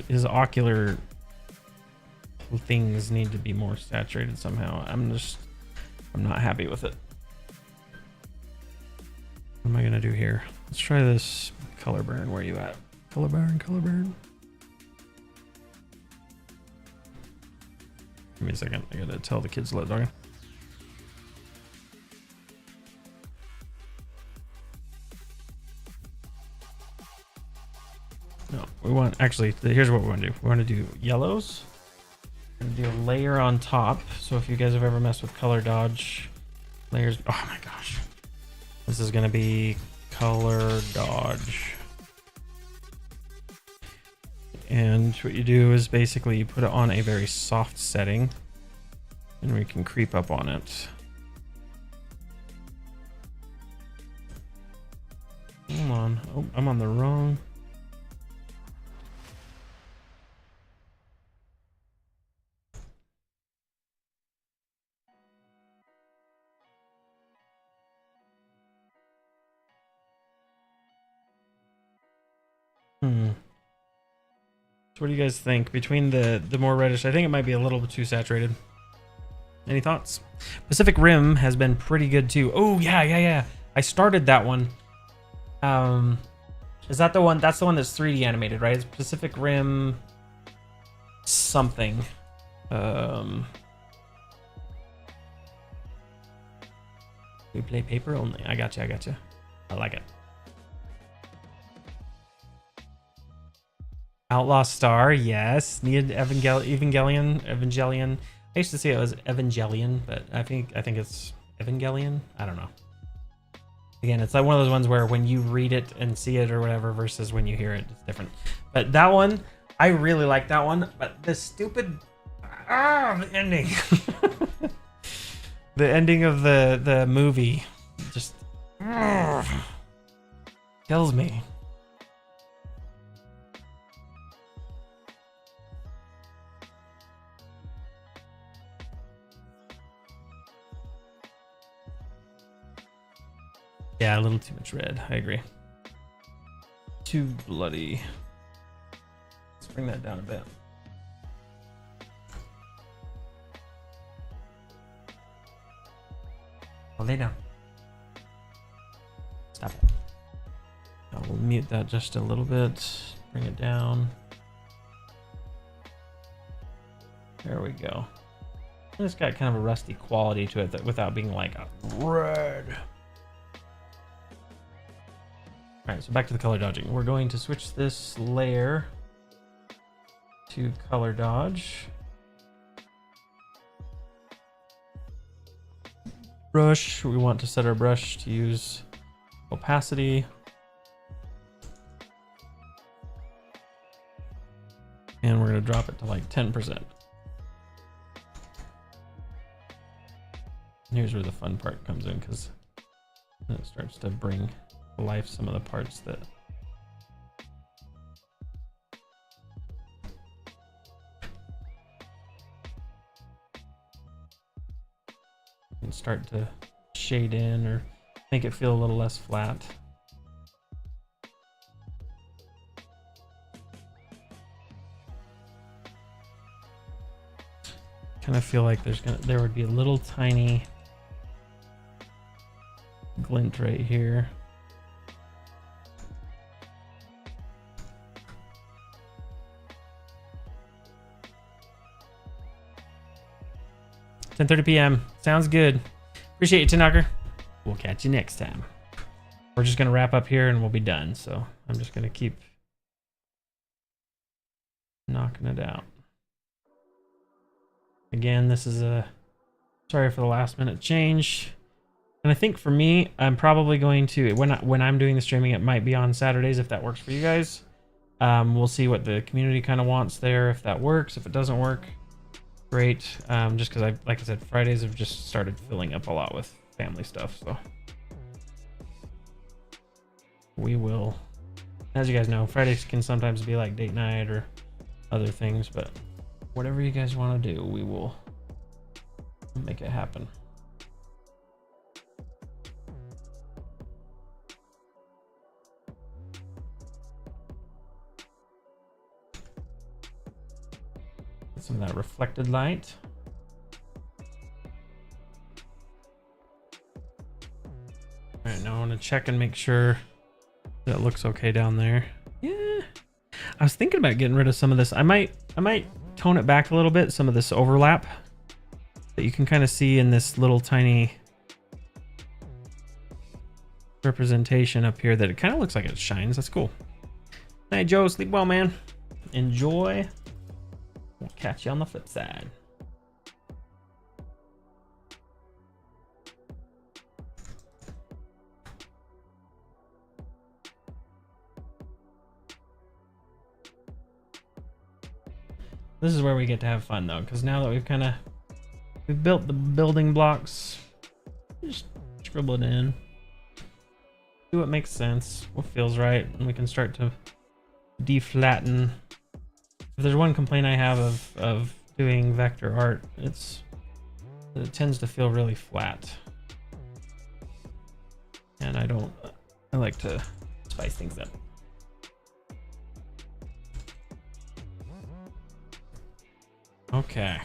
S1: his ocular things need to be more saturated somehow. I'm not happy with it. What am I gonna do here? Let's try this color burn. Where are you at? Color burn, color burn. Give me a second. I gotta tell the kids to let dog in. No, we want, actually, here's what we want to do. We want to do yellows. We're going to do a layer on top. So if you guys have ever messed with color dodge layers, oh my gosh. This is going to be color dodge. And what you do is basically you put it on a very soft setting and we can creep up on it. Hold on. Oh, I'm on the wrong. So what do you guys think? Between the more reddish, I think it might be a little bit too saturated. Any thoughts? Pacific Rim has been pretty good too. Oh yeah. I started that one. Is that the one? That's the one that's 3D animated, right? It's Pacific Rim something. We play paper only. I got you. I like it. Outlaw Star, yes. Needed Evangelion. I used to say it was Evangelion, but I think it's Evangelion. I don't know. Again, it's like one of those ones where when you read it and see it or whatever versus when you hear it, it's different. But that one, I really like that one. But the stupid the ending. The ending of the movie just kills me. Yeah, a little too much red. I agree. Too bloody. Let's bring that down a bit. I'll lay down. Stop it. I will mute that just a little bit. Bring it down. There we go. It's got kind of a rusty quality to it that without being like a red. All right, so back to the color dodging. We're going to switch this layer to color dodge. Brush, we want to set our brush to use opacity. And we're going to drop it to like 10%. Here's where the fun part comes in, because it starts to bring to life some of the parts that can start to shade in or make it feel a little less flat. Kind of feel like there would be a little tiny glint right here. $10:30 p.m. Sounds good. Appreciate you, Tinocker. We'll catch you next time. We're just gonna wrap up here and we'll be done. So I'm just gonna keep knocking it out. Again, this is sorry for the last minute change. And I think for me, I'm probably going to, when I'm doing the streaming, it might be on Saturdays if that works for you guys. We'll see what the community kind of wants there. If that works, if it doesn't work, great. Just because like I said, Fridays have just started filling up a lot with family stuff. So we will, as you guys know, Fridays can sometimes be like date night or other things, but whatever you guys want to do, we will make it happen. Get some of that reflected light. All right, now I want to check and make sure that it looks okay down there. Yeah, I was thinking about getting rid of some of this. I might tone it back a little bit, some of this overlap that you can kind of see in this little tiny representation up here, that it kind of looks like it shines. That's cool. Night, Joe. Sleep well, man. Enjoy. We'll catch you on the flip side. This is where we get to have fun though, because now that we've built the building blocks, just scribble it in, do what makes sense, what feels right, and we can start to deflatten. If there's one complaint I have of doing vector art, it's that it tends to feel really flat, and I like to spice things up. Okay,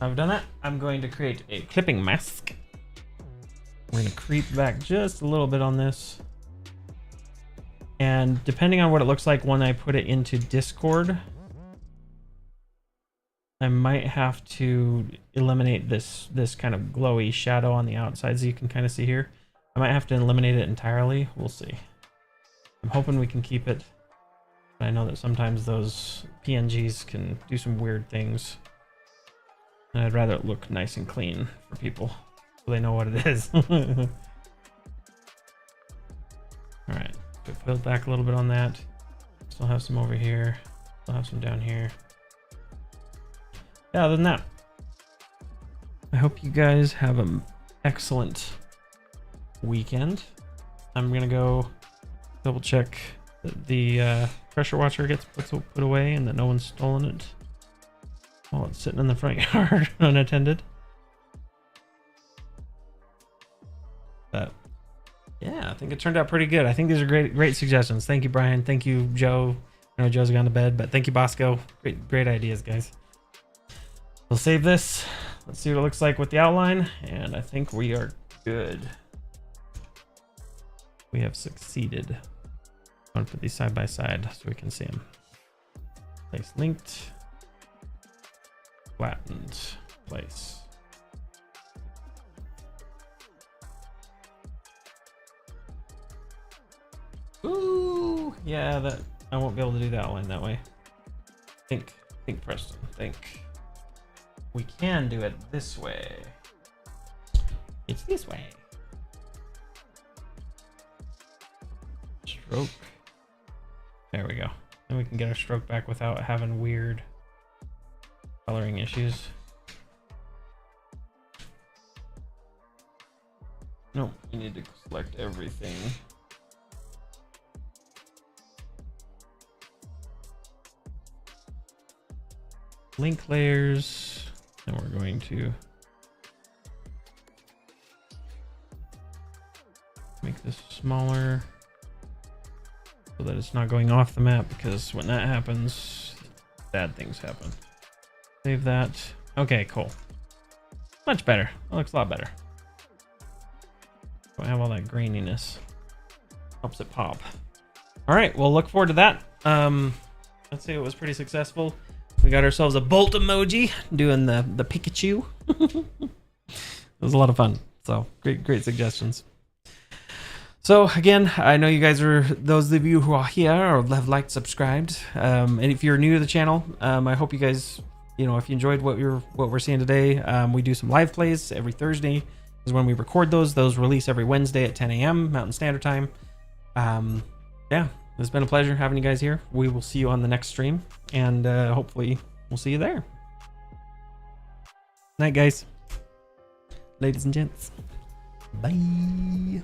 S1: I've done that. I'm going to create a clipping mask. We're going to creep back just a little bit on this. And depending on what it looks like when I put it into Discord, I might have to eliminate this kind of glowy shadow on the outside, so you can kind of see here. I might have to eliminate it entirely. We'll see. I'm hoping we can keep it. I know that sometimes those PNGs can do some weird things, and I'd rather it look nice and clean for people so they know what it is. All right, pull back a little bit on that. Still have some over here. Still have some down here. Yeah, other than that, I hope you guys have an excellent weekend. I'm gonna go double check that the pressure washer gets put away and that no one's stolen it while it's sitting in the front yard unattended. But yeah, I think it turned out pretty good. I think these are great suggestions. Thank you, Brian. Thank you, Joe. I know Joe's gone to bed, but thank you, Bosco. Great ideas, guys. We'll save this. Let's see what it looks like with the outline, and I think we are good. We have succeeded. I'm gonna put these side by side so we can see them. Place linked, flattened, place. Ooh, yeah, that I won't be able to do that outline that way. Think, Preston, think. We can do it this way. It's This way. Stroke. There we go. Then we can get our stroke back without having weird coloring issues. No, you need to select everything. Link layers, and we're going to make this smaller so that it's not going off the map, because when that happens, bad things happen. Save that. Okay, cool. Much better. That looks a lot better. Don't have all that graininess. Helps it pop. All right, we'll look forward to that. Let's say it was pretty successful. We got ourselves a bolt emoji doing the Pikachu. It was a lot of fun. So great suggestions. So again, I know you guys are, those of you who are here or have liked, subscribed, and if you're new to the channel, I hope you guys, you know, if you enjoyed what we're seeing today, we do some live plays every Thursday is when we record those. Those release every Wednesday at 10 a.m. Mountain Standard Time. Yeah, it's been a pleasure having you guys here. We will see you on the next stream, and hopefully we'll see you there. Night, guys, ladies and gents. Bye.